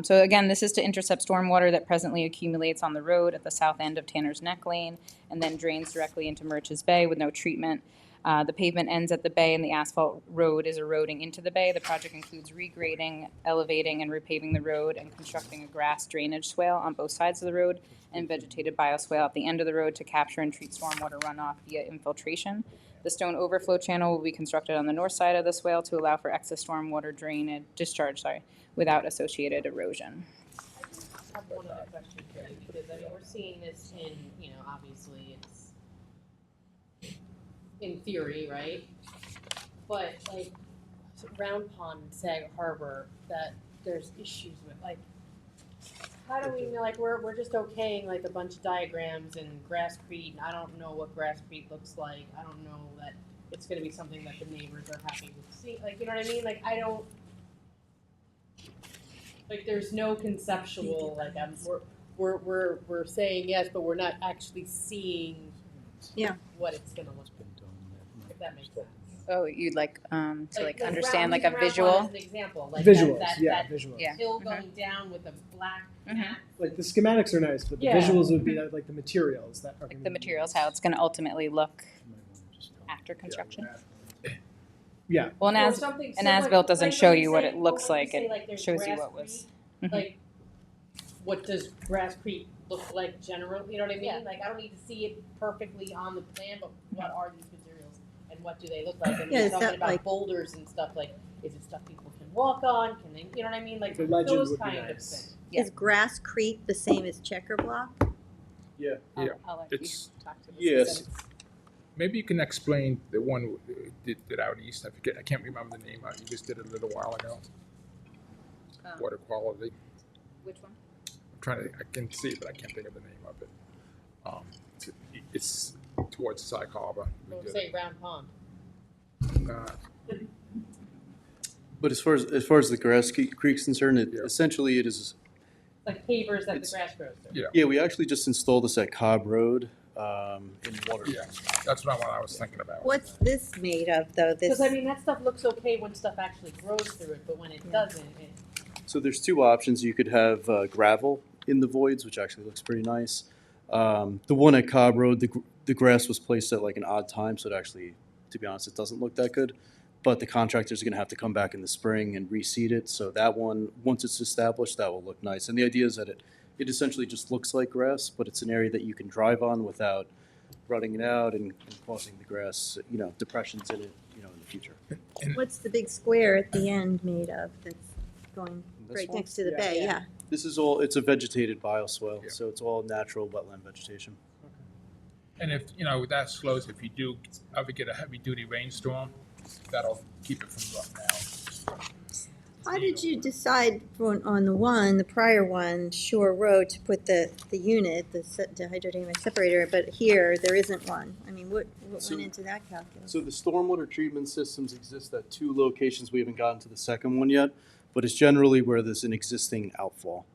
Speaker 17: So again, this is to intercept stormwater that presently accumulates on the road at the south end of Tanner's Neck Lane and then drains directly into Murch's Bay with no treatment. The pavement ends at the bay and the asphalt road is eroding into the bay. The project includes regrading, elevating, and repaving the road and constructing a grass drainage swale on both sides of the road and vegetated bioswale at the end of the road to capture and treat stormwater runoff via infiltration. The stone overflow channel will be constructed on the north side of the swale to allow for excess stormwater discharge without associated erosion.
Speaker 2: I have one other question for you, because I mean, we're seeing this in, obviously it's
Speaker 4: in theory, right? But like Round Pond and Sag Harbor, that there's issues with, like, how do we know, like, we're just okaying like a bunch of diagrams and Grasscrete, and I don't know what Grasscrete looks like. I don't know that it's gonna be something that the neighbors are happy with seeing, like, you know what I mean? Like, I don't, like, there's no conceptual, like, we're saying yes, but we're not actually seeing what it's gonna look like, if that makes sense.
Speaker 17: Oh, you'd like to like
Speaker 4: Round-
Speaker 17: understand like a
Speaker 4: use Round Pond
Speaker 17: visual?
Speaker 4: as an example, like
Speaker 14: Visuals,
Speaker 4: that
Speaker 14: visuals.
Speaker 17: Yeah.
Speaker 4: hill going down with a black mat.
Speaker 14: Like the schematics are nice, but the
Speaker 4: Yeah.
Speaker 14: visuals would be like the materials that are.
Speaker 17: Like the materials, how it's going to ultimately look after construction.
Speaker 14: Yeah.
Speaker 17: Well,
Speaker 4: Or something
Speaker 17: an
Speaker 4: similar-
Speaker 17: as-built doesn't
Speaker 4: like
Speaker 17: show
Speaker 4: when
Speaker 17: you what
Speaker 4: say-
Speaker 17: it looks
Speaker 4: when you
Speaker 17: like.
Speaker 4: say,
Speaker 17: It
Speaker 4: there's
Speaker 17: shows you
Speaker 4: Grass
Speaker 17: what was.
Speaker 4: Creek, like, what does Grasscrete look like generally, you know what I mean?
Speaker 17: Yeah.
Speaker 4: Like, I don't need to see it perfectly on the plan, but what are these materials and what do they look like? And
Speaker 1: Yeah,
Speaker 4: we're
Speaker 1: is
Speaker 4: talking
Speaker 1: that
Speaker 4: about
Speaker 1: like-
Speaker 4: boulders and stuff, like, is it stuff people can walk on, can they, you know what I mean? Like,
Speaker 14: The legend
Speaker 4: those
Speaker 14: would be
Speaker 4: kind of
Speaker 14: nice.
Speaker 4: things.
Speaker 1: Is Grasscrete the same as Checker Block?
Speaker 20: Yeah.
Speaker 5: Yeah,
Speaker 17: I'll let
Speaker 5: it's,
Speaker 17: you talk to the
Speaker 20: Yes.
Speaker 17: specifics.
Speaker 5: maybe you can explain the one did out east. I can't remember the name. You just did it a little while ago. Water quality.
Speaker 17: Which one?
Speaker 5: I'm trying to, I can see it, but I can't think of the name of it. It's towards Sag Harbor. We
Speaker 4: We'll
Speaker 5: did
Speaker 4: say
Speaker 5: it.
Speaker 4: Round Pond.
Speaker 20: But as far as the Grass Creek's concerned, essentially it is.
Speaker 4: Like pavers that the grass grows through.
Speaker 20: Yeah, we actually just installed this at Cobb Road in Water.
Speaker 5: Yeah, that's not what I was thinking about.
Speaker 1: What's this made of, though? This,
Speaker 4: Because, I mean, that stuff looks okay when stuff actually grows through it, but when it doesn't, it.
Speaker 20: So there's two options. You could have gravel in the voids, which actually looks pretty nice. The one at Cobb Road, the grass was placed at like an odd time, so it actually, to be honest, it doesn't look that good. But the contractors are going to have to come back in the spring and reseed it. So that one, once it's established, that will look nice. And the idea is that it essentially just looks like grass, but it's an area that you can drive on without rutting it out and causing the grass, depressions in it, in the future.
Speaker 1: what's the big square at the end made of that's going
Speaker 20: This
Speaker 1: right
Speaker 20: one?
Speaker 1: next to the bay? Yeah.
Speaker 20: This is all, it's a vegetated bioswale, so it's all natural wetland vegetation.
Speaker 5: And if, that slows, if you do ever get a heavy-duty rainstorm, that'll keep it from running out.
Speaker 1: How did you decide on the prior one, Shore Road, to put the unit, the hydrodynamic separator, but here, there isn't one? I mean, what
Speaker 20: So-
Speaker 1: went into that calculus?
Speaker 20: So the stormwater treatment systems exist at two locations. We haven't gotten to the second one yet, but it's generally where there's an existing outfall.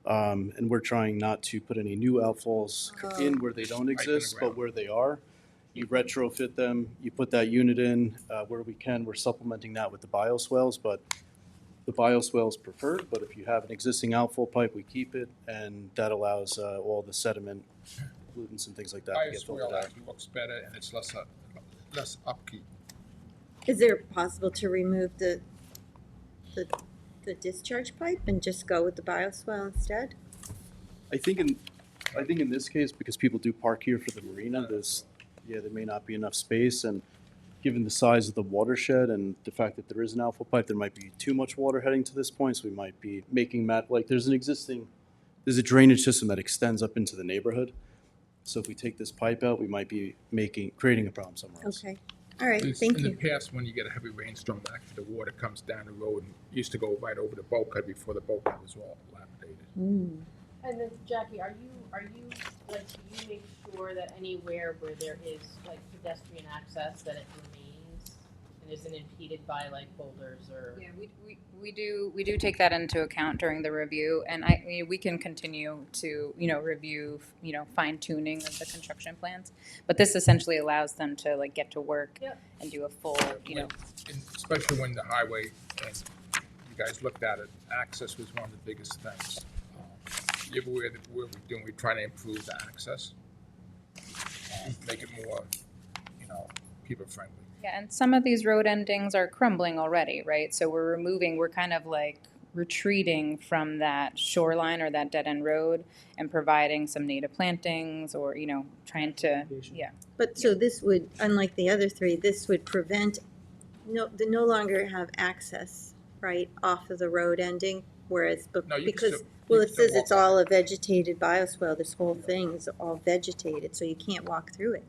Speaker 20: And we're trying not to put any new outfalls in where they don't exist, but where they are. You retrofit them, you put that unit in where we can. We're supplementing that with the bioswales, but the bioswale is preferred. But if you have an existing outfall pipe, we keep it, and that allows all the sediment, pollutants, and things like that to get filtered
Speaker 5: Bioswale
Speaker 20: out.
Speaker 5: actually looks better and it's less upkeep.
Speaker 1: Is there possible to remove the discharge pipe and just go with the bioswale instead?
Speaker 20: I think in this case, because people do park here for the marina, there may not be enough space, and given the size of the watershed and the fact that there is an outfall pipe, there might be too much water heading to this point, so we might be making there's a drainage system that extends up into the neighborhood. So if we take this pipe out, we might be creating a problem somewhere else.
Speaker 1: Okay, all right,
Speaker 5: It's-
Speaker 1: thank
Speaker 5: In
Speaker 1: you.
Speaker 5: the past, when you get a heavy rainstorm, actually the water comes down the road and used to go right over the bulkhead before the bulkhead was all dilapidated.
Speaker 4: And then Jackie, are you, like, do you make sure that anywhere where there is, like, pedestrian access, that it remains and isn't impeded by, like, boulders or?
Speaker 17: Yeah, we do take that into account during the review, and we can continue to, review, fine tuning of the construction plans. But this essentially allows them to like get to work and do a full,
Speaker 5: And especially when the highway, and you guys looked at it, access was one of the biggest things. Everywhere that we're doing, we're trying to improve the access, make it more, people friendly.
Speaker 17: Yeah, and some of these road endings are crumbling already, right? So we're kind of like retreating from that shoreline or that dead end road and providing some native plantings or, trying to,
Speaker 1: But so this would, unlike the other three, this would prevent, they no longer have access, right, off of the road ending, whereas,
Speaker 5: No, you can
Speaker 1: because,
Speaker 5: still-
Speaker 1: well,
Speaker 5: you
Speaker 1: it
Speaker 5: can still
Speaker 1: says it's
Speaker 5: walk
Speaker 1: all a vegetated bioswale, this whole thing is all vegetated, so you can't walk through it.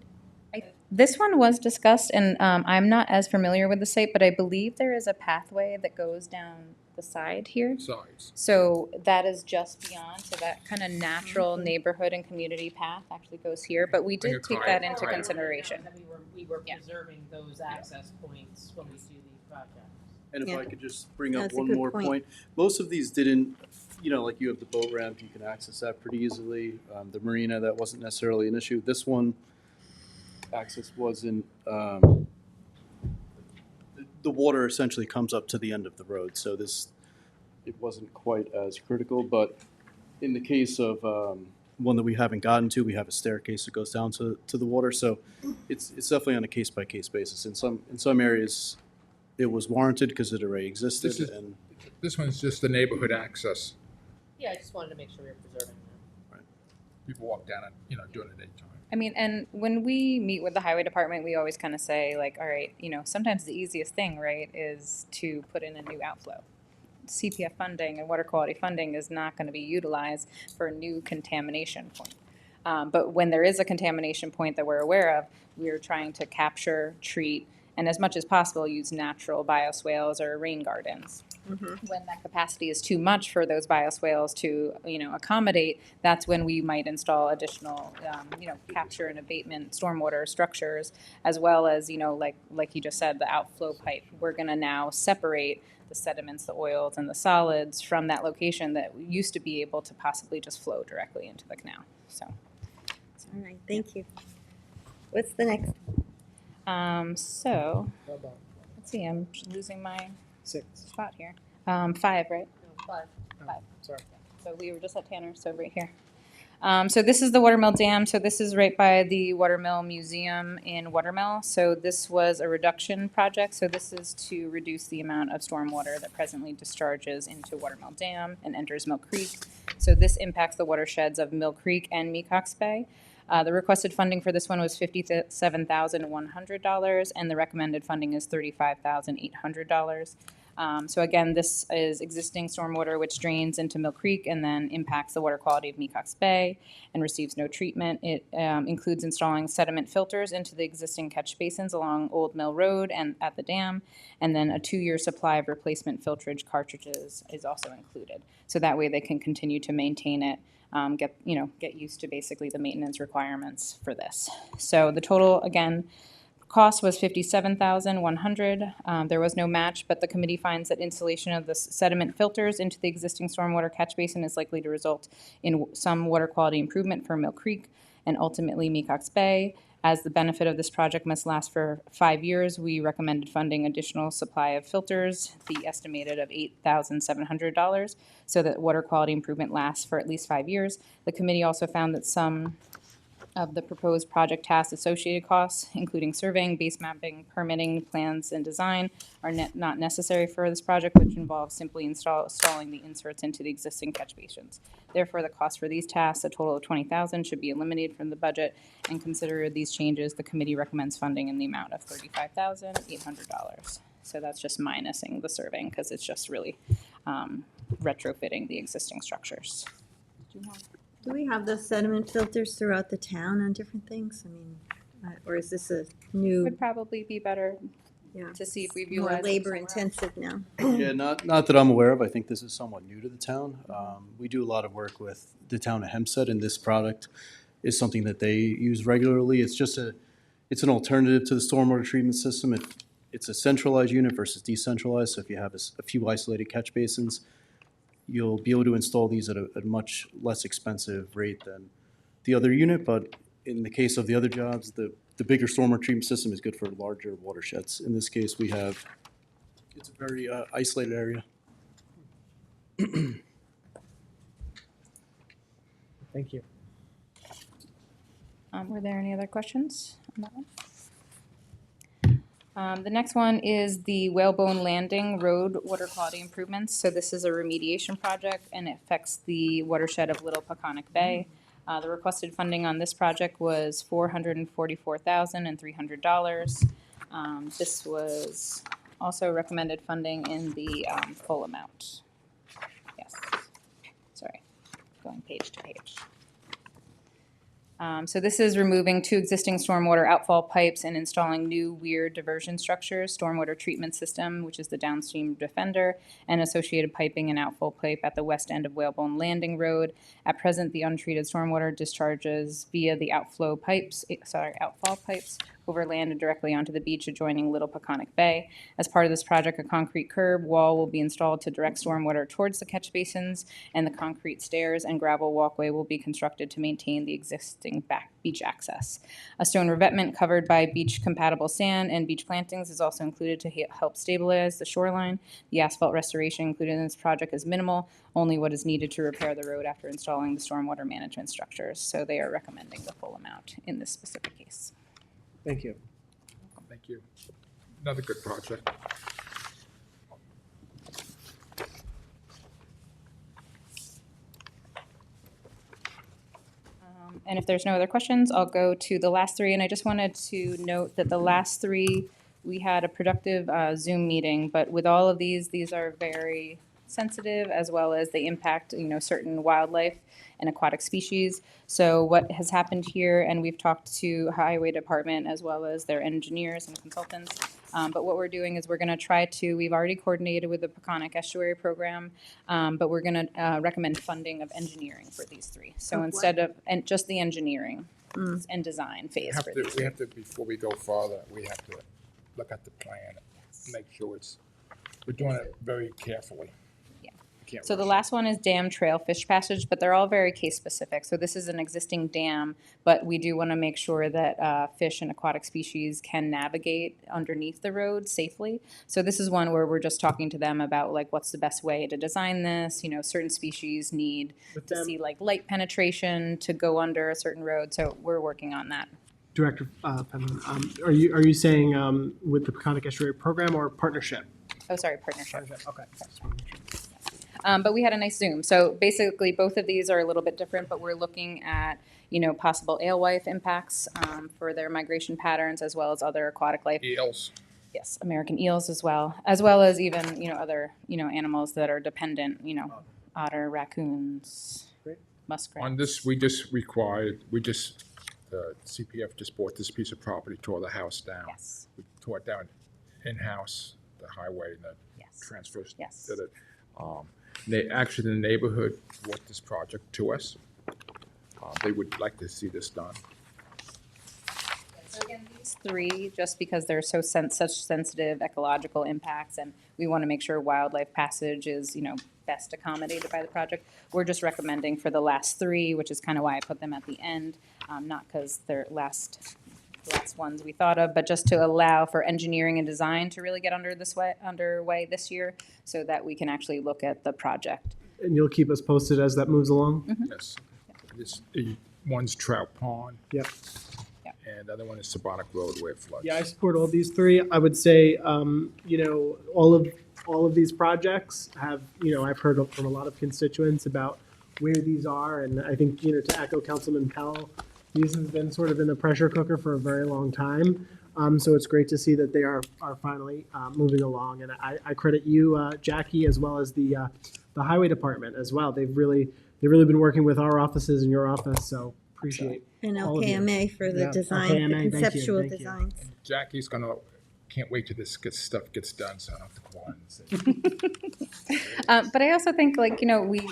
Speaker 17: This one was discussed, and I'm not as familiar with the site, but I believe there is a pathway that goes down the side here.
Speaker 5: Sides.
Speaker 17: So that is just beyond, so that kind of natural neighborhood and community path actually goes here, but we
Speaker 5: Bring
Speaker 17: did
Speaker 5: a
Speaker 17: take
Speaker 5: car-
Speaker 17: that into
Speaker 5: car-
Speaker 17: consideration.
Speaker 2: We were
Speaker 17: Yeah.
Speaker 2: preserving those access points when we do these projects.
Speaker 20: And if
Speaker 1: Yeah.
Speaker 20: I could just bring up
Speaker 1: That's a
Speaker 20: one
Speaker 1: good
Speaker 20: more point. Most of these didn't, like you have the boat ramp, you can access that pretty easily. The marina, that wasn't necessarily an issue. This one, access wasn't, the water essentially comes up to the end of the road, so it wasn't quite as critical, but in the case of one that we haven't gotten to, we have a staircase that goes down to the water, so it's definitely on a case-by-case basis. In some areas, it was warranted because it already existed, and
Speaker 5: This one's just the neighborhood access.
Speaker 2: Yeah, I just wanted to make sure we were preserving them.
Speaker 5: People walk down it, during the daytime.
Speaker 17: I mean, and when we meet with the highway department, we always kind of say like, all right, sometimes the easiest thing, right, is to put in a new outflow. CPF funding and water quality funding is not going to be utilized for a new contamination point. But when there is a contamination point that we're aware of, we're trying to capture, treat, and as much as possible use natural bioswales or rain gardens. When that capacity is too much for those bioswales to, accommodate, that's when we might install additional, capture and abatement stormwater structures, as well as, like you just said, the outflow pipe. We're going to now separate the sediments, the oils, and the solids from that location that used to be able to possibly just flow directly into the canal. So,
Speaker 1: All right, thank you. What's the next?
Speaker 17: So, let's see, I'm losing my
Speaker 14: 6.
Speaker 17: spot here. 5, right?
Speaker 2: No, 5.
Speaker 14: Sorry.
Speaker 17: So we were just at Tanner, so right here. So this is the Watermill Dam. So this is right by the Watermill Museum in Watermill. So this was a reduction project. So this is to reduce the amount of stormwater that presently discharges into Watermill Dam and enters Mill Creek. So this impacts the watersheds of Mill Creek and Mecox Bay. The requested funding for this one was $57,100, and the recommended funding is $35,800. So again, this is existing stormwater which drains into Mill Creek and then impacts the water quality of Mecox Bay and receives no treatment. It includes installing sediment filters into the existing catch basins along Old Mill Road and at the dam, and then a 2-year supply of replacement filtrage cartridges is also included. So that way they can continue to maintain it, get used to basically the maintenance requirements for this. So the total, again, cost was $57,100. There was no match, but the committee finds that installation of the sediment filters into the existing stormwater catch basin is likely to result in some water quality improvement for Mill Creek and ultimately Mecox Bay. As the benefit of this project must last for 5 years, we recommended funding additional supply of filters, the estimated of $8,700, so that water quality improvement lasts for at least 5 years. The committee also found that some of the proposed project tasks associated costs, including surveying, base mapping, permitting, plans, and design, are not necessary for this project, which involves simply installing the inserts into the existing catch basins. Therefore, the cost for these tasks, a total of $20,000, should be eliminated from the budget, and consider these changes. The committee recommends funding in the amount of $35,800. So that's just minusing the surveying, because it's just really retrofitting the existing structures.
Speaker 1: Do we have those sediment filters throughout the town on different things? I mean, or is this a new?
Speaker 17: Would probably be better
Speaker 1: Yeah.
Speaker 17: to see if we've
Speaker 1: More
Speaker 17: utilized it
Speaker 1: labor
Speaker 17: somewhere else.
Speaker 1: intensive now.
Speaker 20: Yeah, not that I'm aware of. I think this is somewhat new to the town. We do a lot of work with the town of Hempstead, and this product is something that they use regularly. It's an alternative to the stormwater treatment system. It's a centralized unit versus decentralized. So if you have a few isolated catch basins, you'll be able to install these at a much less expensive rate than the other unit. But in the case of the other jobs, the bigger stormwater treatment system is good for larger watersheds. In this case, it's a very isolated area.
Speaker 14: Thank you.
Speaker 17: Were there any other questions on that one? The next one is the Whalebone Landing Road water quality improvements. So this is a remediation project, and it affects the watershed of Little Peconic Bay. The requested funding on this project was $444,300. This was also recommended funding in the full amount. Yes. Sorry, going page to page. So this is removing 2 existing stormwater outfall pipes and installing new weir diversion structures, stormwater treatment system, which is the downstream defender, and associated piping and outfall pipe at the west end of Whalebone Landing Road. At present, the untreated stormwater discharges via the outfall pipes over land and directly onto the beach adjoining Little Peconic Bay. As part of this project, a concrete curb wall will be installed to direct stormwater towards the catch basins, and the concrete stairs and gravel walkway will be constructed to maintain the existing back beach access. A stone revetment covered by beach-compatible sand and beach plantings is also included to help stabilize the shoreline. The asphalt restoration included in this project is minimal, only what is needed to repair the road after installing the stormwater management structures. So they are recommending the full amount in this specific case.
Speaker 14: Thank you.
Speaker 5: Thank you. Another good project.
Speaker 17: And if there's no other questions, I'll go to the last 3. And I just wanted to note that the last 3, we had a productive Zoom meeting, but with all of these are very sensitive, as well as they impact, certain wildlife and aquatic species. So what has happened here, and we've talked to Highway Department as well as their engineers and consultants, but what we're doing is we're going to try to, we've already coordinated with the Peconic Estuary Program, but we're going to recommend funding of engineering for these 3. So
Speaker 1: Of what?
Speaker 17: instead of, and just the engineering and design phase for these.
Speaker 5: We have to, before we go farther, we have to look at the plan, make sure we're doing it very carefully.
Speaker 17: So the last one is dam trail fish passage, but they're all very case specific. So this is an existing dam, but we do want to make sure that fish and aquatic species can navigate underneath the road safely. So this is one where we're just talking to them about like what's the best way to design this. Certain species need to see like light penetration to go under a certain road. So we're working on that.
Speaker 14: Director Penman, are you saying with the Peconic Estuary Program or partnership?
Speaker 17: Oh, sorry, partnership.
Speaker 14: Okay.
Speaker 17: But we had a nice Zoom. So basically, both of these are a little bit different, but we're looking at, possible alewife impacts for their migration patterns, as well as other aquatic life.
Speaker 5: Eels.
Speaker 17: Yes, American eels as well as even, other, animals that are dependent, otter, raccoons, muskrats.
Speaker 5: On this, CPF just bought this piece of property, tore the house down.
Speaker 17: Yes.
Speaker 5: We tore it down in-house, the highway, and the transfers did it. Actually, the neighborhood brought this project to us. They would like to see this done.
Speaker 17: So again, these 3, just because they're such sensitive ecological impacts, and we want to make sure wildlife passage is, best accommodated by the project. We're just recommending for the last 3, which is kind of why I put them at the end, not because they're last ones we thought of, but just to allow for engineering and design to really get underway this year, so that we can actually look at the project.
Speaker 14: And you'll keep us posted as that moves along?
Speaker 5: Yes. One's Trout Pond.
Speaker 14: Yep.
Speaker 5: And the other one is Sabonic Road where it floods.
Speaker 14: Yeah, I support all these 3. I would say, all of these projects have, I've heard from a lot of constituents about where these are, and I think, to echo Councilman Powell, these have been sort of in the pressure cooker for a very long time. So it's great to see that they are finally moving along, and I credit you, Jackie, as well as the Highway Department as well. They've really been working with our offices and your office, so appreciate
Speaker 1: And
Speaker 14: all of you.
Speaker 1: LKMA for the
Speaker 14: Yeah,
Speaker 1: design,
Speaker 14: LKMA,
Speaker 1: the
Speaker 14: thank you,
Speaker 1: conceptual
Speaker 14: thank you.
Speaker 1: designs.
Speaker 5: Jackie's can't wait till this stuff gets done, so I don't have to go on and say.
Speaker 17: But I also think, we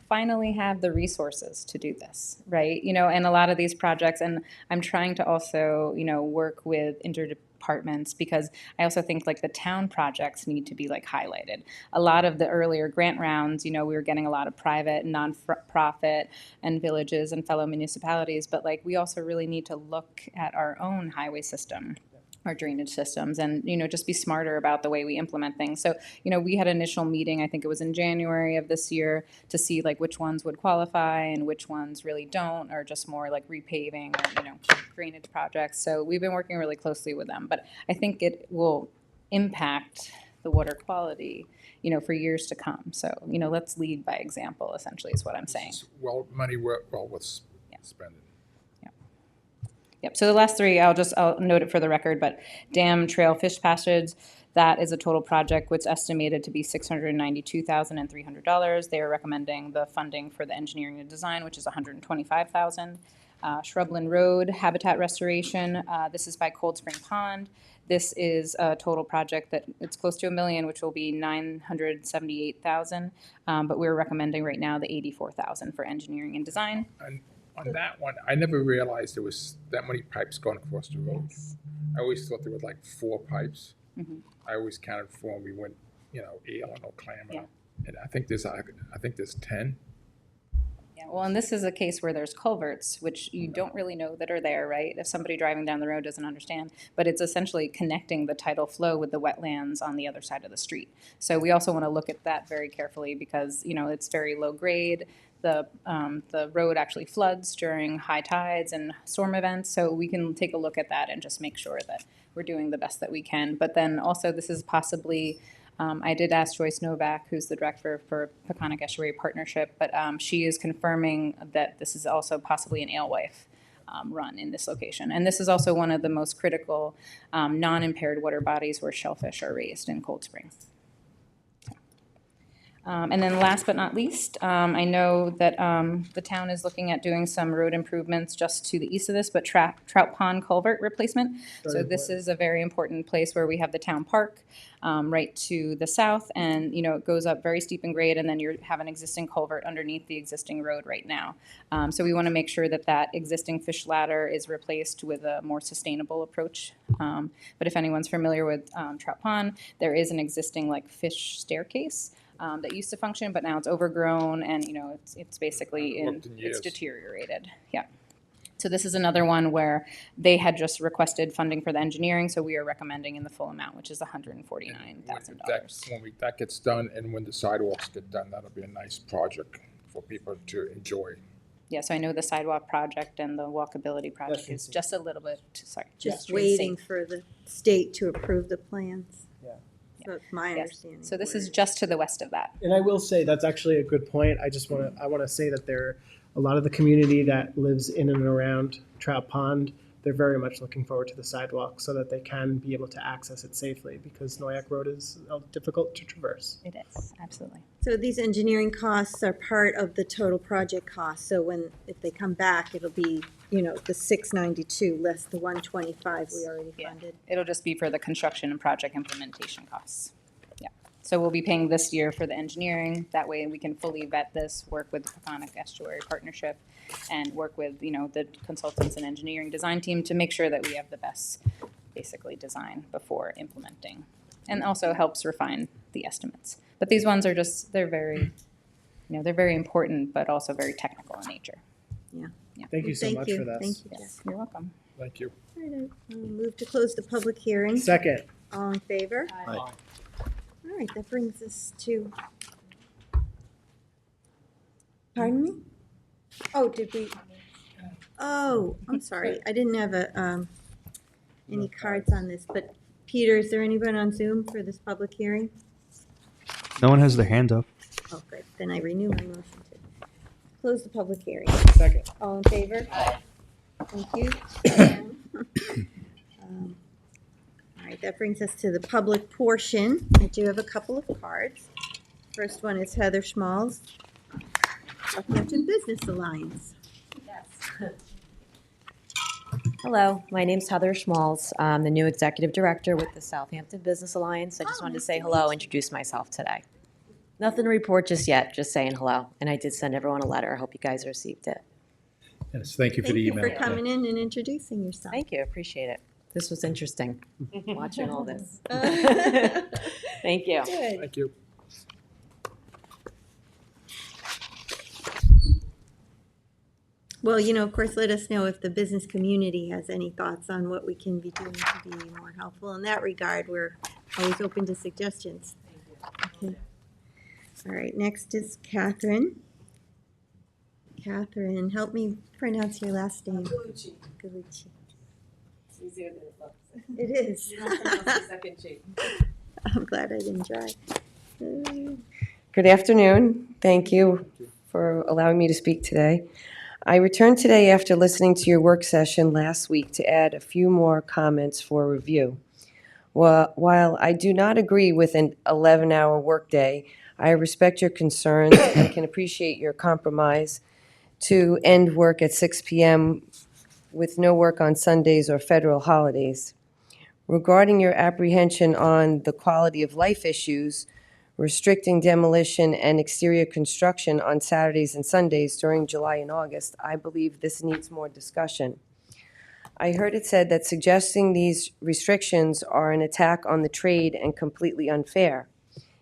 Speaker 17: finally have the resources to do this, right? And a lot of these projects, and I'm trying to also, work with interdepartments, because I also think the town projects need to be highlighted. A lot of the earlier grant rounds, we were getting a lot of private, non-profit, and villages and fellow municipalities, but we also really need to look at our own highway system, our drainage systems, and just be smarter about the way we implement things. So we had an initial meeting, I think it was in January of this year, to see which ones would qualify and which ones really don't, or just more repaving or drainage projects. So we've been working really closely with them, but I think it will impact the water quality for years to come. So let's lead by example, essentially, is what I'm saying.
Speaker 5: Money well worth spending.
Speaker 17: Yep, so the last 3, I'll note it for the record, but dam trail fish passage, that is a total project which is estimated to be $692,300. They are recommending the funding for the engineering and design, which is $125,000. Shrubland Road, habitat restoration. This is by Cold Spring Pond. This is a total project that it's close to $1 million, which will be $978,000. But we're recommending right now the $84,000 for engineering and design.
Speaker 5: And on that one, I never realized there was that many pipes going across the road. I always thought there were like 4 pipes. I always counted 4 when we went, Eel and O'Clammon. And I think there's 10.
Speaker 17: Yeah, well, and this is a case where there's culverts, which you don't really know that are there, right? If somebody driving down the road doesn't understand, but it's essentially connecting the tidal flow with the wetlands on the other side of the street. So we also want to look at that very carefully because, it's very low grade. The road actually floods during high tides and storm events, so we can take a look at that and just make sure that we're doing the best that we can. But then also this is possibly, I did ask Joyce Novak, who's the director for Peconic Estuary Partnership, but she is confirming that this is also possibly an alewife run in this location. And this is also one of the most critical non-impaired water bodies where shellfish are raised in Cold Spring. And then last but not least, I know that the town is looking at doing some road improvements just to the east of this, but Trout Pond culvert replacement. So this is a very important place where we have the town park right to the south, and it goes up very steep and grade, and then you have an existing culvert underneath the existing road right now. So we want to make sure that that existing fish ladder is replaced with a more sustainable approach. But if anyone's familiar with Trout Pond, there is an existing fish staircase that used to function, but now it's overgrown and it's basically it's deteriorated. Yeah. So this is another one where they had just requested funding for the engineering, so we are recommending in the full amount, which is $149,000.
Speaker 5: When that gets done and when the sidewalks get done, that'll be a nice project for people to enjoy.
Speaker 17: Yeah, so I know the sidewalk project and the walkability project is just a little bit,
Speaker 1: Just waiting for the state to approve the plans. So it's my
Speaker 17: Yes.
Speaker 1: understanding.
Speaker 17: So this is just to the west of that.
Speaker 14: And I will say that's actually a good point. I want to say that a lot of the community that lives in and around Trout Pond, they're very much looking forward to the sidewalk so that they can be able to access it safely because Noyak Road is difficult to traverse.
Speaker 17: It is, absolutely.
Speaker 1: So these engineering costs are part of the total project cost. So if they come back, it'll be, the 692 less the 125 we already funded.
Speaker 17: It'll just be for the construction and project implementation costs. Yeah. So we'll be paying this year for the engineering. That way we can fully vet this, work with the Peconic Estuary Partnership, and work with, the consultants and engineering design team to make sure that we have the best, basically, design before implementing. And also helps refine the estimates. But these ones are they're very, they're very important, but also very technical in nature.
Speaker 1: Yeah.
Speaker 14: Thank you so much for this.
Speaker 1: Thank you,
Speaker 17: Yes, you're welcome.
Speaker 5: Thank you.
Speaker 1: All right, I'll move to close the public hearing.
Speaker 14: Second.
Speaker 1: All in favor?
Speaker 14: Aye.
Speaker 1: All right, that brings us to, pardon me? Oh, did we? Oh, I'm sorry. I didn't have any cards on this, but Peter, is there anyone on Zoom for this public hearing?
Speaker 13: No one has their hand up.
Speaker 1: Oh, good. Then I renew my motion to close the public hearing.
Speaker 14: Second.
Speaker 1: All in favor? Thank you. All right, that brings us to the public portion. I do have a couple of cards. First one is Heather Schmalz, Southampton Business Alliance.
Speaker 7: Hello, my name's Heather Schmalz. I'm the new executive director with the Southampton Business Alliance. I just wanted to say hello, introduce myself today. Nothing to report just yet, just saying hello. And I did send everyone a letter. I hope you guys received it.
Speaker 8: Yes, thank you for the email.
Speaker 1: Thank you for coming in and introducing yourself.
Speaker 7: Thank you, appreciate it. This was interesting, watching all this. Thank you.
Speaker 1: Good.
Speaker 5: Thank you.
Speaker 1: Well, of course, let us know if the business community has any thoughts on what we can be doing to be more helpful. In that regard, we're always open to suggestions. Okay. All right, next is Catherine. Catherine, help me pronounce your last name. Galucci.
Speaker 19: It's easier than it looks.
Speaker 1: It is.
Speaker 19: Second G.
Speaker 1: I'm glad I didn't try.
Speaker 19: Good afternoon. Thank you for allowing me to speak today. I returned today after listening to your work session last week to add a few more comments for review. While I do not agree with an 11-hour workday, I respect your concerns and can appreciate your compromise to end work at 6 p.m. with no work on Sundays or federal holidays. Regarding your apprehension on the quality of life issues, restricting demolition and exterior construction on Saturdays and Sundays during July and August, I believe this needs more discussion. I heard it said that suggesting these restrictions are an attack on the trade and completely unfair.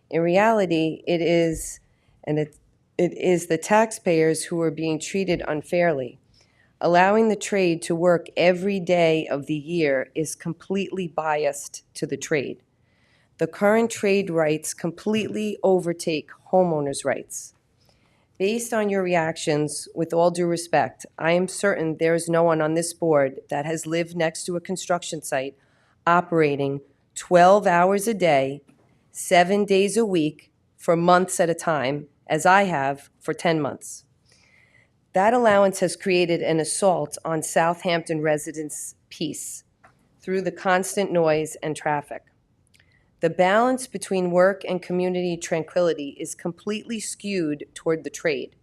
Speaker 19: In reality, it is the taxpayers who are being treated unfairly. Allowing the trade to work every day of the year is completely biased to the trade. The current trade rights completely overtake homeowners' rights. Based on your reactions, with all due respect, I am certain there is no one on this board that has lived next to a construction site operating 12 hours a day, 7 days a week, for months at a time, as I have for 10 months. That allowance has created an assault on Southampton residents' peace through the constant noise and traffic. The balance between work and community tranquility is completely skewed toward the trade.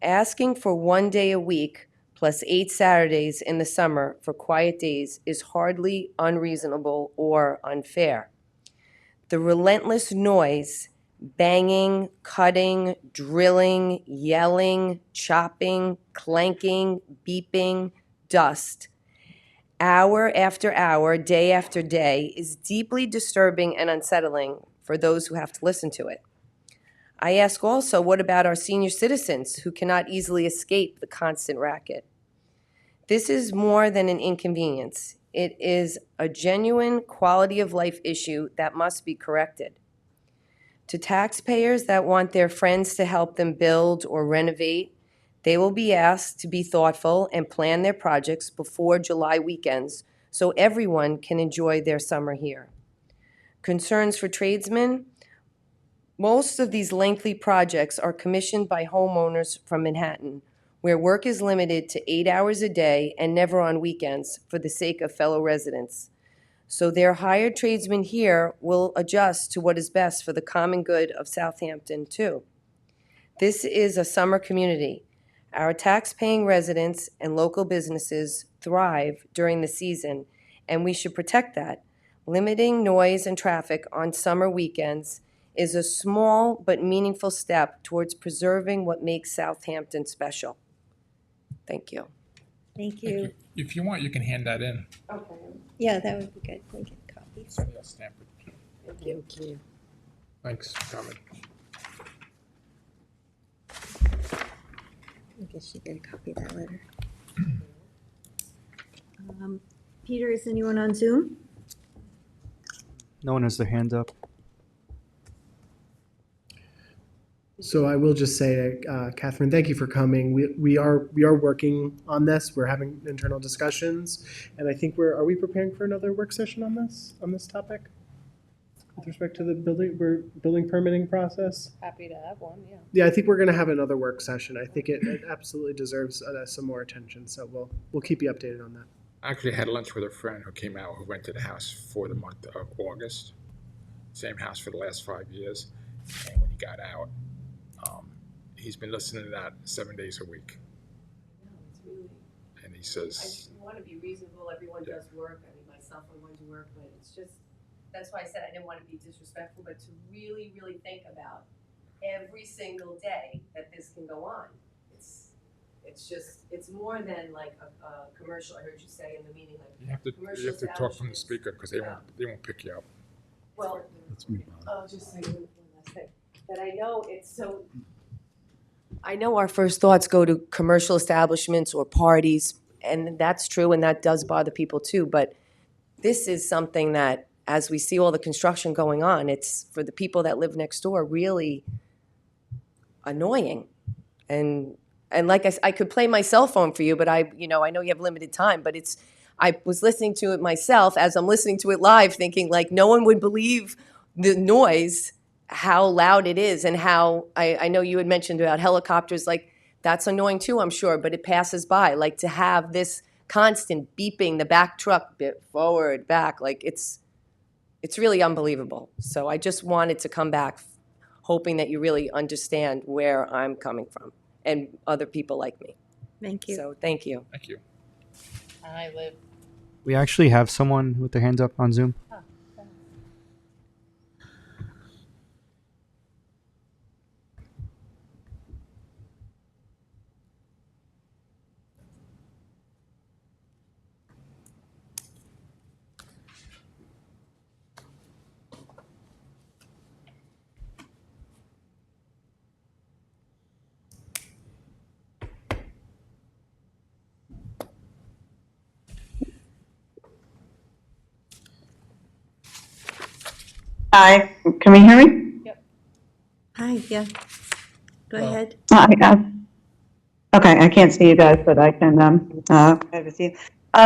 Speaker 19: Asking for 1 day a week plus 8 Saturdays in the summer for quiet days is hardly unreasonable or unfair. The relentless noise, banging, cutting, drilling, yelling, chopping, clanking, beeping, dust, hour after hour, day after day, is deeply disturbing and unsettling for those who have to listen to it. I ask also, what about our senior citizens who cannot easily escape the constant racket? This is more than an inconvenience. It is a genuine quality of life issue that must be corrected. To taxpayers that want their friends to help them build or renovate, they will be asked to be thoughtful and plan their projects before July weekends so everyone can enjoy their summer here. Concerns for tradesmen? Most of these lengthy projects are commissioned by homeowners from Manhattan, where work is limited to 8 hours a day and never on weekends for the sake of fellow residents. So their hired tradesmen here will adjust to what is best for the common good of Southampton, too. This is a summer community. Our tax-paying residents and local businesses thrive during the season, and we should protect that. Limiting noise and traffic on summer weekends is a small but meaningful step towards preserving what makes Southampton special. Thank you.
Speaker 1: Thank you.
Speaker 5: If you want, you can hand that in.
Speaker 1: Okay. Yeah, that would be good. We get copies.
Speaker 5: Somebody else stamp it.
Speaker 1: Thank you.
Speaker 5: Thanks for coming.
Speaker 1: I guess you get a copy of that letter. Peter, is anyone on Zoom?
Speaker 13: No one has their hand up.
Speaker 14: So I will just say, Catherine, thank you for coming. We are working on this. We're having internal discussions, and I think are we preparing for another work session on this topic with respect to the building permitting process?
Speaker 3: Happy to have one, yeah.
Speaker 14: Yeah, I think we're going to have another work session. I think it absolutely deserves some more attention. So we'll keep you updated on that.
Speaker 5: I actually had lunch with a friend who came out who rented a house for the month of August. Same house for the last 5 years. And when he got out, he's been listening to that 7 days a week. And he says,
Speaker 2: I want to be reasonable. Everyone does work. I mean, myself, I'm going to work, but it's just, that's why I said I didn't want to be disrespectful, but to really, really think about every single day that this can go on. It's more than like a commercial. I heard you say in the meeting, like
Speaker 5: you have to talk from the speaker because they won't pick you up.
Speaker 2: Well, I'll just say one last thing. That I know it's so.
Speaker 19: I know our first thoughts go to commercial establishments or parties, and that's true, and that does bother people too, but this is something that, as we see all the construction going on, it's, for the people that live next door, really annoying. And like I could play my cell phone for you, but I know you have limited time, but I was listening to it myself as I'm listening to it live, thinking like no one would believe the noise, how loud it is, and how, I know you had mentioned about helicopters, like that's annoying too, I'm sure, but it passes by. Like to have this constant beeping, the back truck, bit forward, back, like it's really unbelievable. So I just wanted to come back hoping that you really understand where I'm coming from and other people like me.
Speaker 1: Thank you.
Speaker 19: So thank you.
Speaker 5: Thank you.
Speaker 4: I live.
Speaker 13: We actually have someone with their hands up on Zoom.
Speaker 16: Hi, can we hear me?
Speaker 1: Hi, yeah. Go ahead.
Speaker 16: Okay, I can't see you guys, but I can, go ahead with you.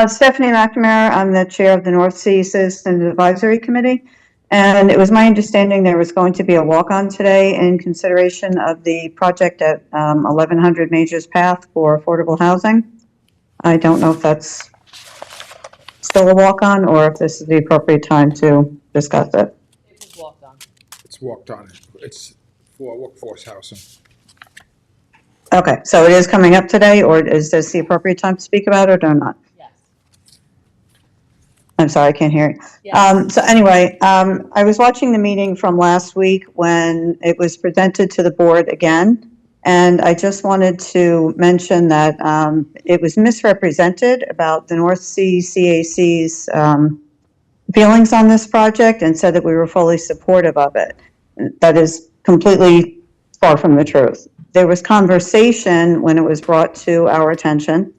Speaker 16: Stephanie McNamara, I'm the chair of the North Sea Citizens Advisory Committee. And it was my understanding there was going to be a walk-on today in consideration of the project at 1100 Majors Path for affordable housing. I don't know if that's still a walk-on or if this is the appropriate time to discuss it.
Speaker 5: It's walked on. It's for workforce housing.
Speaker 16: Okay, so it is coming up today, or is this the appropriate time to speak about it or not?
Speaker 4: Yes.
Speaker 16: I'm sorry, I can't hear you.
Speaker 4: Yes.
Speaker 16: So anyway, I was watching the meeting from last week when it was presented to the board again. And I just wanted to mention that it was misrepresented about the North Sea CAC's feelings on this project and said that we were fully supportive of it. That is completely far from the truth. There was conversation when it was brought to our attention,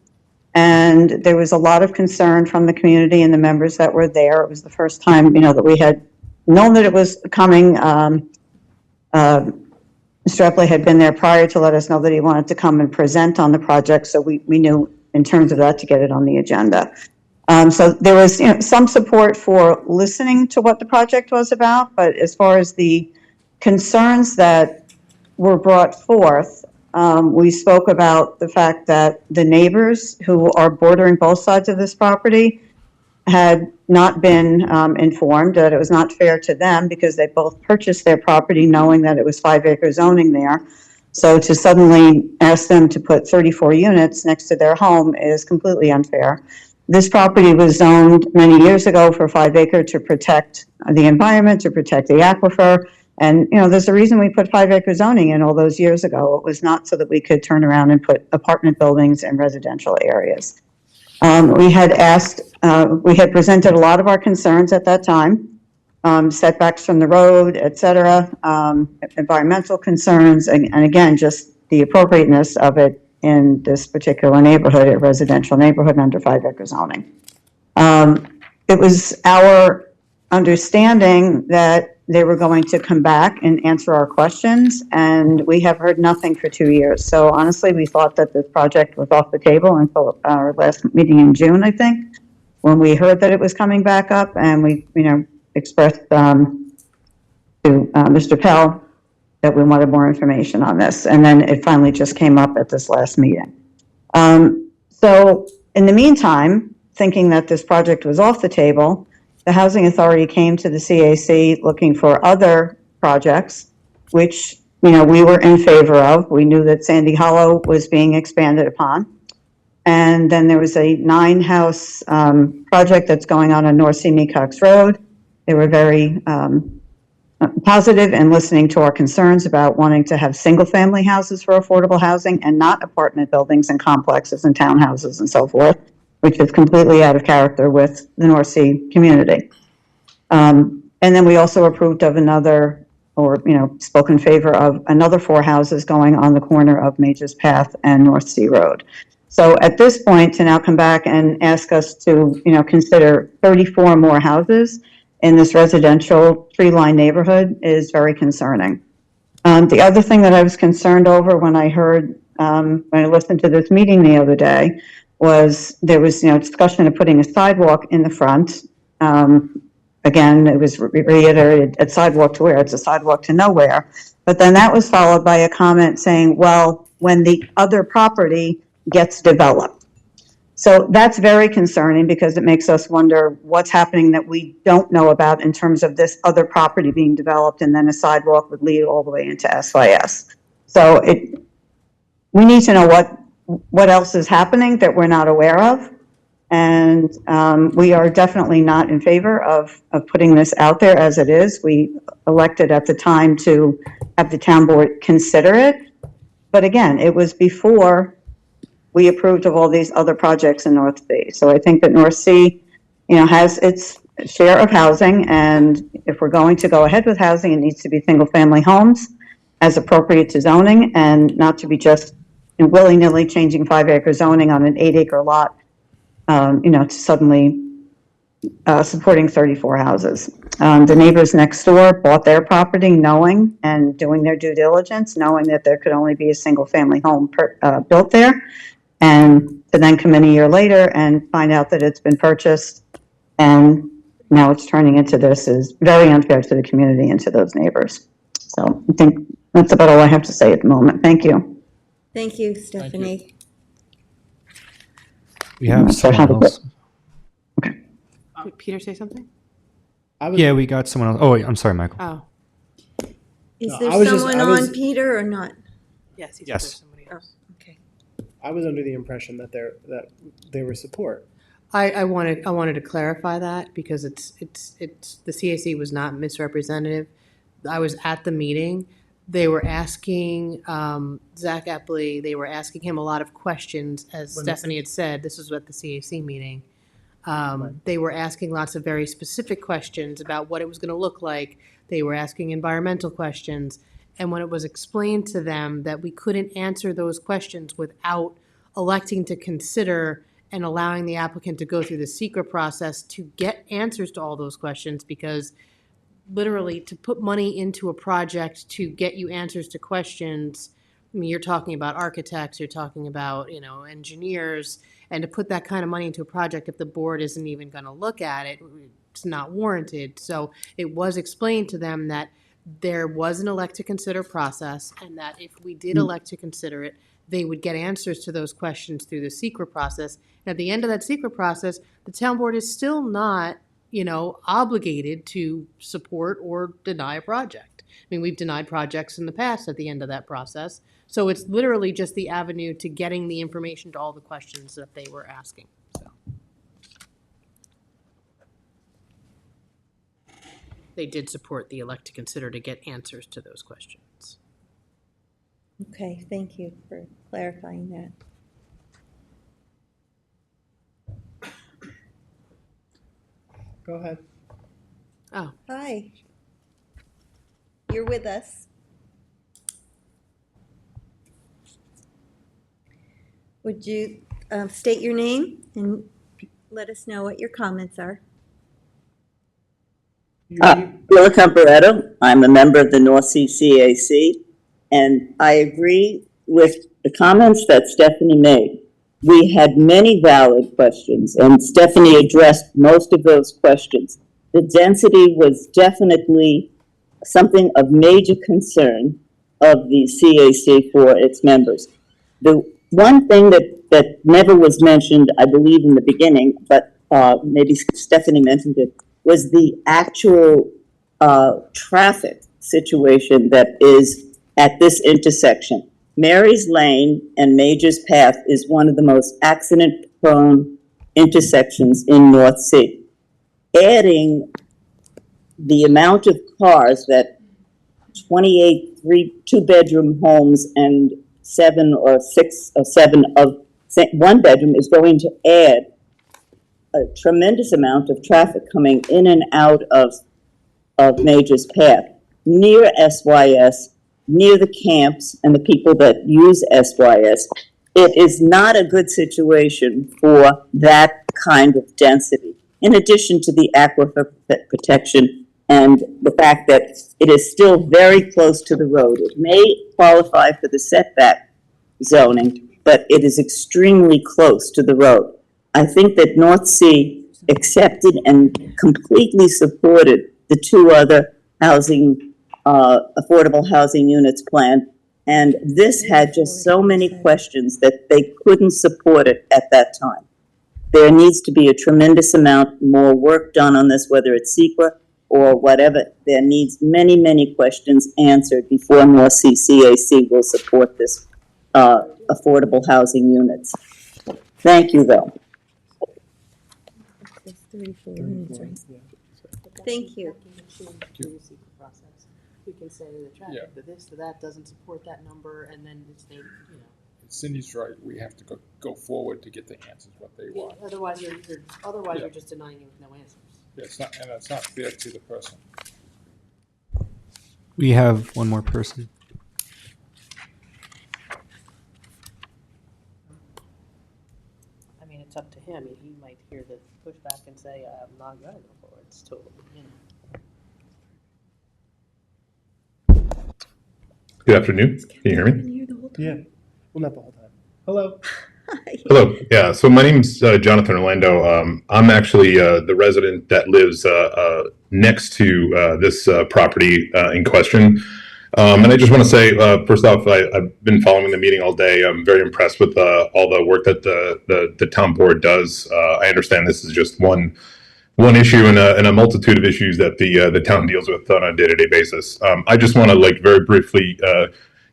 Speaker 16: and there was a lot of concern from the community and the members that were there. It was the first time, that we had known that it was coming. Mr. Epley had been there prior to let us know that he wanted to come and present on the project, so we knew in terms of that to get it on the agenda. So there was, some support for listening to what the project was about, but as far as the concerns that were brought forth, we spoke about the fact that the neighbors who are bordering both sides of this property had not been informed, that it was not fair to them because they both purchased their property knowing that it was 5-acre zoning there. So to suddenly ask them to put 34 units next to their home is completely unfair. This property was zoned many years ago for 5-acre to protect the environment, to protect the aquifer. And, there's a reason we put 5-acre zoning in all those years ago. It was not so that we could turn around and put apartment buildings in residential areas. We had presented a lot of our concerns at that time, setbacks from the road, et cetera, environmental concerns, and again, just the appropriateness of it in this particular neighborhood, a residential neighborhood under 5-acre zoning. It was our understanding that they were going to come back and answer our questions, and we have heard nothing for 2 years. So honestly, we thought that this project was off the table until our last meeting in June, I think, when we heard that it was coming back up, and we, expressed to Mr. Pell that we wanted more information on this. And then it finally just came up at this last meeting. So in the meantime, thinking that this project was off the table, the Housing Authority came to the CAC looking for other projects, which, we were in favor of. We knew that Sandy Hollow was being expanded upon. And then there was a 9-house project that's going on North Sea Mecox Road. They were very positive in listening to our concerns about wanting to have single-family houses for affordable housing and not apartment buildings and complexes and townhouses and so forth, which is completely out of character with the North Sea community. And then we also approved of another, or, spoke in favor of another 4 houses going on the corner of Majors Path and North Sea Road. So at this point, to now come back and ask us to, consider 34 more houses in this residential tree-lined neighborhood is very concerning. The other thing that I was concerned over when I heard, when I listened to this meeting the other day, was there was, discussion of putting a sidewalk in the front. Again, it was reiterated, a sidewalk to where? It's a sidewalk to nowhere. But then that was followed by a comment saying, well, when the other property gets developed. So that's very concerning because it makes us wonder what's happening that we don't know about in terms of this other property being developed, and then a sidewalk would lead all the way into SYS. So we need to know what else is happening that we're not aware of. And we are definitely not in favor of putting this out there as it is. We elected at the time to have the town board consider it. But again, it was before we approved of all these other projects in North Sea. So I think that North Sea, has its share of housing. And if we're going to go ahead with housing, it needs to be single-family homes as appropriate to zoning, and not to be just willy-nilly changing 5-acre zoning on an 8-acre lot, to suddenly supporting 34 houses. The neighbors next door bought their property knowing and doing their due diligence, knowing that there could only be a single-family home built there, and to then come in a year later and find out that it's been purchased and now it's turning into this is very unfair to the community and to those neighbors. So I think that's about all I have to say at the moment. Thank you.
Speaker 1: Thank you, Stephanie.
Speaker 13: We have someone else.
Speaker 4: Did Peter say something?
Speaker 13: Yeah, we got someone else. Oh, wait, I'm sorry, Michael.
Speaker 4: Oh.
Speaker 1: Is
Speaker 14: No,
Speaker 1: there
Speaker 14: I was just-
Speaker 1: someone
Speaker 14: I was-
Speaker 1: on, Peter, or not?
Speaker 4: Yes. He
Speaker 13: Yes.
Speaker 4: said somebody else.
Speaker 1: Okay.
Speaker 14: I was under the impression that they were support.
Speaker 4: I wanted to clarify that because it's the CAC was not misrepresentative. I was at the meeting. They were asking Zach Epley. They were asking him a lot of questions, as Stephanie had said. This was at the CAC meeting. They were asking lots of very specific questions about what it was going to look like. They were asking environmental questions. And when it was explained to them that we couldn't answer those questions without electing to consider and allowing the applicant to go through the secret process to get answers to all those questions, because literally to put money into a project to get you answers to questions, I mean, you're talking about architects, you're talking about, engineers, and to put that kind of money into a project, if the board isn't even going to look at it, it's not warranted. So it was explained to them that there was an elect to consider process, and that if we did elect to consider it, they would get answers to those questions through the secret process. And at the end of that secret process, the town board is still not, obligated to support or deny a project. I mean, we've denied projects in the past at the end of that process. So it's literally just the avenue to getting the information to all the questions that they were asking. So they did support the elect to consider to get answers to those questions.
Speaker 1: Okay, thank you for clarifying that.
Speaker 14: Go ahead.
Speaker 4: Oh.
Speaker 1: Hi. You're with us. Would you state your name and let us know what your comments are?
Speaker 15: Willa Comparetto. I'm a member of the North Sea CAC, and I agree with the comments that Stephanie made. We had many valid questions, and Stephanie addressed most of those questions. The density was definitely something of major concern of the CAC for its members. The one thing that never was mentioned, I believe, in the beginning, but maybe Stephanie mentioned it, was the actual traffic situation that is at this intersection. Mary's Lane and Major's Path is one of the most accident-prone intersections in North Sea. Adding the amount of cars that 28 two-bedroom homes and 7 or 6 or 7 of one bedroom is going to add a tremendous amount of traffic coming in and out of Major's Path, near SYS, near the camps and the people that use SYS. It is not a good situation for that kind of density, in addition to the aquifer protection and the fact that it is still very close to the road. It may qualify for the setback zoning, but it is extremely close to the road. I think that North Sea accepted and completely supported the 2 other affordable housing units plan, and this had just so many questions that they couldn't support it at that time. There needs to be a tremendous amount more work done on this, whether it's secret or whatever. There needs many, many questions answered before North Sea CAC will support this affordable housing units. Thank you, though.
Speaker 1: It's 34 units, right? Thank you.
Speaker 3: We can say the
Speaker 5: Yeah.
Speaker 3: traffic, the this, the that doesn't support that number, and then it's their,
Speaker 5: Cindy's right, we have to go forward to get the answers what they want.
Speaker 3: otherwise you're
Speaker 5: Yeah.
Speaker 3: just denying it with no answers.
Speaker 5: It's not, and it's not fair to the person.
Speaker 13: We have one more person.
Speaker 3: I mean, it's up to him. He might hear the pushback and say, I'm not gonna go forward. It's totally,
Speaker 12: Good afternoon. Can you hear me?
Speaker 14: Yeah, well, not the whole time. Hello.
Speaker 12: Hello. Yeah. So my name's Jonathan Orlando. I'm actually the resident that lives next to this property in question. And I just want to say, first off, I've been following the meeting all day. I'm very impressed with all the work that the town board does. I understand this is just one issue in a multitude of issues that the town deals with on a day-to-day basis. I just want to very briefly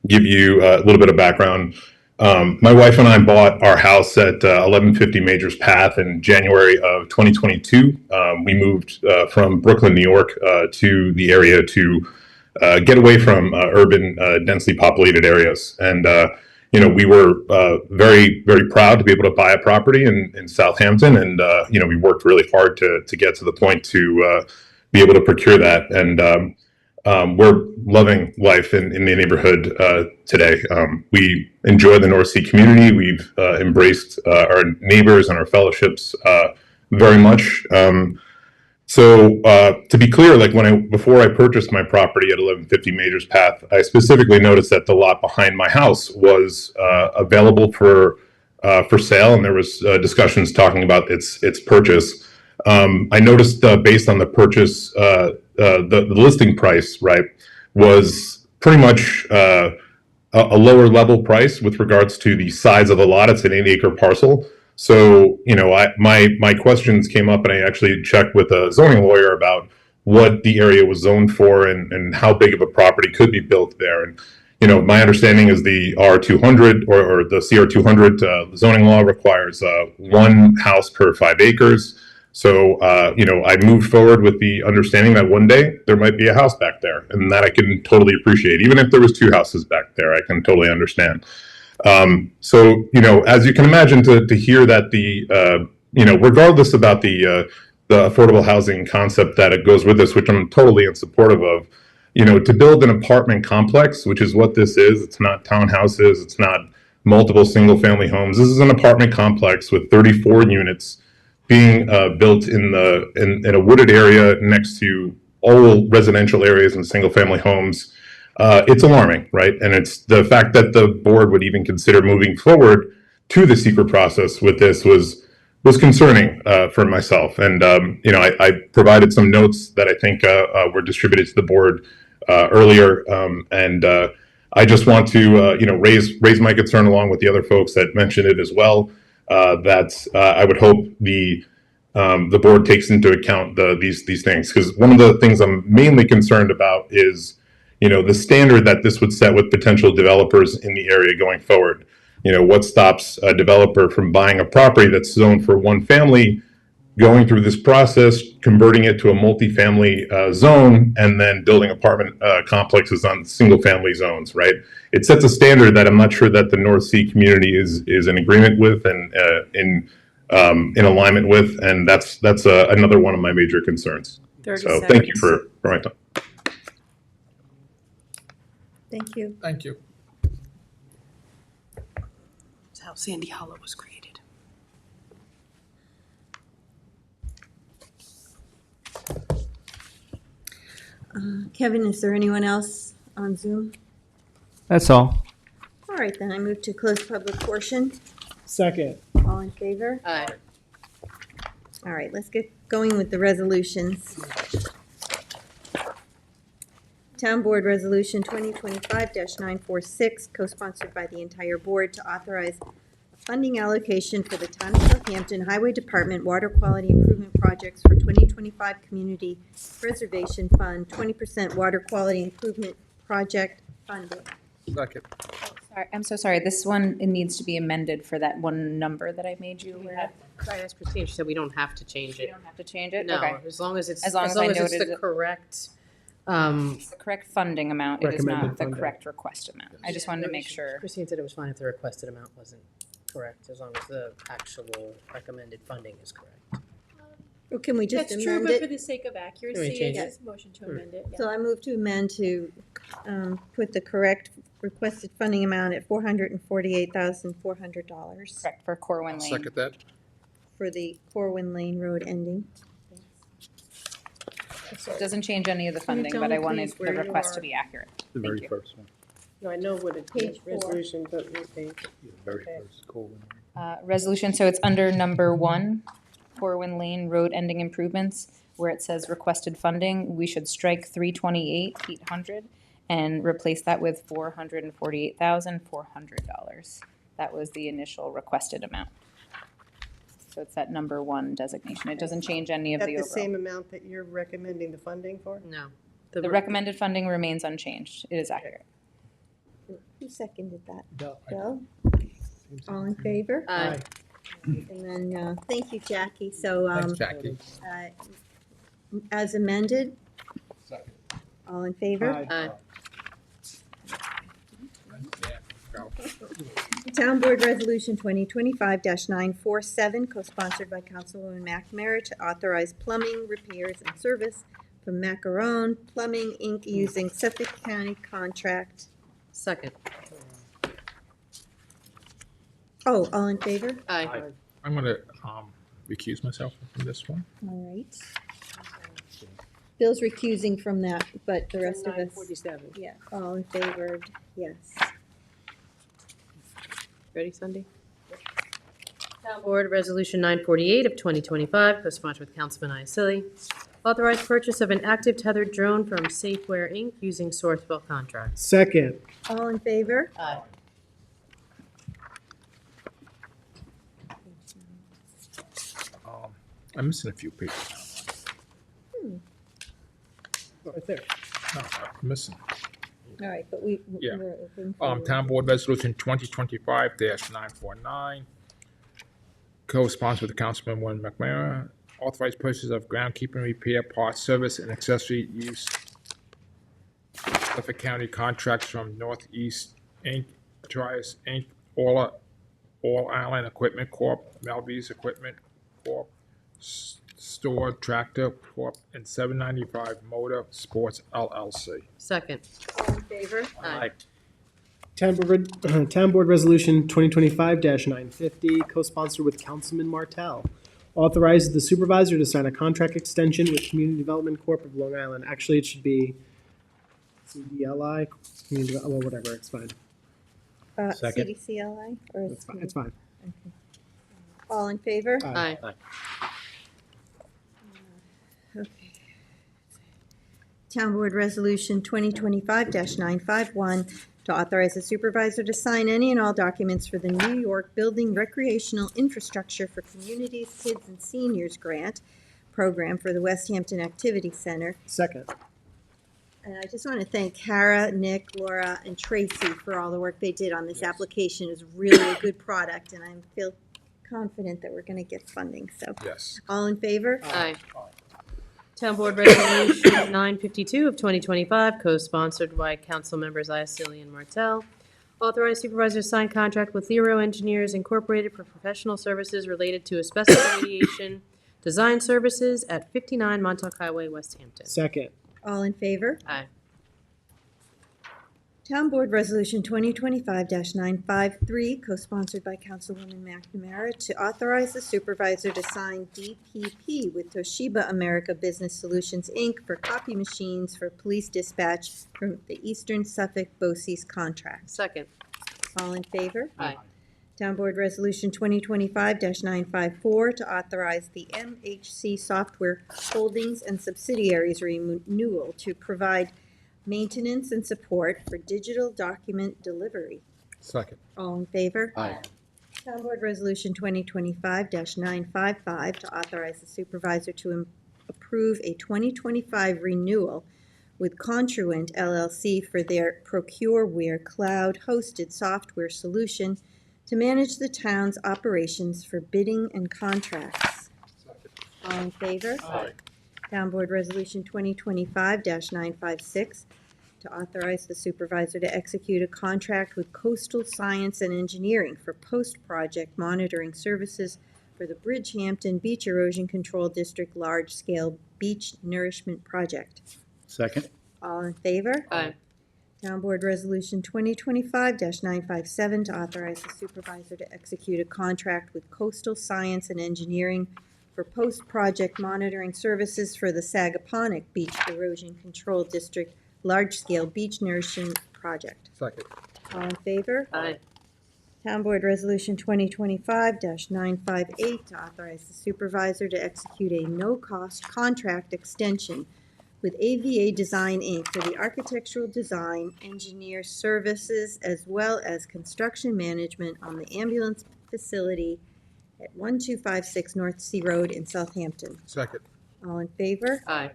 Speaker 12: give you a little bit of background. My wife and I bought our house at 1150 Majors Path in January of 2022. We moved from Brooklyn, New York to the area to get away from urban, densely populated areas. And we were very, very proud to be able to buy a property in Southampton. And, we worked really hard to get to the point to be able to procure that. And we're loving life in the neighborhood today. We enjoy the North Sea community. We've embraced our neighbors and our fellowships very much. So to be clear, before I purchased my property at 1150 Majors Path, I specifically noticed that the lot behind my house was available for sale, and there was discussions talking about its purchase. I noticed based on the purchase, the listing price, right, was pretty much a lower level price with regards to the size of the lot. It's an 8-acre parcel. So, my questions came up, and I actually checked with a zoning lawyer about what the area was zoned for and how big of a property could be built there. And, my understanding is the R200 or the CR200 zoning law requires one house per 5 acres. So, I moved forward with the understanding that one day there might be a house back there, and that I can totally appreciate. Even if there was 2 houses back there, I can totally understand. So, as you can imagine, to hear that regardless about the affordable housing concept that it goes with this, which I'm totally in supportive of, to build an apartment complex, which is what this is. It's not townhouses. It's not multiple single-family homes. This is an apartment complex with 34 units being built in a wooded area next to all residential areas and single-family homes. It's alarming, right? And it's the fact that the board would even consider moving forward to the secret process with this was concerning for myself. And I provided some notes that I think were distributed to the board earlier, and I just want to raise my concern along with the other folks that mentioned it as well. That I would hope the board takes into account these things, because one of the things I'm mainly concerned about is the standard that this would set with potential developers in the area going forward. What stops a developer from buying a property that's zoned for one family, going through this process, converting it to a multifamily zone, and then building apartment complexes on single family zones, right? It sets a standard that I'm not sure that the North Sea community is in agreement with and in alignment with, and that's another one of my major concerns. So thank you for my time.
Speaker 1: Thank you.
Speaker 5: Thank you.
Speaker 3: That's how Sandy Hollow was created.
Speaker 1: Kevin, is there anyone else on Zoom?
Speaker 13: That's all.
Speaker 1: All right, then I move to close public portion.
Speaker 14: Second.
Speaker 1: All in favor?
Speaker 2: Aye.
Speaker 1: All right, let's get going with the resolutions. Town Board Resolution 2025-946, co-sponsored by the entire board, to authorize funding allocation for the Town of Southampton Highway Department Water Quality Improvement Projects for 2025 Community Preservation Fund, 20% Water Quality Improvement Project funding.
Speaker 5: Second.
Speaker 17: Sorry, I'm so sorry. This one, it needs to be amended for that one number that I made you aware of.
Speaker 4: I asked Christine, she said we don't have to change
Speaker 17: We
Speaker 4: it.
Speaker 17: don't have to change it?
Speaker 4: No,
Speaker 17: Okay.
Speaker 4: as long as it's,
Speaker 17: As long as I
Speaker 4: it's
Speaker 17: noted
Speaker 4: the
Speaker 17: it.
Speaker 4: correct,
Speaker 17: It's the correct funding amount. It is
Speaker 14: Recommended
Speaker 17: not the
Speaker 14: funding.
Speaker 17: correct request amount. I just wanted to make sure.
Speaker 4: Christine said it was fine if the requested amount wasn't correct, as long as the actual recommended funding is correct.
Speaker 1: Or can we just
Speaker 9: That's true,
Speaker 1: amend
Speaker 9: but for
Speaker 1: it?
Speaker 9: the sake of accuracy, I
Speaker 4: change it?
Speaker 9: just motion to amend it.
Speaker 1: So I move to amend to put the correct requested funding amount at $448,400
Speaker 17: Correct, for Corwin Lane.
Speaker 5: Second that.
Speaker 1: for the Corwin Lane Road ending.
Speaker 17: So it doesn't change any of the
Speaker 1: Can you
Speaker 17: funding,
Speaker 1: tell
Speaker 17: but
Speaker 1: me
Speaker 17: I wanted
Speaker 1: please
Speaker 17: the
Speaker 1: where you
Speaker 17: request
Speaker 1: are?
Speaker 17: to be accurate.
Speaker 8: The
Speaker 17: Thank
Speaker 8: very
Speaker 17: you.
Speaker 8: first one.
Speaker 3: No, I know what it
Speaker 1: Page
Speaker 3: is,
Speaker 1: four.
Speaker 3: resolution, but what page?
Speaker 8: The very
Speaker 17: Okay.
Speaker 8: first Colvin.
Speaker 17: Resolution, so it's under number 1, Corwin Lane Road Ending Improvements, where it says requested funding, we should strike 328,800 and replace that with $448,400. That was the initial requested amount. So it's that number 1 designation. It doesn't change any of
Speaker 3: Is
Speaker 17: the
Speaker 3: that the
Speaker 17: overall.
Speaker 3: same amount that you're recommending the funding for?
Speaker 4: No.
Speaker 17: The recommended funding remains unchanged. It is accurate.
Speaker 1: Who seconded that?
Speaker 14: Bill.
Speaker 1: Bill? All in favor?
Speaker 4: Aye.
Speaker 1: And then, thank you, Jackie. So,
Speaker 5: Thanks, Jackie.
Speaker 1: as amended,
Speaker 5: Second.
Speaker 1: all in favor?
Speaker 4: Aye.
Speaker 1: Town Board Resolution 2025-947, co-sponsored by Councilwoman McNamara, to authorize plumbing repairs and service from Macaron Plumbing, Inc., using Suffolk County contract.
Speaker 4: Second.
Speaker 1: Oh, all in favor?
Speaker 4: Aye.
Speaker 5: I'm gonna recuse myself from this one.
Speaker 1: All right. Bill's recusing from that, but the rest of us,
Speaker 3: 947.
Speaker 1: yeah, all in favor, yes.
Speaker 4: Ready, Cindy? Town Board Resolution 948 of 2025, co-sponsored with Councilman Iacilli. Authorized purchase of an active tethered drone from Safeware Inc. using Sourcewell contract.
Speaker 14: Second.
Speaker 1: All in favor?
Speaker 4: Aye.
Speaker 5: I'm missing a few pages.
Speaker 14: Right there.
Speaker 5: No, I'm missing.
Speaker 1: All right, but we're
Speaker 5: Yeah.
Speaker 1: open for.
Speaker 5: Town Board Resolution 2025-949, co-sponsored with Councilman McNamara. Authorized purchase of groundkeeping, repair, parts, service, and accessory use. Suffolk County contracts from Northeast Inc., Trias Inc., All Island Equipment Corp., Melby's Equipment Corp., Store Tractor Corp., and 795 Motor Sports LLC.
Speaker 4: Second.
Speaker 1: All in favor?
Speaker 4: Aye.
Speaker 14: Town Board Resolution 2025-950, co-sponsored with Councilman Martell. Authorizes the supervisor to sign a contract extension with Community Development Corp. of Long Island. Actually, it should be CDLI, well, whatever, it's fine.
Speaker 8: Second.
Speaker 1: CDCLI? Or
Speaker 14: It's fine. It's fine.
Speaker 1: All in favor?
Speaker 4: Aye.
Speaker 1: Okay. Town Board Resolution 2025-951, to authorize the supervisor to sign any and all documents for the New York Building Recreational Infrastructure for Communities, Kids, and Seniors Grant Program for the West Hampton Activity Center.
Speaker 14: Second.
Speaker 1: And I just want to thank Kara, Nick, Laura, and Tracy for all the work they did on this application. It was really a good product, and I feel confident that we're going to get funding, so.
Speaker 5: Yes.
Speaker 1: All in favor?
Speaker 4: Aye. Town Board Resolution 952 of 2025, co-sponsored by Council Members Iacilli and Martell. Authorized supervisor to sign contract with Lero Engineers Incorporated for professional services related to asbestos remediation design services at 59 Montauk Highway, West Hampton.
Speaker 14: Second.
Speaker 1: All in favor?
Speaker 4: Aye.
Speaker 1: Town Board Resolution 2025-953, co-sponsored by Councilwoman McNamara, to authorize the supervisor to sign DPP with Toshiba America Business Solutions, Inc. for copy machines for police dispatch from the Eastern Suffolk BOCES contract.
Speaker 4: Second.
Speaker 1: All in favor?
Speaker 4: Aye.
Speaker 1: Town Board Resolution 2025-954, to authorize the MHC Software Holdings and subsidiaries renewal to provide maintenance and support for digital document delivery.
Speaker 5: Second.
Speaker 1: All in favor?
Speaker 8: Aye.
Speaker 1: Town Board Resolution 2025-955, to authorize the supervisor to approve a 2025 renewal with Contrawent LLC for their ProcureWare cloud-hosted software solution to manage the town's operations for bidding and contracts. All in favor?
Speaker 5: Aye.
Speaker 1: Town Board Resolution 2025-956, to authorize the supervisor to execute a contract with Coastal Science and Engineering for post-project monitoring services for the Bridgehampton Beach Erosion Control District large-scale beach nourishment project.
Speaker 8: Second.
Speaker 1: All in favor?
Speaker 4: Aye.
Speaker 1: Town Board Resolution 2025-957, to authorize the supervisor to execute a contract with Coastal Science and Engineering for post-project monitoring services for the Sagaponack Beach Erosion Control District large-scale beach nourishment project.
Speaker 5: Second.
Speaker 1: All in favor?
Speaker 4: Aye.
Speaker 1: Town Board Resolution 2025-958, to authorize the supervisor to execute a no-cost contract extension with AVA Design, Inc. for the architectural design, engineer services, as well as construction management on the ambulance facility at 1256 North Sea Road in Southampton.
Speaker 5: Second.
Speaker 1: All in favor?
Speaker 4: Aye.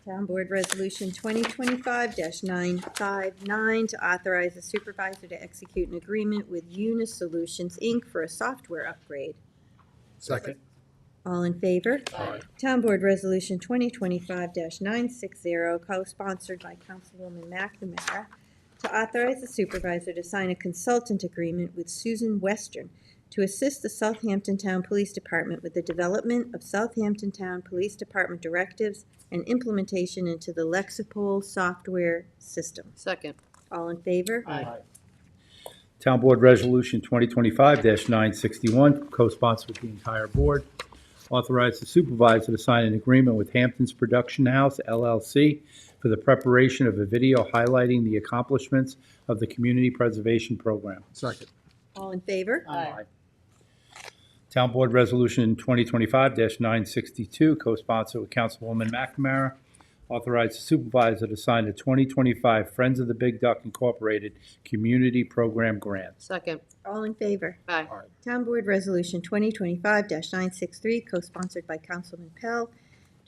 Speaker 1: Town Board Resolution 2025-959, to authorize the supervisor to execute an agreement with Unis Solutions, Inc. for a software upgrade.
Speaker 5: Second.
Speaker 1: All in favor?
Speaker 5: Aye.
Speaker 1: Town Board Resolution 2025-960, co-sponsored by Councilwoman McNamara, to authorize the supervisor to sign a consultant agreement with Susan Western to assist the Southampton Town Police Department with the development of Southampton Town Police Department directives and implementation into the Lexipol software system.
Speaker 2: Second.
Speaker 1: All in favor?
Speaker 14: Aye.
Speaker 8: Town Board Resolution 2025-961, co-sponsored with the entire board. Authorize the supervisor to sign an agreement with Hampton's Production House, LLC, for the preparation of a video highlighting the accomplishments of the Community Preservation Program.
Speaker 5: Second.
Speaker 1: All in favor?
Speaker 2: Aye.
Speaker 8: Town Board Resolution 2025-962, co-sponsored with Councilwoman McNamara. Authorize the supervisor to sign the 2025 Friends of the Big Duck Incorporated Community Program Grant.
Speaker 2: Second.
Speaker 1: All in favor?
Speaker 2: Aye.
Speaker 1: Town Board Resolution 2025-963, co-sponsored by Councilman Pell,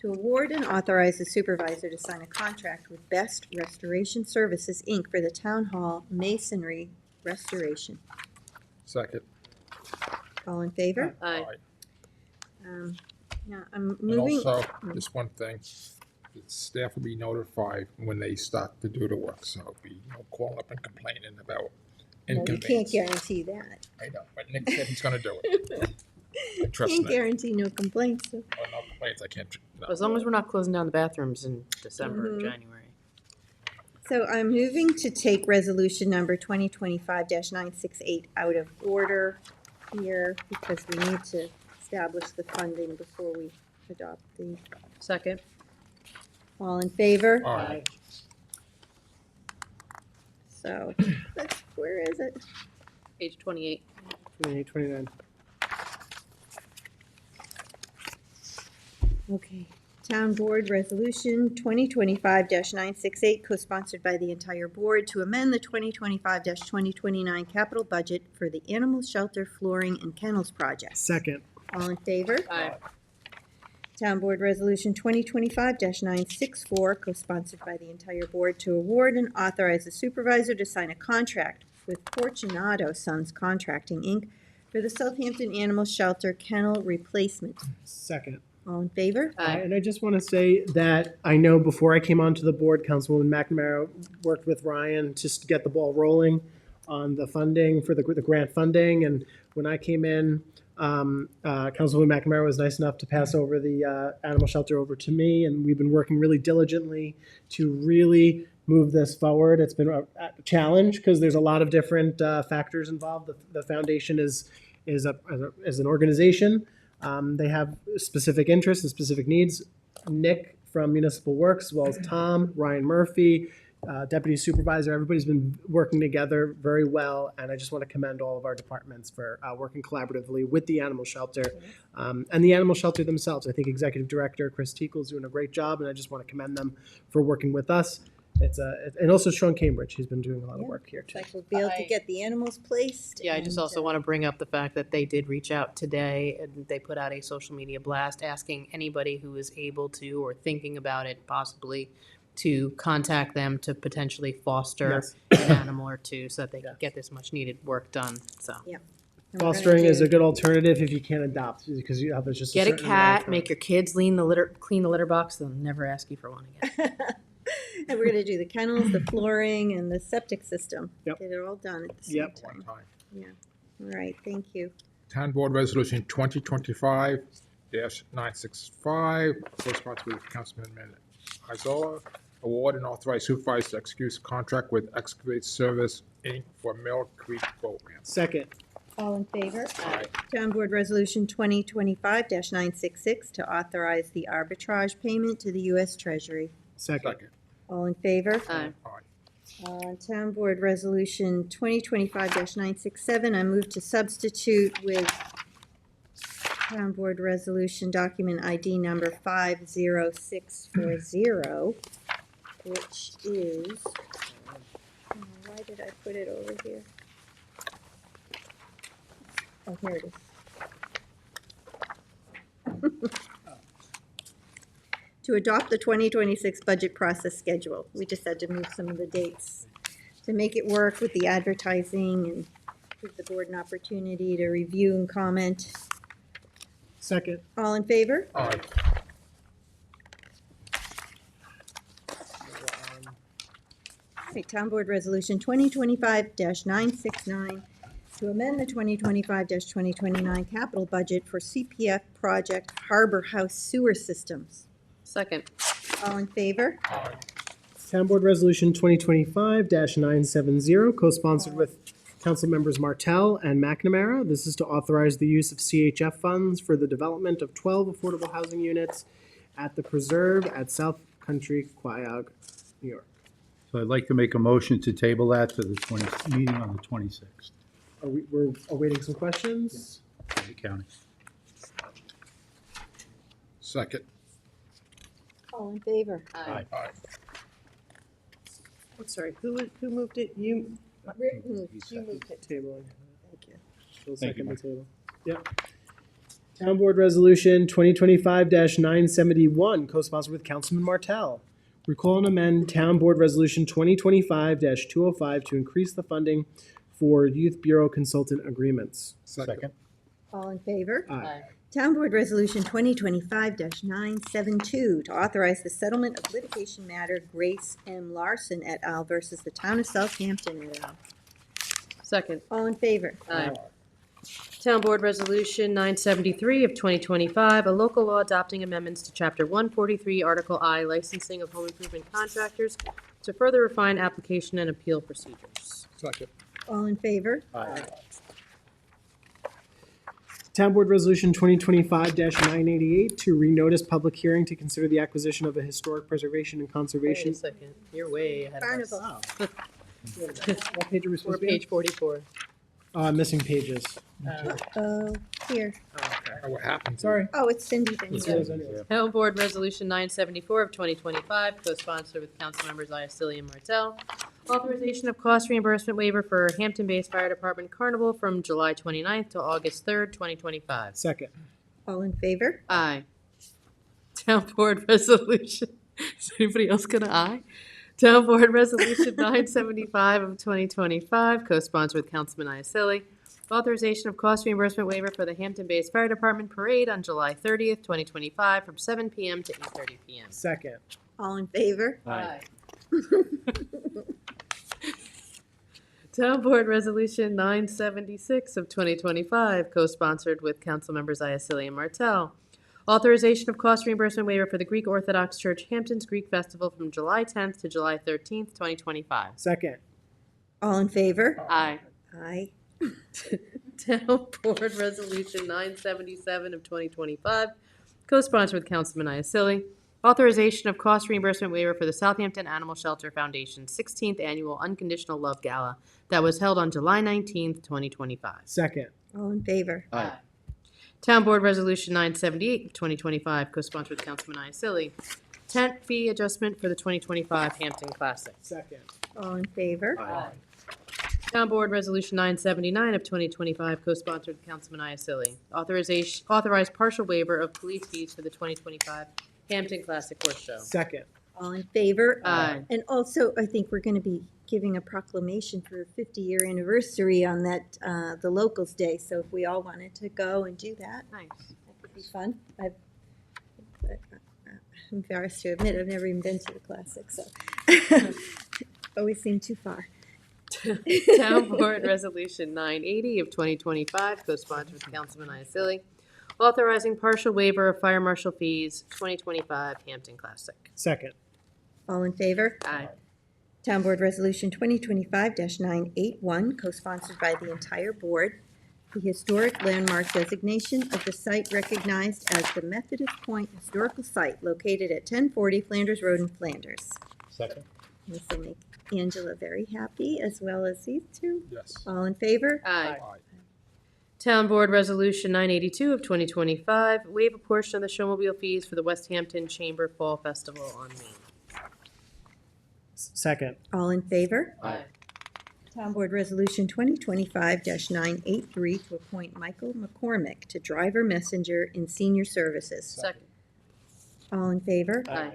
Speaker 1: to award and authorize the supervisor to sign a contract with Best Restoration Services, Inc. for the Town Hall masonry restoration.
Speaker 5: Second.
Speaker 1: All in favor?
Speaker 2: Aye.
Speaker 1: Now, I'm
Speaker 5: And
Speaker 1: moving.
Speaker 5: also, just one thing, the staff will be notified when they start to do the work, so it'll be no calling up and complaining about
Speaker 1: No, you can't
Speaker 5: inconvenience.
Speaker 1: guarantee that.
Speaker 5: I know, but Nick said he's gonna do it. I trust
Speaker 1: Can't
Speaker 5: Nick.
Speaker 1: guarantee no complaints. So.
Speaker 5: Oh, no complaints, I can't. No.
Speaker 4: As long as we're not closing down the bathrooms in December or
Speaker 1: Mhm.
Speaker 4: January.
Speaker 1: So I'm moving to take resolution number 2025-968 out of order here because we need to establish the funding before we adopt the.
Speaker 2: Second.
Speaker 1: All in favor?
Speaker 5: Aye.
Speaker 1: So, where is it?
Speaker 2: Page 28.
Speaker 14: 28, 29.
Speaker 1: Okay. Town Board Resolution 2025-968, co-sponsored by the entire board, to amend the 2025-2029 capital budget for the Animal Shelter Flooring and Kennels Project.
Speaker 14: Second.
Speaker 1: All in favor?
Speaker 2: Aye.
Speaker 1: Town Board Resolution 2025-964, co-sponsored by the entire board, to award and authorize the supervisor to sign a contract with Fortunato Sons Contracting, Inc. for the Southampton Animal Shelter Kennel Replacement.
Speaker 14: Second.
Speaker 1: All in favor?
Speaker 14: And I just want to say that I know before I came onto the board, Councilwoman McNamara worked with Ryan just to get the ball rolling on the funding for the grant funding. And when I came in, Councilwoman McNamara was nice enough to pass over the animal shelter over to me. And we've been working really diligently to really move this forward. It's been a challenge because there's a lot of different factors involved. The foundation is an organization. They have specific interests and specific needs. Nick from Municipal Works, as well as Tom, Ryan Murphy, Deputy Supervisor, everybody's been working together very well, and I just want to commend all of our departments for working collaboratively with the animal shelter and the animal shelter themselves. I think Executive Director Chris Tiekle is doing a great job, and I just want to commend them for working with us. And also Sean Cambridge, he's been doing a lot of
Speaker 1: Yeah.
Speaker 14: work here
Speaker 1: It's
Speaker 14: too.
Speaker 1: like we'll be able to get the animals placed.
Speaker 4: Yeah, I just
Speaker 1: and,
Speaker 4: also want to bring up the fact that they did reach out today and they put out a social media blast asking anybody who is able to or thinking about it possibly to contact them to potentially foster
Speaker 14: Yes.
Speaker 4: an animal or two so that they can get this much needed work done, so.
Speaker 1: Yeah. And we're gonna
Speaker 14: Fostering is
Speaker 1: do-
Speaker 14: a good alternative if you can't adopt, because you have just
Speaker 4: Get a
Speaker 14: certain amount of
Speaker 4: cat,
Speaker 14: time.
Speaker 4: make your kids clean the litter box, they'll never ask you for one again.
Speaker 1: And we're gonna do the kennels, the flooring, and the septic system.
Speaker 14: Yep.
Speaker 1: Get it all done at the same
Speaker 14: Yep.
Speaker 1: time. Yeah. All right, thank you.
Speaker 5: Town Board Resolution 2025-965, co-sponsored with Councilman Isola, award and authorize supervisor to execute contract with Excavate Service, Inc. for Mill Creek Boat Ramp.
Speaker 14: Second.
Speaker 1: All in favor? Aye. Town Board Resolution 2025-966 to authorize the arbitrage payment to the U.S. Treasury.
Speaker 14: Second.
Speaker 1: All in favor?
Speaker 4: Aye.
Speaker 1: Town Board Resolution 2025-967, I move to substitute with Town Board Resolution Document ID number 50640, which is, why did I put it over here? Oh, here it is. To adopt the 2026 budget process schedule. We just had to move some of the dates to make it work with the advertising and give the board an opportunity to review and comment.
Speaker 14: Second.
Speaker 1: All in favor?
Speaker 5: Aye.
Speaker 1: Okay, Town Board Resolution 2025-969 to amend the 2025-2029 capital budget for CPF project Harbor House Sewer Systems.
Speaker 2: Second.
Speaker 1: All in favor?
Speaker 14: Town Board Resolution 2025-970, co-sponsored with Council Members Martell and McNamara. This is to authorize the use of CHF funds for the development of 12 affordable housing units at the Preserve at South Country, Quayog, New York.
Speaker 8: So I'd like to make a motion to table that to the meeting on the 26th.
Speaker 14: We're awaiting some questions.
Speaker 8: The county.
Speaker 5: Second.
Speaker 1: All in favor?
Speaker 5: Aye.
Speaker 3: I'm sorry, who moved it? You?
Speaker 1: Rick moved.
Speaker 3: You moved it.
Speaker 14: Tabling.
Speaker 1: Thank you.
Speaker 14: We'll
Speaker 8: Thank you,
Speaker 14: second the
Speaker 8: Mike.
Speaker 14: table. Yep. Town Board Resolution 2025-971, co-sponsored with Councilman Martell. Recall and amend Town Board Resolution 2025-205 to increase the funding for Youth Bureau consultant agreements.
Speaker 5: Second.
Speaker 1: All in favor?
Speaker 14: Aye.
Speaker 1: Town Board Resolution 2025-972 to authorize the settlement of litigation matter Grace M. Larson et al. Versus the Town of Southampton et al.
Speaker 2: Second.
Speaker 1: All in favor?
Speaker 2: Aye. Town Board Resolution 973 of 2025, a local law adopting amendments to Chapter 143, Article I, licensing of home improvement contractors to further refine application and appeal procedures.
Speaker 5: Second.
Speaker 1: All in favor?
Speaker 5: Aye.
Speaker 14: Town Board Resolution 2025-988 to renotice public hearing to consider the acquisition of a historic preservation and
Speaker 2: Wait
Speaker 14: conservation.
Speaker 2: a second, you're way ahead of us.
Speaker 1: Carnival.
Speaker 14: What page are we
Speaker 2: We're
Speaker 14: supposed to be on?
Speaker 2: page 44.
Speaker 14: Oh, I'm missing pages.
Speaker 1: Oh, here.
Speaker 5: Oh, what happened?
Speaker 14: Sorry.
Speaker 1: Oh, it's Cindy then.
Speaker 14: It's yours anyway.
Speaker 2: Town Board Resolution 974 of 2025, co-sponsored with council members Iacilli and Martell. Authorization of cost reimbursement waiver for Hampton-based Fire Department Carnival from July 29th to August 3rd, 2025.
Speaker 14: Second.
Speaker 1: All in favor?
Speaker 2: Aye. Town Board Resolution, is anybody else gonna aye? Town Board Resolution 975 of 2025, co-sponsored with Councilman Iacilli. Authorization of cost reimbursement waiver for the Hampton-based Fire Department Parade on July 30th, 2025, from 7 p.m. to 8:30 p.m.
Speaker 14: Second.
Speaker 1: All in favor?
Speaker 2: Aye. Town Board Resolution 976 of 2025, co-sponsored with council members Iacilli and Martell. Authorization of cost reimbursement waiver for the Greek Orthodox Church Hampton's Greek Festival from July 10th to July 13th, 2025.
Speaker 14: Second.
Speaker 1: All in favor?
Speaker 2: Aye.
Speaker 1: Aye.
Speaker 2: Town Board Resolution 977 of 2025, co-sponsored with Councilman Iacilli. Authorization of cost reimbursement waiver for the Southampton Animal Shelter Foundation's 16th Annual Unconditional Love Gala that was held on July 19th, 2025.
Speaker 14: Second.
Speaker 1: All in favor?
Speaker 2: Aye. Town Board Resolution 978 of 2025, co-sponsored with Councilman Iacilli,
Speaker 4: tent fee adjustment for the 2025 Hampton Classic.
Speaker 14: Second.
Speaker 1: All in favor?
Speaker 4: Town Board Resolution 979 of 2025, co-sponsored with Councilman Iacilli. Authorized partial waiver of police fees for the 2025 Hampton Classic Horse Show.
Speaker 14: Second.
Speaker 1: All in favor?
Speaker 4: Aye.
Speaker 1: And also, I think we're going to be giving a proclamation for a 50-year anniversary on that, the Locals Day. So if we all wanted to go and do that,
Speaker 4: Nice.
Speaker 1: that could be fun. I'm embarrassed to admit, I've never even been to the Classic, so always seemed too far.
Speaker 4: Town Board Resolution 980 of 2025, co-sponsored with Councilman Iacilli. Authorizing partial waiver of fire marshal fees, 2025 Hampton Classic.
Speaker 14: Second.
Speaker 1: All in favor?
Speaker 4: Aye.
Speaker 1: Town Board Resolution 2025-981, co-sponsored by the entire board, the historic landmark designation of the site recognized as the Methodist Point Historical Site located at 1040 Flanders Road in Flanders.
Speaker 8: Second.
Speaker 1: This will make Angela very happy, as well as these two.
Speaker 5: Yes.
Speaker 1: All in favor?
Speaker 4: Aye. Town Board Resolution 982 of 2025, waive a portion of the showmobile fees for the West Hampton Chamber Fall Festival on Main.
Speaker 14: Second.
Speaker 1: All in favor?
Speaker 4: Aye.
Speaker 1: Town Board Resolution 2025-983 to appoint Michael McCormick to driver messenger in senior services.
Speaker 4: Second.
Speaker 1: All in favor?
Speaker 4: Aye.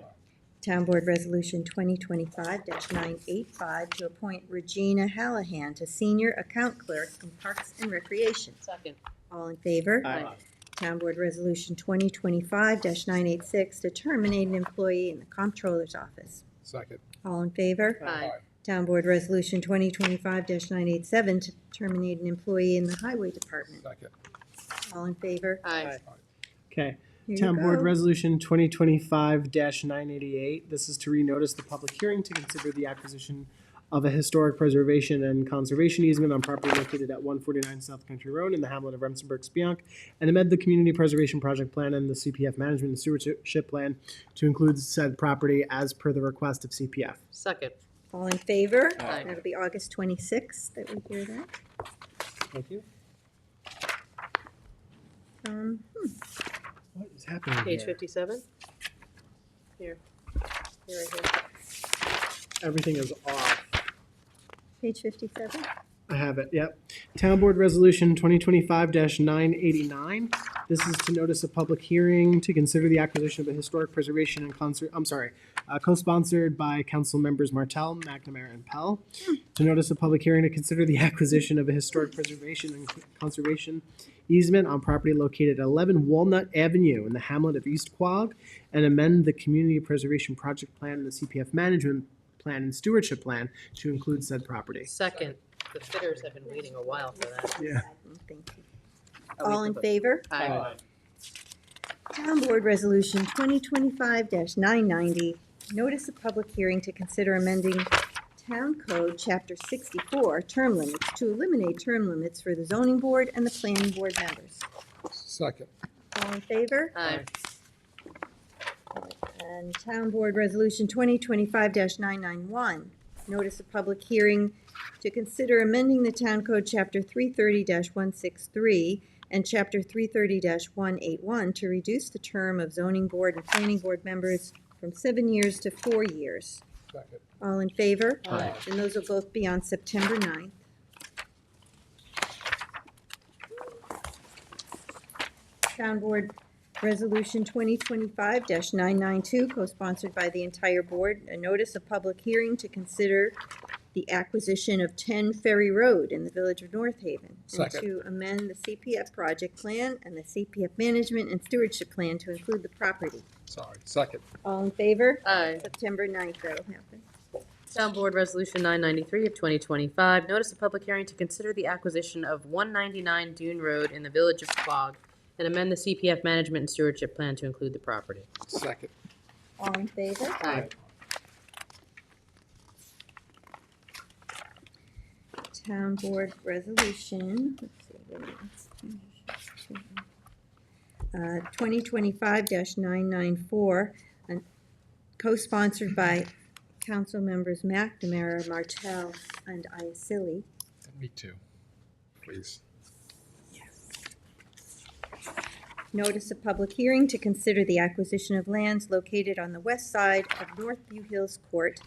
Speaker 1: Town Board Resolution 2025-985 to appoint Regina Hallahan to senior account clerk in Parks and Recreation.
Speaker 4: Second.
Speaker 1: All in favor?
Speaker 14: Aye.
Speaker 1: Town Board Resolution 2025-986 to terminate an employee in the Comptroller's Office.
Speaker 5: Second.
Speaker 1: All in favor?
Speaker 4: Aye.
Speaker 1: Town Board Resolution 2025-987 to terminate an employee in the Highway Department.
Speaker 5: Second.
Speaker 1: All in favor?
Speaker 4: Aye.
Speaker 14: Okay.
Speaker 1: Here you
Speaker 14: Town Board
Speaker 1: go.
Speaker 14: Resolution 2025-988. This is to renotice the public hearing to consider the acquisition of a historic preservation and conservation easement on property located at 149 South Country Road in the hamlet of Remsenburg-Spionk, and amend the Community Preservation Project Plan and the CPF Management and Stewardship Plan to include said property as per the request of CPF.
Speaker 4: Second.
Speaker 1: All in favor?
Speaker 4: Aye.
Speaker 1: That'll be August 26th that we hear that.
Speaker 14: Thank you.
Speaker 1: Hmm.
Speaker 14: What is happening
Speaker 4: Page
Speaker 14: here?
Speaker 4: 57. Here. Here, right here.
Speaker 14: Everything is off.
Speaker 1: Page 57.
Speaker 14: I have it, yep. Town Board Resolution 2025-989. This is to notice a public hearing to consider the acquisition of a historic preservation and co-sponsored by council members Martell, McNamara, and Pell. To notice a public hearing to consider the acquisition of a historic preservation and conservation easement on property located at 11 Walnut Avenue in the hamlet of East Quogue, and amend the Community Preservation Project Plan and the CPF Management Plan and Stewardship Plan to include said property.
Speaker 4: Second. The fitters have been waiting a while for that.
Speaker 14: Yeah.
Speaker 1: Thank you. All in favor?
Speaker 4: Aye.
Speaker 1: Town Board Resolution 2025-990, notice of public hearing to consider amending Town Code Chapter 64, term limits, to eliminate term limits for the zoning board and the planning board members.
Speaker 5: Second.
Speaker 1: All in favor?
Speaker 4: Aye.
Speaker 1: And Town Board Resolution 2025-991, notice of public hearing to consider amending the Town Code Chapter 330-163 and Chapter 330-181 to reduce the term of zoning board and planning board members from 7 years to 4 years.
Speaker 5: Second.
Speaker 1: All in favor?
Speaker 4: Aye.
Speaker 1: And those will both be on September 9th. Town Board Resolution 2025-992, co-sponsored by the entire board, a notice of public hearing to consider the acquisition of 10 Ferry Road in the village of North Haven.
Speaker 5: Second.
Speaker 1: And to amend the CPF project plan and the CPF management and stewardship plan to include the property.
Speaker 5: Sorry. Second.
Speaker 1: All in favor?
Speaker 4: Aye.
Speaker 1: September 9th, that'll happen.
Speaker 4: Town Board Resolution 993 of 2025, notice of public hearing to consider the acquisition of 199 Dune Road in the village of Quogue and amend the CPF Management and Stewardship Plan to include the property.
Speaker 5: Second.
Speaker 1: All in favor?
Speaker 4: Aye.
Speaker 1: Town Board Resolution, let's see, 2025-994, and co-sponsored by council members McNamara, Martell, and Iacilli.
Speaker 5: Me too. Please.
Speaker 1: Notice of public hearing to consider the acquisition of lands located on the west side of Northview Hills Court,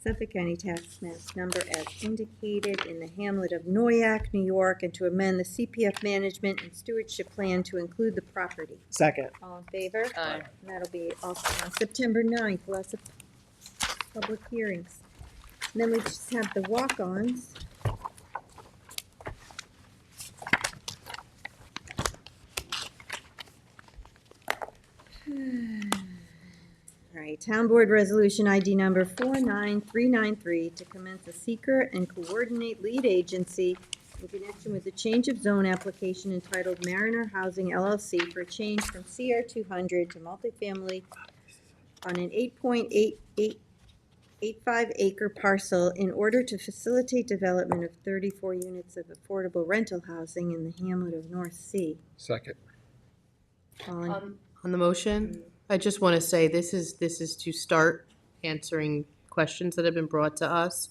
Speaker 1: Suffolk County Tax Map number as indicated in the hamlet of Noyak, New York, and to amend the CPF management and stewardship plan to include the property.
Speaker 14: Second.
Speaker 1: All in favor?
Speaker 2: Aye.
Speaker 1: And that'll be also on September 9th, lots of public hearings. And then we just have the walk-ons. All right, Town Board Resolution ID number 49393 to commence a seeker and coordinate lead agency in connection with the change of zone application entitled Mariner Housing LLC for a change from CR 200 to multifamily on an 8.85 acre parcel in order to facilitate development of 34 units of affordable rental housing in the hamlet of North Sea.
Speaker 5: Second.
Speaker 1: All in-
Speaker 4: On the motion, I just want to say this is to start answering questions that have been brought to us.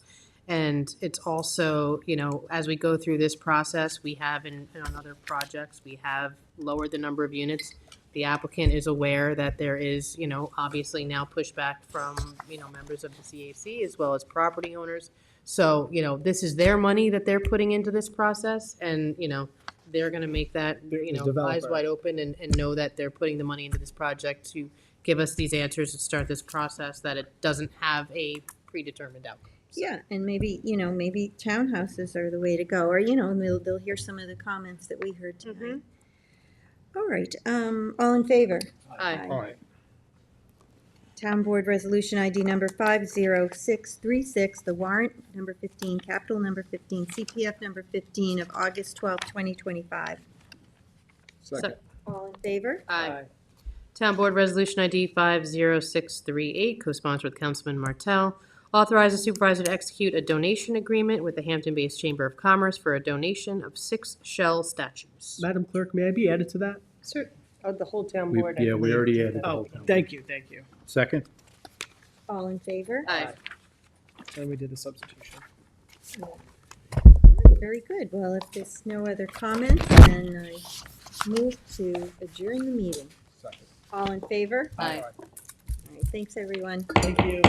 Speaker 4: And it's also, you know, as we go through this process, we have on other projects, we have lowered the number of units. The applicant is aware that there is, you know, obviously now pushback from, you know, members of the CAC as well as property owners. So, you know, this is their money that they're putting into this process and, you know, they're gonna make that, you know, eyes
Speaker 14: developer.
Speaker 4: wide open and know that they're putting the money into this project to give us these answers and start this process, that it doesn't have a predetermined outcome. So-
Speaker 1: Yeah, and maybe, you know, maybe townhouses are the way to go, or, you know, they'll hear some of the comments that we heard tonight. All right, all in favor?
Speaker 4: Aye.
Speaker 5: All right.
Speaker 1: Town Board Resolution ID number 50636, the warrant number 15, capital number 15, CPF number 15 of August 12, 2025.
Speaker 5: Second.
Speaker 1: All in favor?
Speaker 4: Aye. Town Board Resolution ID 50638, co-sponsored with Councilman Martell, authorize the supervisor to execute a donation agreement with the Hampton-based Chamber of Commerce for a donation of 6 shell statues.
Speaker 14: Madam Clerk, may I be added to that?
Speaker 3: Sir, the whole town
Speaker 8: We-
Speaker 3: board. I
Speaker 8: yeah, we
Speaker 3: believe,
Speaker 8: already
Speaker 3: did
Speaker 8: added
Speaker 3: that.
Speaker 8: the whole
Speaker 14: Oh,
Speaker 8: town.
Speaker 14: thank you.
Speaker 8: Second?
Speaker 1: All in favor?
Speaker 4: Aye.
Speaker 14: And we did the substitution.
Speaker 1: Very good. Well, if there's no other comments, then I move to adjourn the meeting.
Speaker 5: Second.
Speaker 1: All in favor?
Speaker 4: Aye.
Speaker 1: All right, thank Thanks, everyone.
Speaker 14: Thank you.